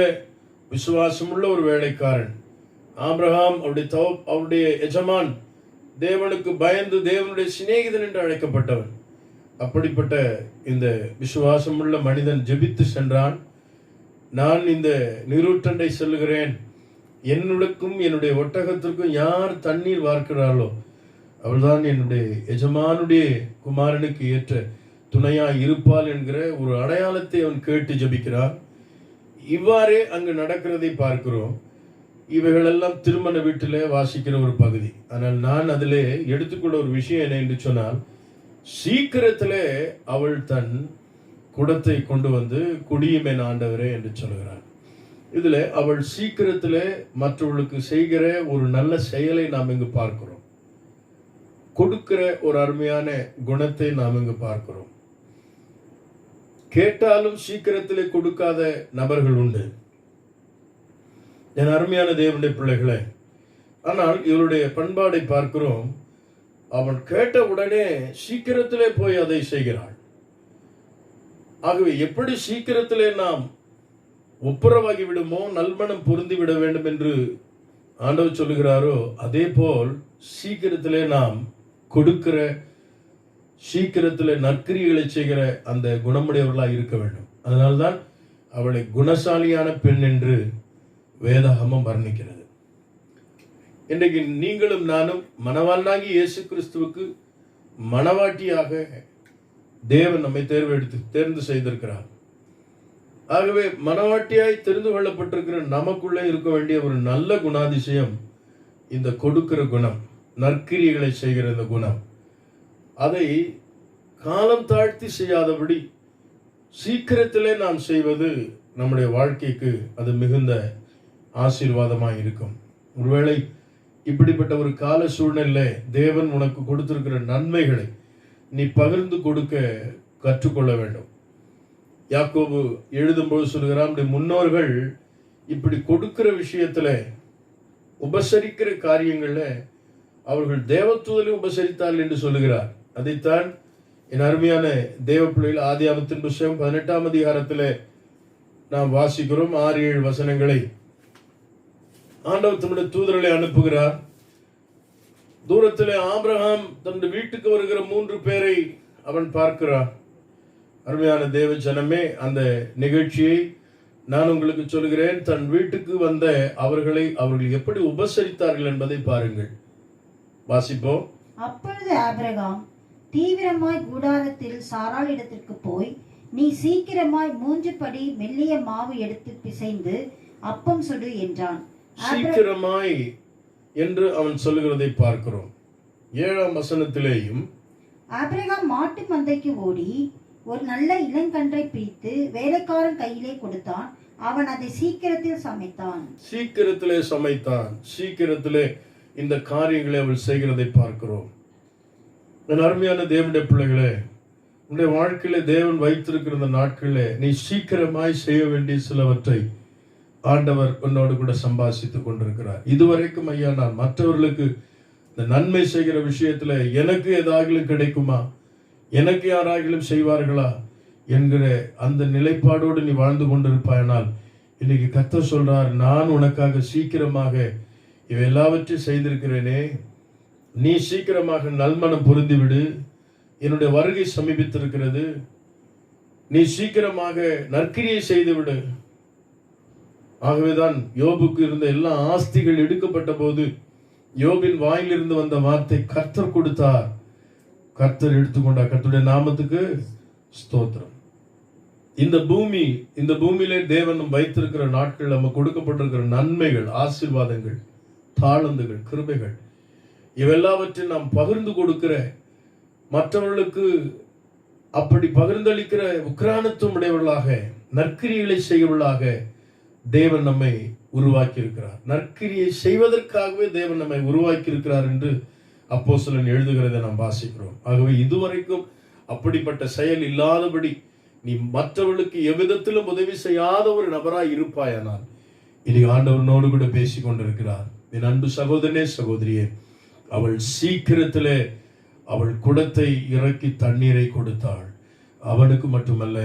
Speaker 1: விசுவாசமுள்ள ஒரு வேலைக்காரன். ஆபிரகாம் அவருடைய எஜமான் தேவனுக்கு பயந்து தேவனுடைய சிநேகிதன் என்று அழைக்கப்பட்டவன். அப்படிப்பட்ட இந்த விசுவாசமுள்ள மனிதன் ஜெபித்து சென்றான். நான் இந்த நீரூற்றண்டை செல்லுகிறேன், என்னுடைக்கும் என்னுடைய ஒட்டகத்திற்கும் யார் தண்ணீர் வார்க்கிறாளோ அவள்தான் என்னுடைய எஜமானுடைய குமாரனுக்கு ஏற்ற துணையாய் இருப்பாள் என்கிற ஒரு அடையாளத்தை அவன் கேட்டு ஜபிக்கிறான். இவ்வாறே அங்கு நடக்கிறதை பார்க்கிறோம். இவைகளெல்லாம் திருமண வீட்டிலே வாசிக்கிற ஒரு பகுதி. ஆனால் நான் அதிலே எடுத்துக்கொள்ள ஒரு விஷயம் என்ன என்று சொன்னால், சீக்கிரத்திலே அவள் தன் குடத்தை கொண்டு வந்து குடியுமேன் ஆண்டவரே என்று சொல்கிறாள். இதுல அவள் சீக்கிரத்திலே மற்றவர்களுக்கு செய்கிற ஒரு நல்ல செயலை நாம் இங்கு பார்க்கிறோம். கொடுக்கிற ஒரு அருமையான குணத்தை நாம் இங்கு பார்க்கிறோம். கேட்டாலும் சீக்கிரத்திலே கொடுக்காத நபர்கள் உண்டு, என் அருமையான தேவனுடைய பிள்ளைகளே. ஆனால் இவருடைய பண்பாடை பார்க்கிறோம். அவன் கேட்ட உடனே சீக்கிரத்திலே போய் அதை செய்கிறாள். ஆகவே எப்படி சீக்கிரத்திலே நாம் ஒப்புரவாகி விடுமோ, நல்மனம் பொருந்தி விட வேண்டும் என்று ஆண்டவர் சொல்லுகிறாரோ, அதே போல் சீக்கிரத்திலே நாம் கொடுக்கிற, சீக்கிரத்திலே நற்கிரிகளை செய்கிற அந்த குணமுடையவர்களாக இருக்க வேண்டும். அதனால்தான் அவளை குணசாலியான பெண் என்று வேதாகமம் வர்ணிக்கிறது. இன்றைக்கு நீங்களும் நானும் மணவாளனாகி இயேசு கிறிஸ்துவுக்கு மணவாட்டியாக தேவன் நம்மை தேர்ந்து செய்திருக்கிறார். ஆகவே மணவாட்டியாய் தெரிந்து கொள்ளப்பட்டிருக்கிற நமக்குள்ளே இருக்க வேண்டிய ஒரு நல்ல குணாதிசயம் இந்த கொடுக்கிற குணம், நற்கிரியைகளை செய்கிற இந்த குணம். அதை காலம் தாழ்த்தி செய்யாதபடி சீக்கிரத்திலே நாம் செய்வது நம்முடைய வாழ்க்கைக்கு அது மிகுந்த ஆசீர்வாதமாக இருக்கும். ஒருவேளை இப்படிப்பட்ட ஒரு கால சூழ்நிலை தேவன் உனக்கு கொடுத்திருக்கிற நன்மைகளை நீ பகிர்ந்து கொடுக்க கற்றுக்கொள்ள வேண்டும். யாக்கோபு எழுதும்போது சொல்கிறார், முன்னோர்கள் இப்படி கொடுக்கிற விஷயத்துல, உபசரிக்கிற காரியங்கள்ல அவர்கள் தேவதூதரை உபசரித்தார்கள் என்று சொல்லுகிறார். அதைத்தான் என் அருமையான தேவ பிள்ளைகள் ஆதியாகமத்தின் புத்தகம் 18ஆம் அதிகாரத்தில் நாம் வாசிக்கிறோம். 6-7 வசனங்களை. ஆண்டவர் தன்னுடைய தூதர்களை அனுப்புகிறார். தூரத்திலே ஆபிரகாம் தன்னுடைய வீட்டுக்கு வருகிற 3 பேரை அவன் பார்க்கிறான். அருமையான தேவ ஜனமே, அந்த நிகழ்ச்சியை நான் உங்களுக்கு சொல்கிறேன். தன் வீட்டுக்கு வந்த அவர்கள் எப்படி உபசரித்தார்கள் என்பதை பாருங்கள். வாசிப்போம்.
Speaker 2: அப்பொழுது ஆபிரகாம் தீவிரமாய் கூடாரத்தில் சாராள் இடத்திற்கு போய், நீ சீக்கிரமாய் 3 படி மெல்லிய மாவு எடுத்து பிசைந்து அப்பம் சுடு என்றான்.
Speaker 1: சீக்கிரமாய் என்று அவன் சொல்லுகிறதை பார்க்கிறோம். 7ஆம் வசனத்திலேயும்
Speaker 2: ஆபிரகாம் மாட்டு மந்தைக்கு ஓடி ஒரு நல்ல இளங்கன்றை பிடித்து வேலைக்காரன் கையிலே கொடுத்தான். அவன் அதை சீக்கிரத்தில் சமைத்தான். சீக்கிரத்திலே இந்த காரியங்களை அவள் செய்கிறதை பார்க்கிறோம். என் அருமையான தேவனுடைய பிள்ளைகளே, உன்னுடைய வாழ்க்கையில தேவன் வைத்திருக்கிற இந்த நாட்களிலே நீ சீக்கிரமாய் செய்ய வேண்டிய சிலவற்றை ஆண்டவர் உன்னோடு கூட சம்பாசித்துக் கொண்டிருக்கிறார். இதுவரைக்கும் ஐயா, நான் மற்றவர்களுக்கு இந்த நன்மை செய்கிற விஷயத்துல எனக்கு ஏதாகிலும் கிடைக்குமா, எனக்கு யாராகிலும் செய்வார்களா என்கிற அந்த நிலைப்பாடோடு நீ வாழ்ந்து கொண்டிருப்பாயானால், இன்னைக்கு கர்த்தர் சொல்றார், நான் உனக்காக சீக்கிரமாக இவை எல்லாவற்றையும் செய்திருக்கிறேனே, நீ சீக்கிரமாக நல்மனம் பொருந்திவிடு, என்னுடைய வருகை சமீபித்திருக்கிறது, நீ சீக்கிரமாக நற்கிரியை செய்துவிடு. ஆகவேதான் யோபுக்கு இருந்த எல்லா ஆஸ்திகள் எடுக்கப்பட்ட போது யோபின் வாயிலிருந்து வந்த வார்த்தை, கர்த்தர் கொடுத்தார், கர்த்தர் எடுத்துக்கொண்டார். கர்த்தருடைய நாமத்துக்கு ஸ்தோத்திரம். இந்த பூமியிலே தேவன் வைத்திருக்கிற நாட்கள், நம்ம கொடுக்கப்பட்டிருக்கிற நன்மைகள், ஆசீர்வாதங்கள், தாளந்துகள், கிருபைகள், இவெல்லாவற்றையும் நாம் பகிர்ந்து கொடுக்கிற, மற்றவர்களுக்கு அப்படி பகிர்ந்தளிக்கிற உக்கிரானத்துவம் உடையவர்களாக, நற்கிரிகளை செய்கிறவர்களாக தேவன் நம்மை உருவாக்கி இருக்கிறார். நற்கிரியை செய்வதற்காகவே தேவன் நம்மை உருவாக்கி இருக்கிறார் என்று அப்போஸ்தலன் எழுதுகிறதை நாம் வாசிக்கிறோம். ஆகவே இதுவரைக்கும் அப்படிப்பட்ட செயல் இல்லாதபடி நீ மற்றவர்களுக்கு எவ்விதத்திலும் உதவி செய்யாத ஒரு நபராய் இருப்பாயானால், இனி ஆண்டவனோடு கூட பேசிக் கொண்டிருக்கிறார். என் அன்பு சகோதரனே, சகோதரியே, அவள் சீக்கிரத்திலே அவள் குடத்தை இறக்கி தண்ணீரை கொடுத்தாள். அவனுக்கு மட்டுமல்ல,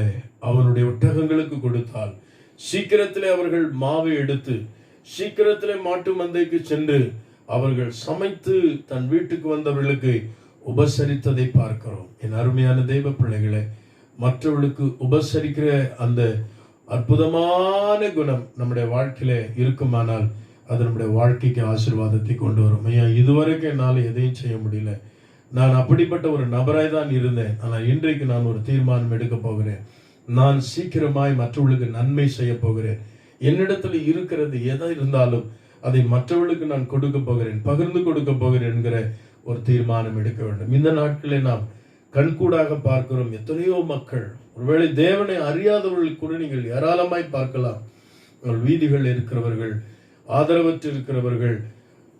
Speaker 2: அவனுடைய ஒட்டகங்களுக்கு கொடுத்தாள். சீக்கிரத்திலே அவர்கள் மாவை எடுத்து சீக்கிரத்திலே மாட்டு மந்தைக்கு சென்று அவர்கள் சமைத்து தன் வீட்டுக்கு வந்தவர்களுக்கு உபசரித்ததை பார்க்கிறோம். என் அருமையான தெய்வ பிள்ளைகளே, மற்றவர்களுக்கு உபசரிக்கிற அந்த அற்புதமான குணம் நம்முடைய வாழ்க்கையில இருக்குமானால்
Speaker 1: அது நம்முடைய வாழ்க்கைக்கு ஆசீர்வாதத்தை கொண்டு வரும். ஐயா, இதுவரைக்கும் என்னால் எதையும் செய்ய முடியல, நான் அப்படிப்பட்ட ஒரு நபராய் தான் இருந்தேன், ஆனால் இன்றைக்கு நான் ஒரு தீர்மானம் எடுக்க போகிறேன். நான் சீக்கிரமாய் மற்றவர்களுக்கு நன்மை செய்ய போகிறேன். என்னிடத்தில் இருக்கிறது எதை இருந்தாலும் அதை மற்றவர்களுக்கு நான் கொடுக்க போகிறேன், பகிர்ந்து கொடுக்க போகிறேன் என்கிற ஒரு தீர்மானம் எடுக்க வேண்டும். இந்த நாட்களில் நாம் கண்கூடாக பார்க்கிறோம், எத்தனையோ மக்கள், ஒருவேளை தேவனை அறியாதவர்கள் கூட நீங்கள் ஏராளமாய் பார்க்கலாம். வீதிகள் இருக்கிறவர்கள், ஆதரவற்று இருக்கிறவர்கள்,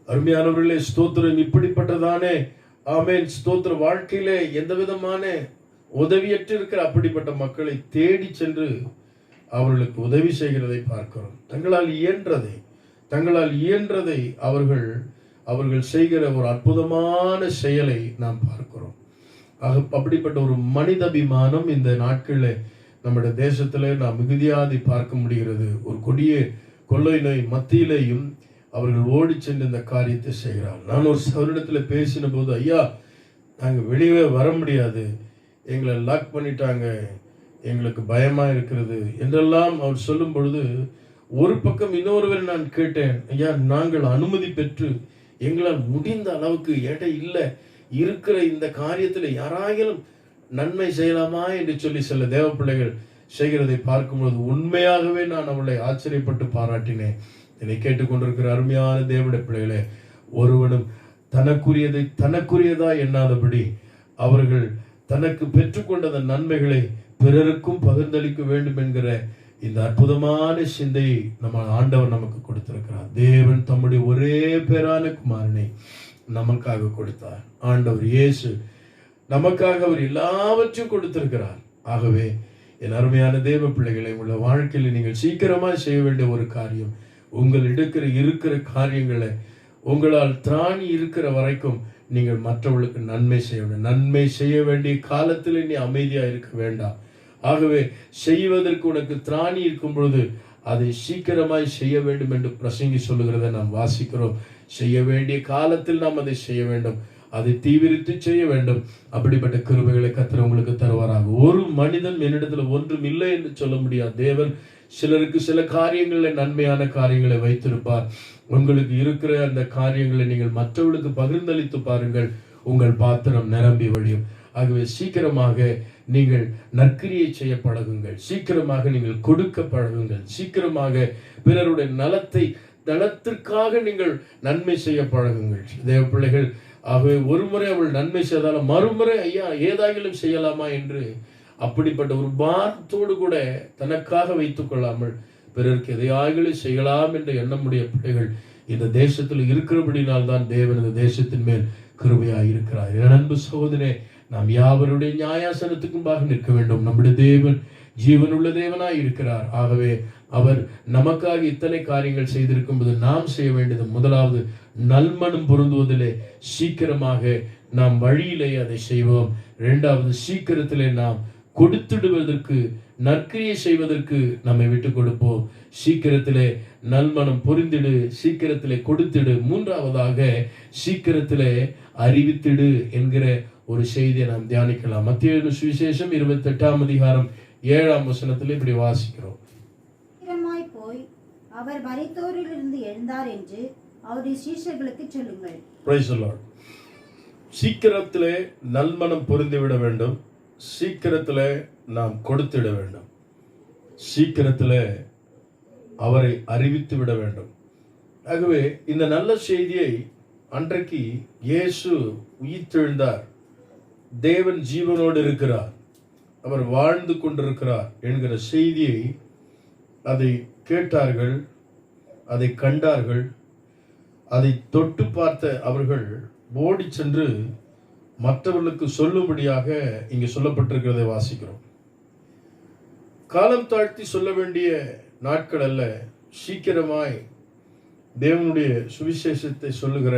Speaker 1: அருமையானவர்களே ஸ்தோத்திரம், இப்படிப்பட்டதானே ஆமென் ஸ்தோத்திர வாழ்க்கையிலே எந்த விதமான உதவியற்று இருக்கிற அப்படிப்பட்ட மக்களை தேடி சென்று அவர்களுக்கு உதவி செய்கிறதை பார்க்கிறோம். தங்களால் இயன்றதை அவர்கள் செய்கிற ஒரு அற்புதமான செயலை நாம் பார்க்கிறோம். அப்படிப்பட்ட ஒரு மனிதாபிமானம் இந்த நாட்களில் நம்முடைய தேசத்தில் நாம் மிகுதியாதி பார்க்க முடிகிறது. ஒரு கொடிய கொள்ளை நோய் மத்தியிலேயும் அவர்கள் ஓடி சென்று இந்த காரியத்தை செய்கிறார். நான் ஒரு சவரிடத்தில் பேசின போது, ஐயா, நாங்கள் வெளியே வர முடியாது, எங்களை லாக் பண்ணிட்டாங்க, எங்களுக்கு பயமா இருக்கிறது என்றெல்லாம் அவர் சொல்லும் பொழுது, ஒரு பக்கம் இன்னொருவரை நான் கேட்டேன், ஐயா, நாங்கள் அனுமதி பெற்று எங்களால் முடிந்த அளவுக்கு எடை இல்லை இருக்கிற இந்த காரியத்தில் யாராயிலும் நன்மை செய்யலாமா என்று சொல்லி சில தேவ பிள்ளைகள் செய்கிறதை பார்க்கும்போது உண்மையாகவே நான் அவளை ஆச்சரியப்பட்டு பாராட்டினேன். என்னை கேட்டுக்கொண்டிருக்கிற அருமையான தேவனுடைய பிள்ளைகளே, ஒருவனும் தனக்குரியதா எண்ணாதபடி அவர்கள் தனக்கு பெற்றுக்கொண்ட நன்மைகளை பிறருக்கும் பகிர்ந்தளிக்க வேண்டும் என்கிற இந்த அற்புதமான சிந்தையை நம்ம ஆண்டவர் நமக்கு கொடுத்திருக்கிறார். தேவன் தம்முடைய ஒரே பேரான குமாரனை நமக்காக கொடுத்தார். ஆண்டவர் இயேசு நமக்காக அவர் எல்லாவற்றையும் கொடுத்திருக்கிறார். ஆகவே என் அருமையான தேவ பிள்ளைகளை, உள்ள வாழ்க்கையில் நீங்கள் சீக்கிரமாக செய்ய வேண்டிய ஒரு காரியம், உங்கள் இருக்கிற காரியங்களை உங்களால் திராணி இருக்கிற வரைக்கும் நீங்கள் மற்றவர்களுக்கு நன்மை செய்ய வேண்டும். நன்மை செய்ய வேண்டிய காலத்தில் நீ அமைதியாக இருக்க வேண்டாம். ஆகவே செய்வதற்கு உனக்கு திராணி இருக்கும் பொழுது அதை சீக்கிரமாய் செய்ய வேண்டும் என்று பிரசங்கி சொல்லுகிறதை நாம் வாசிக்கிறோம். செய்ய வேண்டிய காலத்தில் நாம் அதை செய்ய வேண்டும், அதை தீவிரித்து செய்ய வேண்டும். அப்படிப்பட்ட கிருபைகளை கர்த்தர் உங்களுக்கு தருவாராக. ஒரு மனிதன் என்னிடத்தில் ஒன்றும் இல்லை என்று சொல்ல முடியாது. தேவன் சிலருக்கு சில காரியங்களில் நன்மையான காரியங்களை வைத்திருப்பார். உங்களுக்கு இருக்கிற அந்த காரியங்களை நீங்கள் மற்றவர்களுக்கு பகிர்ந்தளித்து பாருங்கள், உங்கள் பாத்திரம் நிரம்பி வழியும். ஆகவே சீக்கிரமாக நீங்கள் நற்கிரியை செய்ய பழகுங்கள், சீக்கிரமாக நீங்கள் கொடுக்க பழகுங்கள், சீக்கிரமாக பிறருடைய நலத்திற்காக நீங்கள் நன்மை செய்ய பழகுங்கள் தேவ பிள்ளைகள். ஆகவே ஒரு முறை அவள் நன்மை செய்தாலும் மறுமுறை ஐயா ஏதாகிலும் செய்யலாமா என்று அப்படிப்பட்ட ஒரு பாரத்தோடு கூட தனக்காக வைத்துக் கொள்ளாமல் பிறருக்கு எதையாகிலும் செய்யலாம் என்ற எண்ணமுடைய பிள்ளைகள் இந்த தேசத்தில் இருக்கிறபடினால் தான் தேவன் இந்த தேசத்தின் மேல் கிருபையாய் இருக்கிறார். என் அன்பு சகோதரனே, நாம் யாவருடைய நியாயாசனத்துக்கும்பாக நிற்க வேண்டும். நம்முடைய தேவன் ஜீவனுள்ள தேவனாய் இருக்கிறார். ஆகவே அவர் நமக்காக இத்தனை காரியங்கள் செய்திருக்கும் போது நாம் செய்ய வேண்டியது, முதலாவது நல்மனம் பொருந்துவதிலே சீக்கிரமாக நாம் வழியிலே அதை செய்வோம். இரண்டாவது, சீக்கிரத்திலே நாம் கொடுத்துடுவதற்கு, நற்கிரியை செய்வதற்கு நம்மை விட்டுக் கொடுப்போம். சீக்கிரத்திலே நல்மனம் பொருந்திடு, சீக்கிரத்திலே கொடுத்திடு. மூன்றாவதாக, சீக்கிரத்திலே அறிவித்திடு என்கிற ஒரு செய்தியை நாம் தியானிக்கலாம். மத்தேயு சுவிசேஷம் 28ஆம் அதிகாரம் 7ஆம் வசனத்தில் இப்படி வாசிக்கிறோம்.
Speaker 2: சீக்கிரமாய் போய் அவர் மரித்தோரிலிருந்து எழுந்தார் என்று அவருடைய சீஷர்களுக்கு சொல்லுங்கள்.
Speaker 1: Praise the lord. சீக்கிரத்திலே நல்மனம் பொருந்திவிட வேண்டும், சீக்கிரத்திலே நாம் கொடுத்திட வேண்டும், சீக்கிரத்திலே அவரை அறிவித்து விட வேண்டும். ஆகவே இந்த நல்ல செய்தியை அன்றைக்கு இயேசு உயிர்த்தெழுந்தார், தேவன் ஜீவனோடு இருக்கிறார், அவர் வாழ்ந்து கொண்டிருக்கிறார் என்கிற செய்தியை அதை கேட்டார்கள், அதை கண்டார்கள். அதை தொட்டு பார்த்த அவர்கள் ஓடி சென்று மற்றவர்களுக்கு சொல்லும்படியாக இங்கே சொல்லப்பட்டிருக்கிறதை வாசிக்கிறோம். காலம் தாழ்த்தி சொல்ல வேண்டிய நாட்கள் அல்ல, சீக்கிரமாய் தேவனுடைய சுவிசேஷத்தை சொல்லுகிற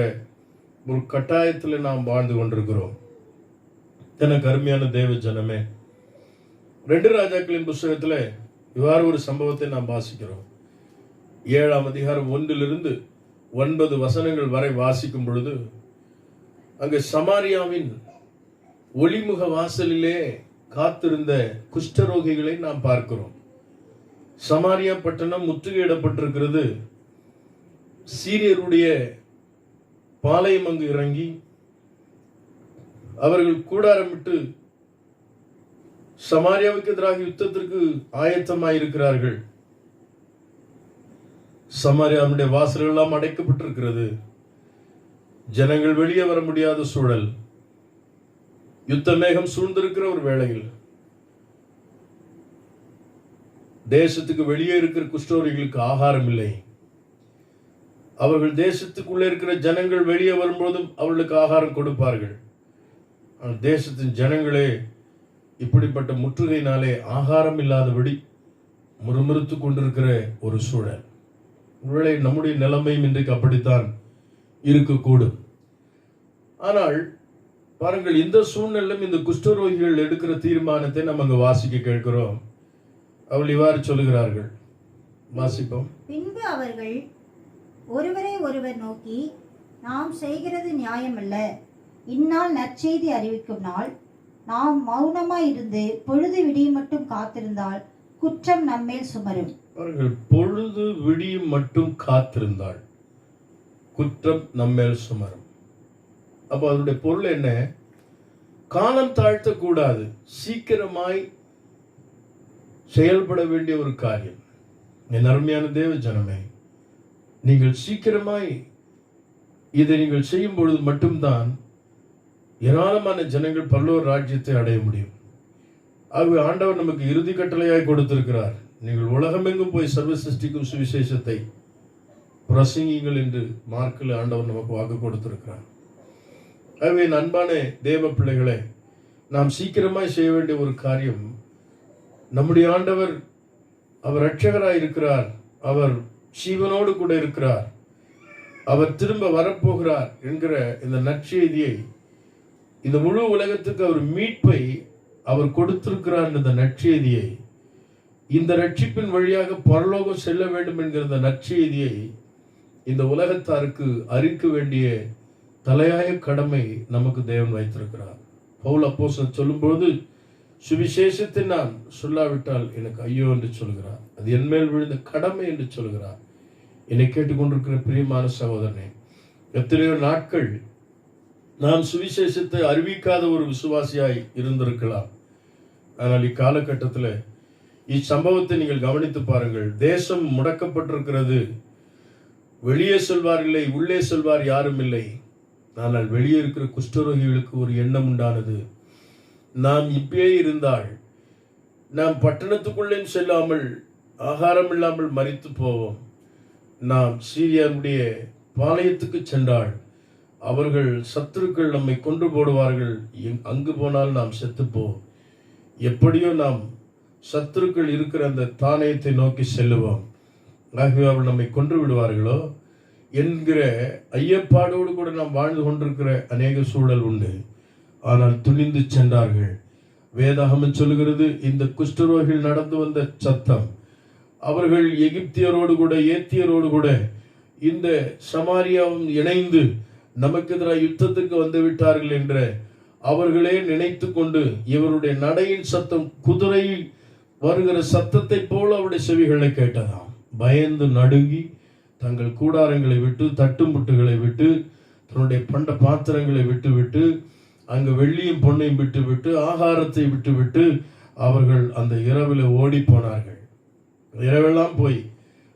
Speaker 1: ஒரு கட்டாயத்தில் நாம் வாழ்ந்து கொண்டிருக்கிறோம். எனக்கு அருமையான தேவ ஜனமே, 2 ராஜாக்களின் புஸ்தகத்தில் இவ்வாறு ஒரு சம்பவத்தை நாம் வாசிக்கிறோம். 7ஆம் அதிகாரம் 1 to 9 வசனங்கள் வரை வாசிக்கும் பொழுது, அங்கு சமாரியாவின் ஒளிமுக வாசலிலே காத்திருந்த குஷ்டரோகிகளை நாம் பார்க்கிறோம். சமாரியா பட்டணம் முற்றுகையிடப்பட்டிருக்கிறது. சீரியருடைய பாளையம் அங்கு இறங்கி அவர்கள் கூடாரமிட்டு சமாரியாவுக்கு எதிராக யுத்தத்திற்கு ஆயத்தமாயிருக்கிறார்கள். சமாரியாவுடைய வாசல்கள் எல்லாம் அடைக்கப்பட்டிருக்கிறது. ஜனங்கள் வெளியே வர முடியாத சூழல். யுத்த மேகம் சூழ்ந்திருக்கிற ஒரு வேளையில் தேசத்துக்கு வெளியே இருக்கிற குஷ்டரோகிகளுக்கு ஆகாரம் இல்லை. அவர்கள் தேசத்துக்குள்ளே இருக்கிற ஜனங்கள் வெளியே வரும்போதும் அவர்களுக்கு ஆகாரம் கொடுப்பார்கள். தேசத்தின் ஜனங்களே இப்படிப்பட்ட முற்றுகையினாலே ஆகாரம் இல்லாதபடி முறுமுறுத்து கொண்டிருக்கிற ஒரு சூழல். ஒருவேளை நம்முடைய நிலைமையும் இன்றைக்கு அப்படித்தான் இருக்கக்கூடும். ஆனால் பாருங்கள், இந்த சூழ்நிலையும் இந்த குஷ்டரோகிகள் எடுக்கிற தீர்மானத்தை நம்ம அங்கு வாசிக்க கேட்கிறோம். அவள் இவ்வாறு சொல்லுகிறார்கள். வாசிப்போம்.
Speaker 2: பின்பு அவர்கள் ஒருவரை ஒருவர் நோக்கி, நாம் செய்கிறது நியாயமல்ல. இந்நாள் நற்செய்தி அறிவிக்கும் நாள். நாம் மௌனமாய் இருந்து பொழுது விடியும் மட்டும் காத்திருந்தால் குற்றம் நம்மேல் சுமரும்.
Speaker 1: அவர்கள் பொழுது விடியும் மட்டும் காத்திருந்தாள் குற்றம் நம்மேல் சுமரும். அப்போ அதனுடைய பொருள் என்ன? காலம் தாழ்த்த கூடாது. சீக்கிரமாய் செயல்பட வேண்டிய ஒரு காரியம். என் அருமையான தேவ ஜனமே, நீங்கள் சீக்கிரமாய் இதை நீங்கள் செய்யும் பொழுது மட்டும்தான் ஏராளமான ஜனங்கள் பரலோக ராஜ்யத்தை அடைய முடியும். ஆகவே ஆண்டவர் நமக்கு இறுதி கட்டளையாய் கொடுத்திருக்கிறார். நீங்கள் உலகமெங்கும் போய் சர்வ சிருஷ்டிக்கும் சுவிசேஷத்தை பிரசங்கிங்கள் என்று மார்க்கில் ஆண்டவர் நமக்கு வாக்கு கொடுத்திருக்கிறார். ஆகவே அன்பான தேவ பிள்ளைகளே, நாம் சீக்கிரமாய் செய்ய வேண்டிய ஒரு காரியம், நம்முடைய ஆண்டவர் அவர் இரட்சகராய் இருக்கிறார். அவர் ஜீவனோடு கூட இருக்கிறார். அவர் திரும்ப வரப்போகிறார் என்கிற இந்த நற்செய்தியை, இந்த முழு உலகத்துக்கு அவர் மீட்பை அவர் கொடுத்திருக்கிறார் என்ற நற்செய்தியை, இந்த ரட்சிப்பின் வழியாக பரலோகம் செல்ல வேண்டும் என்கிற இந்த நற்செய்தியை இந்த உலகத்தாருக்கு அறிக்க வேண்டிய தலையாய கடமை நமக்கு தேவன் வைத்திருக்கிறார். பவுல் அப்போஸ்தலன் சொல்லும்போது, சுவிசேஷத்தை நான் சொல்லாவிட்டால் எனக்கு ஐயோ என்று சொல்கிறார். அது என் மேல் விழுந்த கடமை என்று சொல்கிறார். என்னை கேட்டுக்கொண்டிருக்கிற பிரியமான சகோதரனே, எத்தனையோ நாட்கள் நாம் சுவிசேஷத்தை அறிவிக்காத ஒரு விசுவாசியாய் இருந்திருக்கலாம். ஆனால் இக்காலகட்டத்தில் இச்சம்பவத்தை நீங்கள் கவனித்து பாருங்கள். தேசம் முடக்கப்பட்டிருக்கிறது. வெளியே சொல்வார் இல்லை, உள்ளே சொல்வார் யாரும் இல்லை. ஆனால் வெளியே இருக்கிற குஷ்டரோகிகளுக்கு ஒரு எண்ணம் உண்டானது. நாம் இப்பயே இருந்தால் நாம் பட்டணத்துக்குள்ளே செல்லாமல் ஆகாரம் இல்லாமல் மரித்து போவோம். நாம் சீரியாவுடைய பாளையத்துக்கு சென்றால் அவர்கள் சத்துருக்கள் நம்மை கொன்று போடுவார்கள். அங்கு போனால் நாம் செத்துப்போம். எப்படியோ நாம் சத்துருக்கள் இருக்கிற அந்த தானியத்தை நோக்கி செல்லுவோம். ஆகவே அவர்கள் நம்மை கொன்று விடுவார்களோ என்கிற ஐயப்பாடோடு கூட நாம் வாழ்ந்து கொண்டிருக்கிற அநேக சூழல் உண்டு. ஆனால் துணிந்து சென்றார்கள். வேதாகமம் சொல்லுகிறது, இந்த குஷ்டரோகிகள் நடந்து வந்த சத்தம், அவர்கள் எகிப்தியரோடு கூட ஏத்தியரோடு கூட இந்த சமாரியாவும் இணைந்து நமக்கு எதிராக யுத்தத்துக்கு வந்து விட்டார்கள் என்ற அவர்களே நினைத்து கொண்டு இவருடைய நடையின் சத்தம் குதிரையில் வருகிற சத்தத்தை போல அவருடைய செவிகளை கேட்டதாம். பயந்து நடுங்கி தங்கள் கூடாரங்களை விட்டு, தட்டுமுட்டுகளை விட்டு, தன்னுடைய பண்ட பாத்திரங்களை விட்டு அங்கு வெள்ளியும் பொன்னையும் விட்டு ஆகாரத்தை விட்டு அவர்கள் அந்த இரவில் ஓடி போனார்கள். இரவெல்லாம் போய்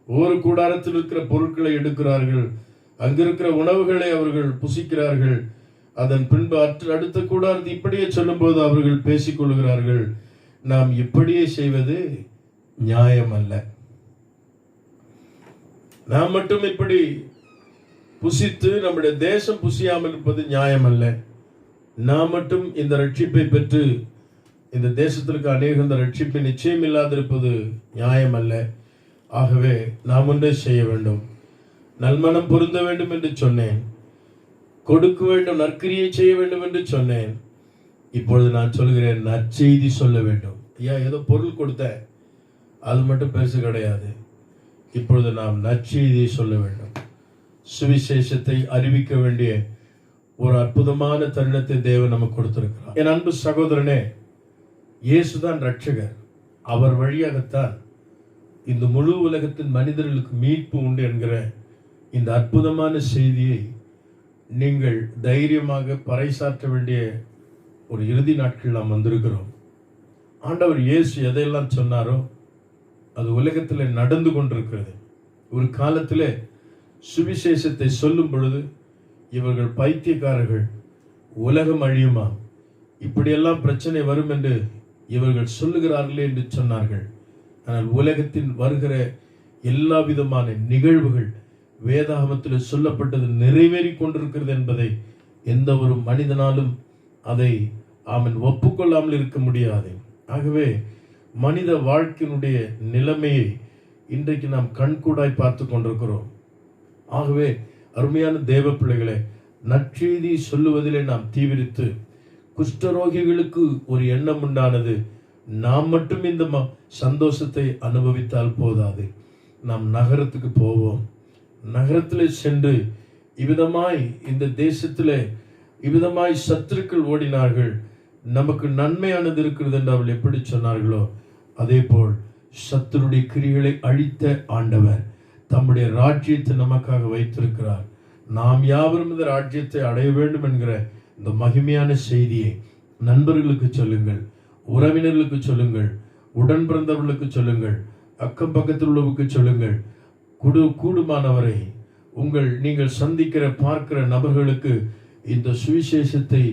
Speaker 1: ஒவ்வொரு கூடாரத்தில் இருக்கிற பொருட்களை எடுக்கிறார்கள். அங்கிருக்கிற உணவுகளை அவர்கள் புசிக்கிறார்கள். அதன் பின்பு அடுத்த கூடாரத்தை இப்படியே சொல்லும்போது அவர்கள் பேசிக்கொள்கிறார்கள், நாம் இப்படியே செய்வது நியாயம் அல்ல. நாம் மட்டும் இப்படி புசித்து நம்முடைய தேசம் புசியாமல் இருப்பது நியாயம் அல்ல. நாம் மட்டும் இந்த ரட்சிப்பை பெற்று இந்த தேசத்திற்கு அநேக இந்த ரட்சிப்பை நிச்சயம் இல்லாதிருப்பது நியாயம் அல்ல. ஆகவே நாம் ஒன்றே செய்ய வேண்டும். நல்மனம் பொருந்த வேண்டும் என்று சொன்னேன். கொடுக்க வேண்டும், நற்கிரியை செய்ய வேண்டும் என்று சொன்னேன். இப்பொழுது நான் சொல்கிறேன், நற்செய்தி சொல்ல வேண்டும். ஐயா, ஏதோ பொருள் கொடுத்தேன், அது மட்டும் பெருசு கிடையாது. இப்பொழுது நாம் நற்செய்தியை சொல்ல வேண்டும். சுவிசேஷத்தை அறிவிக்க வேண்டிய ஒரு அற்புதமான தருணத்தை தேவன் நமக்கு கொடுத்திருக்கிறார். என் அன்பு சகோதரனே, இயேசுதான் ரட்சகர். அவர் வழியாகத்தான் இந்த முழு உலகத்தின் மனிதர்களுக்கு மீட்பு உண்டு என்கிற இந்த அற்புதமான செய்தியை நீங்கள் தைரியமாக பறைசாற்ற வேண்டிய ஒரு இறுதி நாட்கள் நாம் வந்திருக்கிறோம். ஆண்டவர் இயேசு எதையெல்லாம் சொன்னாரோ அது உலகத்தில் நடந்து கொண்டிருக்கிறது. ஒரு காலத்தில் சுவிசேஷத்தை சொல்லும் பொழுது இவர்கள் பைத்தியக்காரர்கள், உலகம் அழியுமா, இப்படியெல்லாம் பிரச்சனை வரும் என்று இவர்கள் சொல்லுகிறார்களே என்று சொன்னார்கள். ஆனால் உலகத்தின் வருகிற எல்லா விதமான நிகழ்வுகள் வேதாகமத்தில் சொல்லப்பட்டது நிறைவேறி கொண்டிருக்கிறது என்பதை எந்த ஒரு மனிதனாலும் அதை அவன் ஒப்புக்கொள்ளாமல் இருக்க முடியாது. ஆகவே மனித வாழ்க்கையினுடைய நிலைமையை இன்றைக்கு நாம் கண்கூடாய் பார்த்து கொண்டிருக்கிறோம். ஆகவே அருமையான தேவ பிள்ளைகளை, நற்செய்தி சொல்லுவதிலே நாம் தீவிரித்து, குஷ்டரோகிகளுக்கு ஒரு எண்ணம் உண்டானது, நாம் மட்டும் இந்த சந்தோஷத்தை அனுபவித்தால் போதாது, நாம் நகரத்துக்கு போவோம். நகரத்தில் சென்று இவ்விதமாய் இந்த தேசத்திலே இவ்விதமாய் சத்துருக்கள் ஓடினார்கள், நமக்கு நன்மையானது இருக்கிறது என்று அவள் எப்படி சொன்னார்களோ அதே போல் சத்துருடைய கிரிகளை அழித்த ஆண்டவர் தம்முடைய ராஜ்யத்தை நமக்காக வைத்திருக்கிறார். நாம் யாவரும் இந்த ராஜ்யத்தை அடைய வேண்டும் என்கிற இந்த மகிமையான செய்தியை நண்பர்களுக்கு சொல்லுங்கள், உறவினர்களுக்கு சொல்லுங்கள், உடன் பிறந்தவர்களுக்கு சொல்லுங்கள், அக்கம் பக்கத்தில் உள்ளவருக்கு சொல்லுங்கள். கூடுமானவரை நீங்கள் சந்திக்கிற பார்க்கிற நபர்களுக்கு இந்த சுவிசேஷத்தை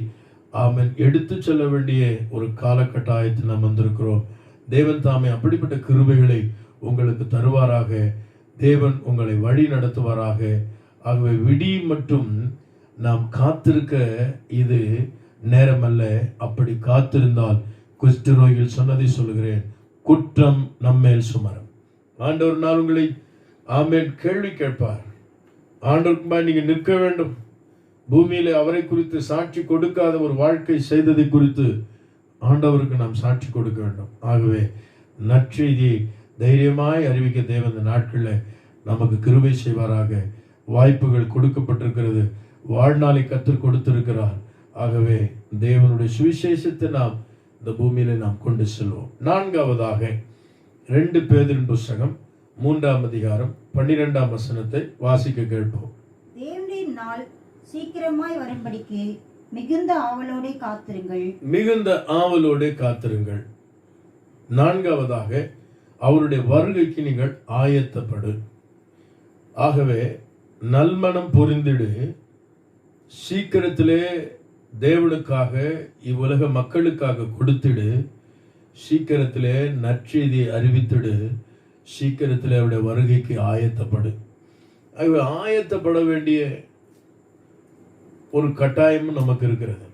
Speaker 1: எடுத்து செல்ல வேண்டிய ஒரு காலகட்டாயத்தில் நாம் வந்திருக்கிறோம். தேவன் தாமே அப்படிப்பட்ட கிருபைகளை உங்களுக்கு தருவாராக. தேவன் உங்களை வழி நடத்துவாராக. ஆகவே விடி மட்டும் நாம் காத்திருக்க இது நேரமல்ல. அப்படி காத்திருந்தால் குஷ்டரோகிகள் சொன்னதை சொல்லுகிறேன், குற்றம் நம்மேல் சுமரும். ஆண்டவர் நாள் உங்களை ஆமென் கேள்வி கேட்பார். ஆண்டவருக்கு நீங்க நிற்க வேண்டும். பூமியில அவரை குறித்து சாட்சி கொடுக்காத ஒரு வாழ்க்கை செய்ததை குறித்து ஆண்டவருக்கு நாம் சாட்சி கொடுக்க வேண்டும். ஆகவே நற்செய்தியை தைரியமாய் அறிவிக்க தேவன் இந்த நாட்களில் நமக்கு கிருபை செய்வாராக. வாய்ப்புகள் கொடுக்கப்பட்டிருக்கிறது, வாழ்நாளை கற்றுக் கொடுத்திருக்கிறார். ஆகவே தேவனுடைய சுவிசேஷத்தை நாம் இந்த பூமியில நாம் கொண்டு செல்வோம். நான்காவதாக 2 பேதுருவின் புஸ்தகம் 3ஆம் அதிகாரம் 12ஆம் வசனத்தை வாசிக்க கேட்போம்.
Speaker 2: தேவனுடைய நாள் சீக்கிரமாய் வரும்படிக்கு மிகுந்த ஆவலோடே காத்திருங்கள்.
Speaker 1: மிகுந்த ஆவலோடே காத்திருங்கள். நான்காவதாக அவருடைய வருகைக்கு நீங்கள் ஆயத்தப்படு. ஆகவே நல்மனம் பொருந்திடு. சீக்கிரத்திலே தேவனுக்காக இவ்வுலக மக்களுக்காக கொடுத்திடு. சீக்கிரத்திலே நற்செய்தியை அறிவித்திடு. சீக்கிரத்திலே அவருடைய வருகைக்கு ஆயத்தப்படு. ஆகவே ஆயத்தப்பட வேண்டிய ஒரு கட்டாயமும் நமக்கு இருக்கிறது.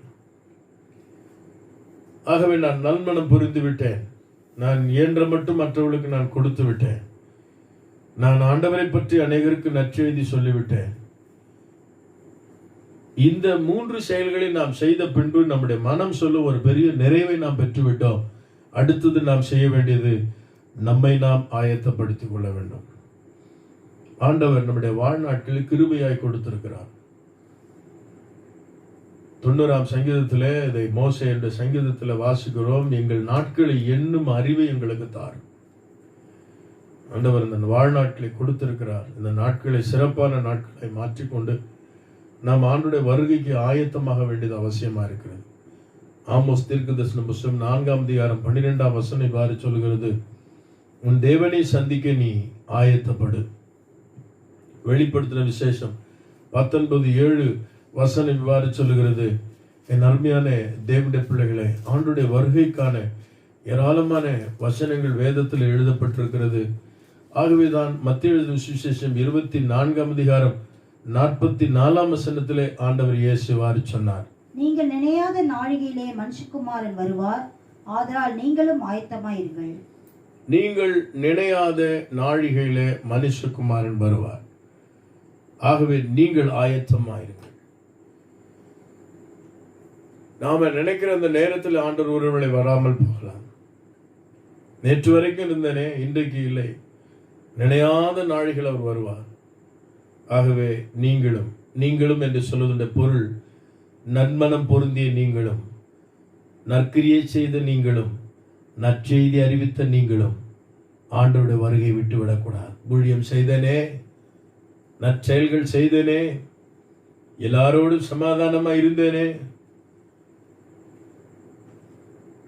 Speaker 1: ஆகவே நான் நல்மனம் புரிந்து விட்டேன், நான் இயன்ற மட்டும் மற்றவர்களுக்கு நான் கொடுத்து விட்டேன், நான் ஆண்டவரை பற்றி அநேகருக்கு நற்செய்தி சொல்லிவிட்டேன். இந்த 3 செயல்களை நாம் செய்த பின்பு நம்முடைய மனம் சொல்லும் ஒரு பெரிய நிறைவை நாம் பெற்றுவிட்டோம். அடுத்தது நாம் செய்ய வேண்டியது நம்மை நாம் ஆயத்தப்படுத்திக் கொள்ள வேண்டும். ஆண்டவர் நம்முடைய வாழ்நாட்களில் கிருபையாய் கொடுத்திருக்கிறார். 90ஆம் சங்கீதத்திலே இதை மோசே என்ற சங்கீதத்தில் வாசிக்கிறோம், எங்கள் நாட்களை எண்ணும் அறிவை எங்களுக்கு தார். ஆண்டவர் இந்த வாழ்நாட்களை கொடுத்திருக்கிறார். இந்த நாட்களை சிறப்பான நாட்களை மாற்றிக்கொண்டு நாம் ஆண்டுடைய வருகைக்கு ஆயத்தமாக வேண்டியது அவசியமா இருக்கிறது. ஆமோஸ் தீர்க்கதரிசன புஸ்தகம் 4ஆம் அதிகாரம் 12ஆம் வசனம் இவ்வாறு சொல்கிறது, உன் தேவனை சந்திக்க நீ ஆயத்தப்படு. வெளிப்படுத்தின விசேஷம் 19:7 வசனம் இவ்வாறு சொல்லுகிறது, என் அருமையான தேவனுடைய பிள்ளைகளே, ஆண்டுடைய வருகைக்கான ஏராளமான வசனங்கள் வேதத்தில் எழுதப்பட்டிருக்கிறது. ஆகவேதான் மத்தேயு எழுதின சுவிசேஷம் 24ஆம் அதிகாரம் 44ஆம் வசனத்திலே ஆண்டவர் இயேசு இவ்வாறு சொன்னார்,
Speaker 2: நீங்கள் நினையாத நாழிகையிலே மனுஷகுமாரன் வருவார், ஆதலால் நீங்களும் ஆயத்தமாயிருங்கள்.
Speaker 1: நீங்கள் நினையாத நாழிகையிலே மனுஷகுமாரன் வருவார், ஆகவே நீங்கள் ஆயத்தமாயிருங்கள். நாம நினைக்கிற அந்த நேரத்தில் ஆண்டவர் ஒருவேளை வராமல் போகலாம். நேற்று வரைக்கும் இருந்தனே, இன்றைக்கு இல்லை. நினையாத நாழிகள் அவர் வருவார். ஆகவே நீங்களும் என்று சொல்வதனுடைய பொருள், நன்மனம் பொருந்திய நீங்களும், நற்கிரியை செய்த நீங்களும், நற்செய்தி அறிவித்த நீங்களும் ஆண்டவருடைய வருகை விட்டு விடக்கூடாது. ஊழியம் செய்தனே, நற்செயல்கள் செய்தேனே, எல்லாரோடும் சமாதானமா இருந்தேனே,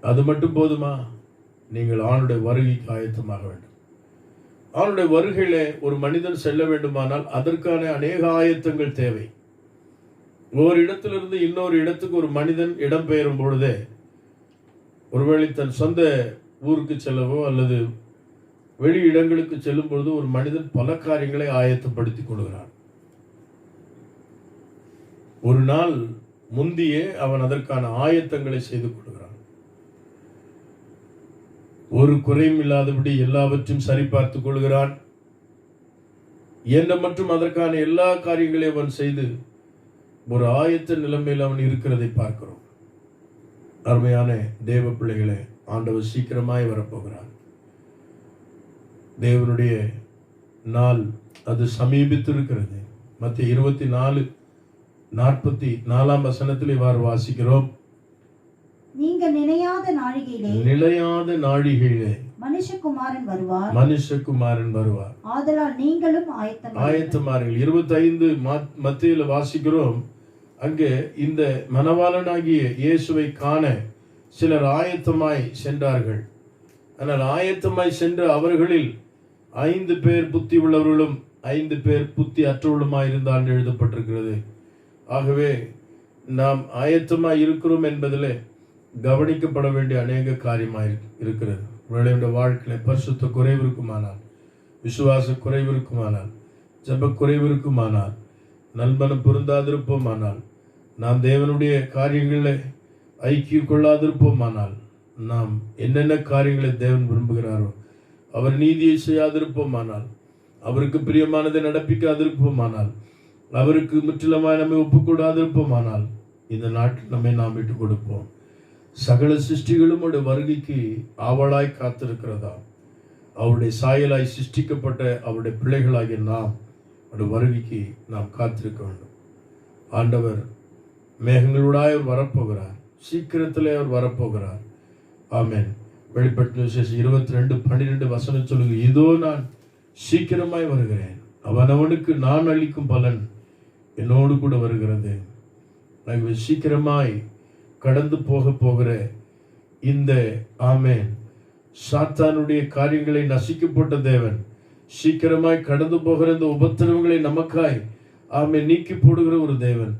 Speaker 1: அது மட்டும் போதுமா? நீங்கள் ஆணுடைய வருகைக்கு ஆயத்தமாக வேண்டும். ஆணுடைய வருகையில ஒரு மனிதன் செல்ல வேண்டுமானால் அதற்கான அநேக ஆயத்தங்கள் தேவை. ஒரு இடத்திலிருந்து இன்னொரு இடத்துக்கு ஒரு மனிதன் இடம்பெயரும் பொழுதே, ஒருவேளை தன் சொந்த ஊருக்கு செல்லவோ அல்லது வெளி இடங்களுக்கு செல்லும் பொழுது ஒரு மனிதன் பல காரியங்களை ஆயத்தப்படுத்திக் கொள்கிறான். ஒரு நாள் முந்தியே அவன் அதற்கான ஆயத்தங்களை செய்து கொள்கிறான். ஒரு குறையும் இல்லாதபடி எல்லாவற்றையும் சரிபார்த்துக் கொள்கிறான். என்ன மற்றும் அதற்கான எல்லா காரியங்களையும் அவன் செய்து ஒரு ஆயத்த நிலைமையில் அவன் இருக்கிறதை பார்க்கிறோம். அருமையான தேவ பிள்ளைகளே, ஆண்டவர் சீக்கிரமாய் வரப்போகிறார். தேவனுடைய நாள் அது சமீபித்திருக்கிறது. மத்திய 24:44 வசனத்தில் இவ்வாறு வாசிக்கிறோம்.
Speaker 2: நீங்கள் நிலையாத நாழிகையிலே மனுஷகுமாரன் வருவார். ஆதலால் நீங்களும்
Speaker 1: ஆயத்தமாறுங்கள். 25 மத்தியில வாசிக்கிறோம். அங்கே இந்த மணவாளனாகிய இயேசுவை காண சிலர் ஆயத்தமாய் சென்றார்கள். ஆனால் ஆயத்தமாய் சென்ற அவர்களில் 5 பேர் புத்தி உள்ளவர்களும் 5 பேர் புத்தி அற்றவர்களுமாய் இருந்தால் எழுதப்பட்டிருக்கிறது. ஆகவே நாம் ஆயத்தமாய் இருக்கிறோம் என்பதில் கவனிக்கப்பட வேண்டிய அநேக காரியமாய் இருக்கிறது. நம்முடைய வாழ்க்கையில பரிசுத்த குறைவு இருக்குமானால், விசுவாச குறைவு இருக்குமானால், ஜெப குறைவு இருக்குமானால், நல்மனம் பொருந்தாதிருப்போமானால், நாம் தேவனுடைய காரியங்களை ஐக்கியம் கொள்ளாதிருப்போமானால், நாம் என்னென்ன காரியங்களை தேவன் விரும்புகிறாரோ அவர் நீதியை செய்யாதிருப்போமானால், அவருக்கு பிரியமானதை நடப்பிக்காதிருப்போமானால், அவருக்கு முற்றிலுமாய் நம்மை ஒப்புக்கூடாதிருப்போமானால், இந்த நாட்டில் நம்மை நாம் விட்டுக் கொடுப்போம். சகல சிருஷ்டிகளும் அவருடைய வருகைக்கு ஆவலாய் காத்திருக்கிறதா? அவருடைய சாயலாய் சிருஷ்டிக்கப்பட்ட அவருடைய பிள்ளைகளாகிய நாம் அவருடைய வருகைக்கு நாம் காத்திருக்க வேண்டும். ஆண்டவர் மேகங்களூடாய் அவர் வரப்போகிறார். சீக்கிரத்திலே அவர் வரப்போகிறார். ஆமென். வெளிப்படுத்தின விசேஷம் 22:12 வசனம் சொல்லுங்க, இதோ நான் சீக்கிரமாய் வருகிறேன், அவனவனுக்கு நான் அளிக்கும் பலன் என்னோடு கூட வருகிறது. சீக்கிரமாய் கடந்து போகிற இந்த ஆமென் சாத்தானுடைய காரியங்களை நசிக்கப்பட்ட தேவன் சீக்கிரமாய் கடந்து போகிற இந்த உபத்திரவங்களை நமக்காய் ஆமென் நீக்கி போடுகிற ஒரு தேவன்,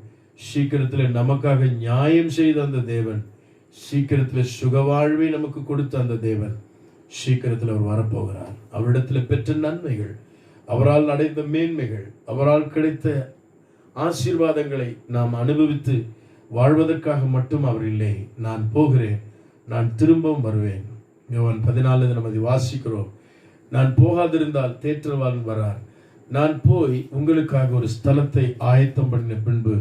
Speaker 1: சீக்கிரத்தில் நமக்காக நியாயம் செய்த அந்த தேவன், சீக்கிரத்தில் சுகவாழ்வை நமக்கு கொடுத்த அந்த தேவன் சீக்கிரத்தில் அவர் வரப்போகிறார். அவரிடத்தில் பெற்ற நன்மைகள், அவரால் அடைந்த மேன்மைகள், அவரால் கிடைத்த ஆசீர்வாதங்களை நாம் அனுபவித்து வாழ்வதற்காக மட்டும் அவர் இல்லை. நான் போகிறேன், நான் திரும்பவும் வருவேன். யோவான் 14 நம்ம வாசிக்கிறோம். நான் போகாதிருந்தால் தேற்றவாளன் வரார், நான் போய் உங்களுக்காக ஒரு ஸ்தலத்தை ஆயத்தம் பண்ணின பின்பு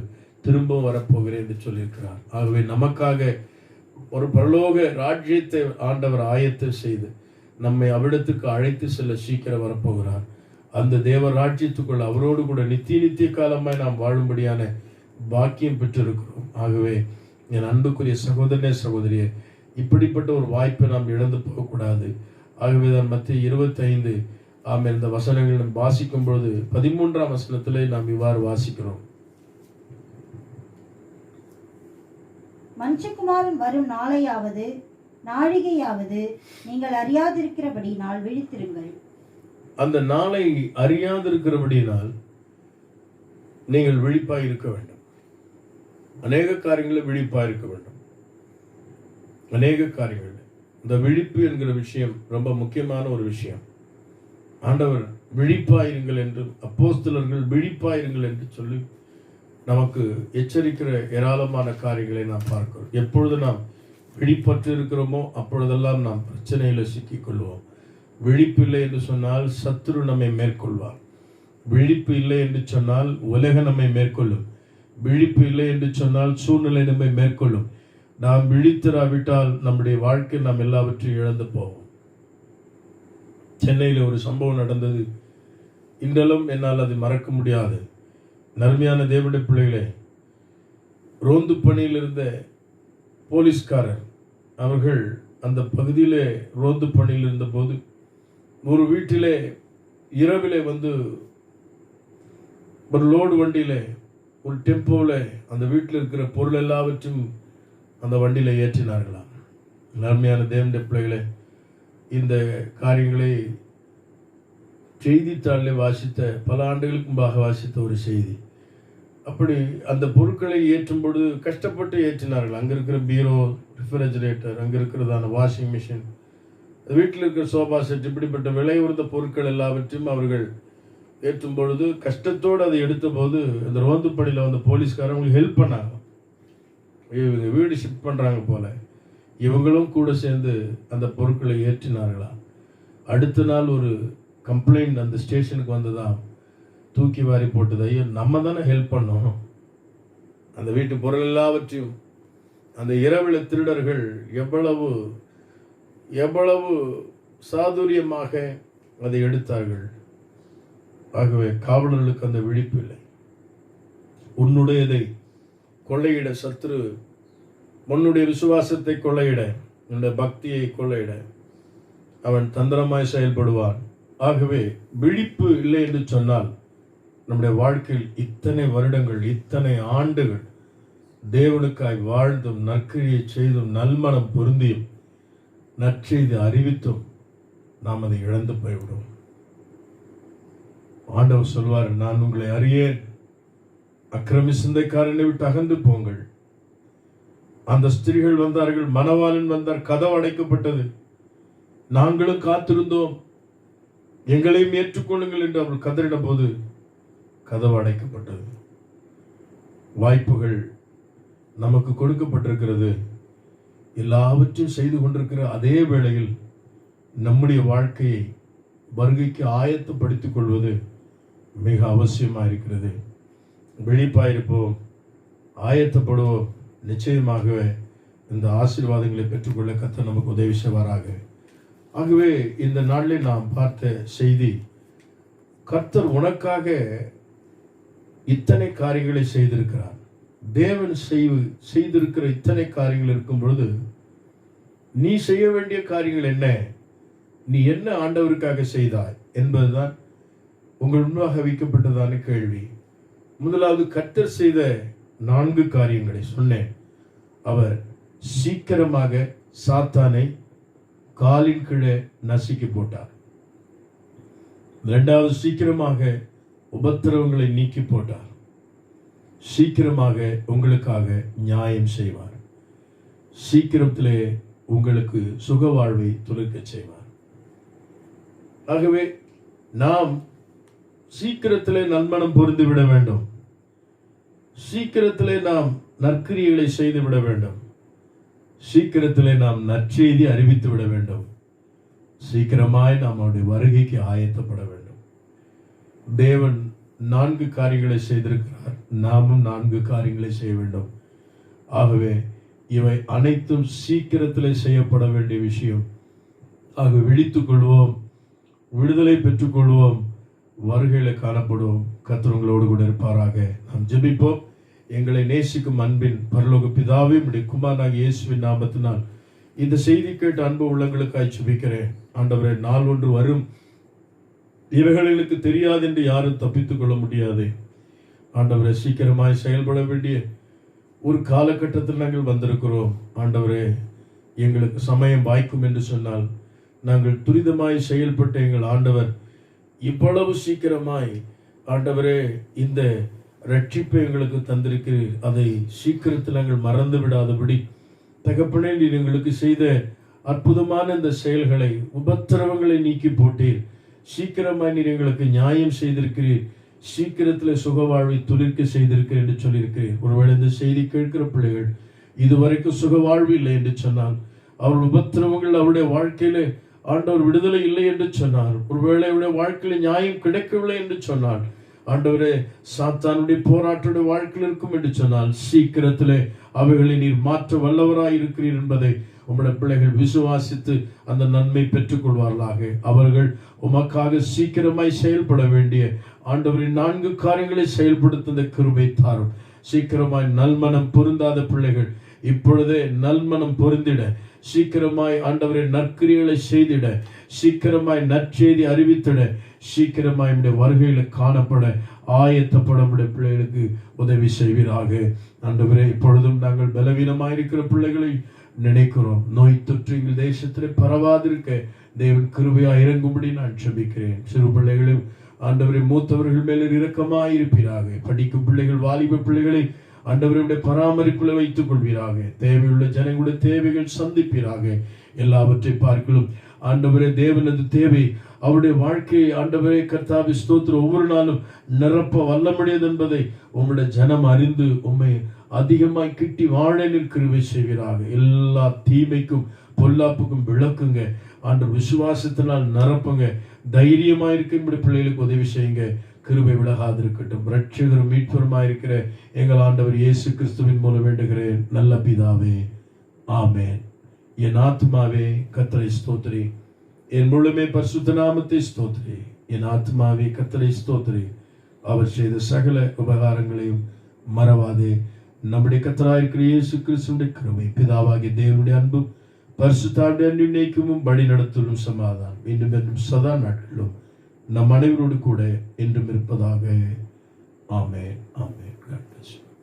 Speaker 1: திரும்பவும் வரப்போகிறேன் என்று சொல்லியிருக்கிறார். ஆகவே நமக்காக ஒரு பரலோக ராஜ்யத்தை ஆண்டவர் ஆயத்தம் செய்து நம்மை அவ்விடத்துக்கு அழைத்து செல்ல சீக்கிரம் வரப்போகிறார். அந்த தேவ ராஜ்யத்துக்குள் அவரோடு கூட நித்திய காலமாய் நாம் வாழும்படியான பாக்கியம் பெற்றிருக்கிறோம். ஆகவே என் அன்புக்குரிய சகோதரனே சகோதரியே, இப்படிப்பட்ட ஒரு வாய்ப்பை நாம் இழந்து போகக்கூடாது. ஆகவே தான் மத்திய 25 ஆமென் இந்த வசனங்களை வாசிக்கும் பொழுது 13ஆம் வசனத்திலே நாம் இவ்வாறு வாசிக்கிறோம்.
Speaker 2: மனுஷகுமாரன் வரும் நாளையாவது நாழிகையாவது நீங்கள் அறியாதிருக்கிறபடினால் விழித்திருங்கள்.
Speaker 1: அந்த நாளை அறியாதிருக்கிறபடினால் நீங்கள் விழிப்பாய் இருக்க வேண்டும். அநேக காரியங்களில் விழிப்பாய் இருக்க வேண்டும். அநேக காரியங்கள் இந்த விழிப்பு என்கிற விஷயம் ரொம்ப முக்கியமான ஒரு விஷயம். ஆண்டவர் விழிப்பாயிருங்கள் என்றும் அப்போஸ்தலர்கள் விழிப்பாயிருங்கள் என்று சொல்லி நமக்கு எச்சரிக்கிற ஏராளமான காரியங்களை நாம் பார்க்கிறோம். எப்பொழுது நாம் விழிப்பற்று இருக்கிறோமோ அப்பொழுதெல்லாம் நாம் பிரச்சனையில் சிக்கிக் கொள்வோம். விழிப்பு இல்லை என்று சொன்னால் சத்துரு நம்மை மேற்கொள்வார். விழிப்பு இல்லை என்று சொன்னால் உலகம் நம்மை மேற்கொள்ளும். விழிப்பு இல்லை என்று சொன்னால் சூழ்நிலை நம்மை மேற்கொள்ளும். நாம் விழித்திராவிட்டால் நம்முடைய வாழ்க்கை நாம் எல்லாவற்றையும் இழந்து போவோம். சென்னையில் ஒரு சம்பவம் நடந்தது. இன்றளவும் என்னால் அதை மறக்க முடியாது. நன்மையான தேவனுடைய பிள்ளைகளே, ரோந்து பணியில் இருந்த போலீஸ்காரர் அவர்கள் அந்த பகுதியிலே ரோந்து பணியில் இருந்தபோது ஒரு வீட்டிலே இரவிலே வந்து ஒரு லோடு வண்டியில், ஒரு டெம்போவில் அந்த வீட்டில் இருக்கிற பொருள் எல்லாவற்றையும் அந்த வண்டியில் ஏற்றினார்களாம். அருமையான தேவனுடைய பிள்ளைகளே, இந்த காரியங்களை செய்தித்தாளில் வாசித்த, பல ஆண்டுகளுக்கு முன்பாக வாசித்த ஒரு செய்தி. அப்படி அந்த பொருட்களை ஏற்றும் பொழுது கஷ்டப்பட்டு ஏற்றினார்கள். அங்கே இருக்கிற பீரோ, ரெஃப்ரிஜரேட்டர், அங்கே இருக்கிறதான வாஷிங் மிஷின், வீட்டில் இருக்கிற சோஃபா செட், இப்படிப்பட்ட விலை உயர்ந்த பொருட்கள் எல்லாவற்றையும் அவர்கள் ஏற்றும் பொழுது கஷ்டத்தோடு அதை எடுத்த போது அந்த ரோந்து பணியில் வந்த போலீஸ்காரங்களுக்கு ஹெல்ப் பண்ணாங்க. இவங்க வீடு ஷிஃப்ட் பண்ணுறாங்க போல, இவங்களும் கூட சேர்ந்து அந்த பொருட்களை ஏற்றினார்களா. அடுத்த நாள் ஒரு கம்ப்ளைண்ட் அந்த ஸ்டேஷனுக்கு வந்ததான், தூக்கி வாரி போட்டது. ஐயோ, நம்ம தானே ஹெல்ப் பண்ணோம். அந்த வீட்டு பொருள் எல்லாவற்றையும் அந்த இரவில் திருடர்கள் எவ்வளவு எவ்வளவு சாதுரியமாக அதை எடுத்தார்கள். ஆகவே காவலர்களுக்கு அந்த விழிப்பு இல்லை. உன்னுடையதை கொள்ளையிட சத்துரு, உன்னுடைய விசுவாசத்தை கொள்ளையிட, உன்னுடைய பக்தியை கொள்ளையிட அவன் தந்திரமாய் செயல்படுவான். ஆகவே விழிப்பு இல்லை என்று சொன்னால் நம்முடைய வாழ்க்கையில் இத்தனை வருடங்கள், இத்தனை ஆண்டுகள் தேவனுக்காய் வாழ்ந்தும், நற்கிரியை செய்தும், நல்மனம் பொருந்தியும், நற்செய்தி அறிவித்தும் நாம் அதை இழந்து போய்விடும். ஆண்டவர் சொல்வார், நான் உங்களை அறியேன், அக்கிரமி சிந்தைக்காரனை விட்டு அகன்று போங்கள். அந்த ஸ்திரீகள் வந்தார்கள், மணவாளன் வந்தார், கதவு அடைக்கப்பட்டது. நாங்களும் காத்திருந்தோம், எங்களையும் ஏற்றுக்கொள்ளுங்கள் என்று அவர்கள் கதறின போது கதவு அடைக்கப்பட்டது. வாய்ப்புகள் நமக்கு கொடுக்கப்பட்டிருக்கிறது. எல்லாவற்றையும் செய்து கொண்டிருக்கிற அதே வேளையில் நம்முடைய வாழ்க்கையை வருகைக்கு ஆயத்தப்படுத்திக் கொள்வது மிக அவசியமாக இருக்கிறது. விழிப்பாயிருப்போம், ஆயத்தப்படுவோம். நிச்சயமாகவே இந்த ஆசீர்வாதங்களை பெற்றுக்கொள்ள கர்த்தர் நமக்கு உதவி செய்வாராக. ஆகவே இந்த நாளில் நாம் பார்த்த செய்தி, கர்த்தர் உனக்காக இத்தனை காரியங்களை செய்திருக்கிறார். தேவன் செய்திருக்கிற இத்தனை காரியங்கள் இருக்கும் பொழுது நீ செய்ய வேண்டிய காரியங்கள் என்ன, நீ என்ன ஆண்டவருக்காக செய்தாய் என்பதுதான் உங்கள் முன்பாக வைக்கப்பட்டதான கேள்வி. முதலாவது, கர்த்தர் செய்த 4 காரியங்களை சொன்னேன். அவர் சீக்கிரமாக சாத்தானை காலின் கீழே நசுக்கி போட்டார். 2வது, சீக்கிரமாக உபத்திரவங்களை நீக்கி போட்டார். சீக்கிரமாக உங்களுக்காக நியாயம் செய்வார். சீக்கிரத்திலே உங்களுக்கு சுக வாழ்வை துளிர்க்க செய்வார். ஆகவே நாம் சீக்கிரத்திலே நல்மனம் பொருந்து விட வேண்டும். சீக்கிரத்திலே நாம் நற்கிரியைகளை செய்து விட வேண்டும். சீக்கிரத்திலே நாம் நற்செய்தி அறிவித்து விட வேண்டும். சீக்கிரமாய் நாம் அவருடைய வருகைக்கு ஆயத்தப்பட வேண்டும். தேவன் 4 காரியங்களை செய்திருக்கிறார், நாமும் 4 காரியங்களை செய்ய வேண்டும். ஆகவே இவை அனைத்தும் சீக்கிரத்திலே செய்யப்பட வேண்டிய விஷயம். ஆக விழித்துக் கொள்வோம், விடுதலை பெற்றுக் கொள்வோம், வருகையில காணப்படுவோம். கர்த்தர் உங்களோடு கூட இருப்பாராக. நாம் ஜெபிப்போம். எங்களை நேசிக்கும் அன்பின் பரலோக பிதாவே, உம்முடைய குமாரனாகிய இயேசுவின் நாமத்தினால் இந்த செய்தி கேட்டு அன்பு உள்ளங்களுக்காய் ஜெபிக்கிறேன். ஆண்டவரே, நாள் ஒன்று வரும், இவைகளுக்கு தெரியாது என்று யாரும் தப்பித்துக் கொள்ள முடியாது. ஆண்டவரே, சீக்கிரமாய் செயல்பட வேண்டிய ஒரு காலகட்டத்தில் நாங்கள் வந்திருக்கிறோம். ஆண்டவரே, எங்களுக்கு சமயம் வாய்க்கும் என்று சொன்னால் நாங்கள் துரிதமாய் செயல்பட்ட எங்கள் ஆண்டவர் இவ்வளவு சீக்கிரமாய் ஆண்டவரே இந்த ரட்சிப்பை எங்களுக்கு தந்திருக்கிறீர். அதை சீக்கிரத்தில் நாங்கள் மறந்து விடாதபடி தகப்பனே, நீர் எங்களுக்கு செய்த அற்புதமான இந்த செயல்களை, உபத்திரவங்களை நீக்கி போட்டீர். சீக்கிரமாய் நீர் எங்களுக்கு நியாயம் செய்திருக்கிறீர். சீக்கிரத்தில் சுக வாழ்வை துளிர்க்க செய்திருக்கிறேன் என்று சொல்லியிருக்கிறேன். ஒருவேளை இந்த செய்தி கேட்கிற பிள்ளைகள் இதுவரைக்கும் சுக வாழ்வு இல்லை என்று சொன்னால், அவருடைய உபத்திரவங்கள் அவருடைய வாழ்க்கையில ஆண்டவர் விடுதலை இல்லை என்று சொன்னார், ஒருவேளை அவருடைய வாழ்க்கையில நியாயம் கிடைக்கவில்லை என்று சொன்னார், ஆண்டவரே சாத்தானுடைய போராட்டோடைய வாழ்க்கையில் இருக்கும் என்று சொன்னால், சீக்கிரத்திலே அவைகளை நீர் மாற்ற வல்லவராய் இருக்கிறீர் என்பதை உம்முடைய பிள்ளைகள் விசுவாசித்து அந்த நன்மை பெற்றுக் கொள்வார்களாக. அவர்கள் உமக்காக சீக்கிரமாய் செயல்பட வேண்டிய ஆண்டவரின் 4 காரியங்களை செயல்படுத்த கிருபை தாரும். சீக்கிரமாய் நல்மனம் பொருந்தாத பிள்ளைகள் இப்பொழுதே நல்மனம் பொருந்திட, சீக்கிரமாய் ஆண்டவரை நற்கிரியைகளை செய்திட, சீக்கிரமாய் நற்செய்தி அறிவித்திட, சீக்கிரமாய் நம்முடைய வருகையில காணப்பட ஆயத்தப்பட நம்முடைய பிள்ளைகளுக்கு உதவி செய்வீராக. ஆண்டவரே, இப்பொழுதும் நாங்கள் பலவீனமாயிருக்கிற பிள்ளைகளை நினைக்கிறோம். நோய் தொற்று எங்கள் தேசத்திலே பரவாதிருக்க தேவன் கிருபையா இறங்கும்படி நான் ஜெபிக்கிறேன். சிறு பிள்ளைகளும் ஆண்டவரை மூத்தவர்கள் மேல இரக்கமாயிருப்பீராக. படிக்கும் பிள்ளைகள், வாலிப பிள்ளைகளை ஆண்டவருடைய பராமரிப்புல வைத்துக் கொள்வீராக. தேவையுள்ள ஜனங்களுடைய தேவைகள் சந்திப்பீராக. எல்லாவற்றை பார்க்கலும் ஆண்டவரே, தேவனது தேவை அவருடைய வாழ்க்கையை ஆண்டவரே கர்த்தாவே ஸ்தோத்திரம் ஒவ்வொரு நாளும் நிரப்ப வல்லமுடையது என்பதை உம்முடைய ஜனம் அறிந்து உம்மை அதிகமாய் கிட்டி வாழ கிருபை செய்வீராக. எல்லா தீமைக்கும் பொல்லாப்புக்கும் விளக்குங்க ஆண்டவர். விசுவாசத்தினால் நிரப்புங்க. தைரியமாயிருக்க நம்முடைய பிள்ளைகளுக்கு உதவி செய்யுங்க. கிருபை விலகாதிருக்கட்டும். ரட்சகரும் மீட்பருமாயிருக்கிற எங்கள் ஆண்டவர் இயேசு கிறிஸ்துவின் மூலம் வேண்டுகிறேன் நல்ல பிதாவே, ஆமென். என் ஆத்மாவே கர்த்தரை ஸ்தோத்திரி, என் முழுமே பரிசுத்த நாமத்தை ஸ்தோத்திரி. என் ஆத்மாவே கர்த்தரை ஸ்தோத்திரி, அவர் செய்த சகல உபகாரங்களையும் மறவாதே. நம்முடைய கர்த்தராயிருக்கிற இயேசு கிறிஸ்துவின் கிருபை, பிதாவாகிய தேவனுடைய அன்பும் பரிசுத்தாவின் அன்பினைக்கும் வழி நடத்தலும் சமாதானம் இன்னும் என்றும் சதா நாட்களும் நம் அனைவரோடு கூட என்றும் இருப்பதாக. ஆமென், ஆமென்.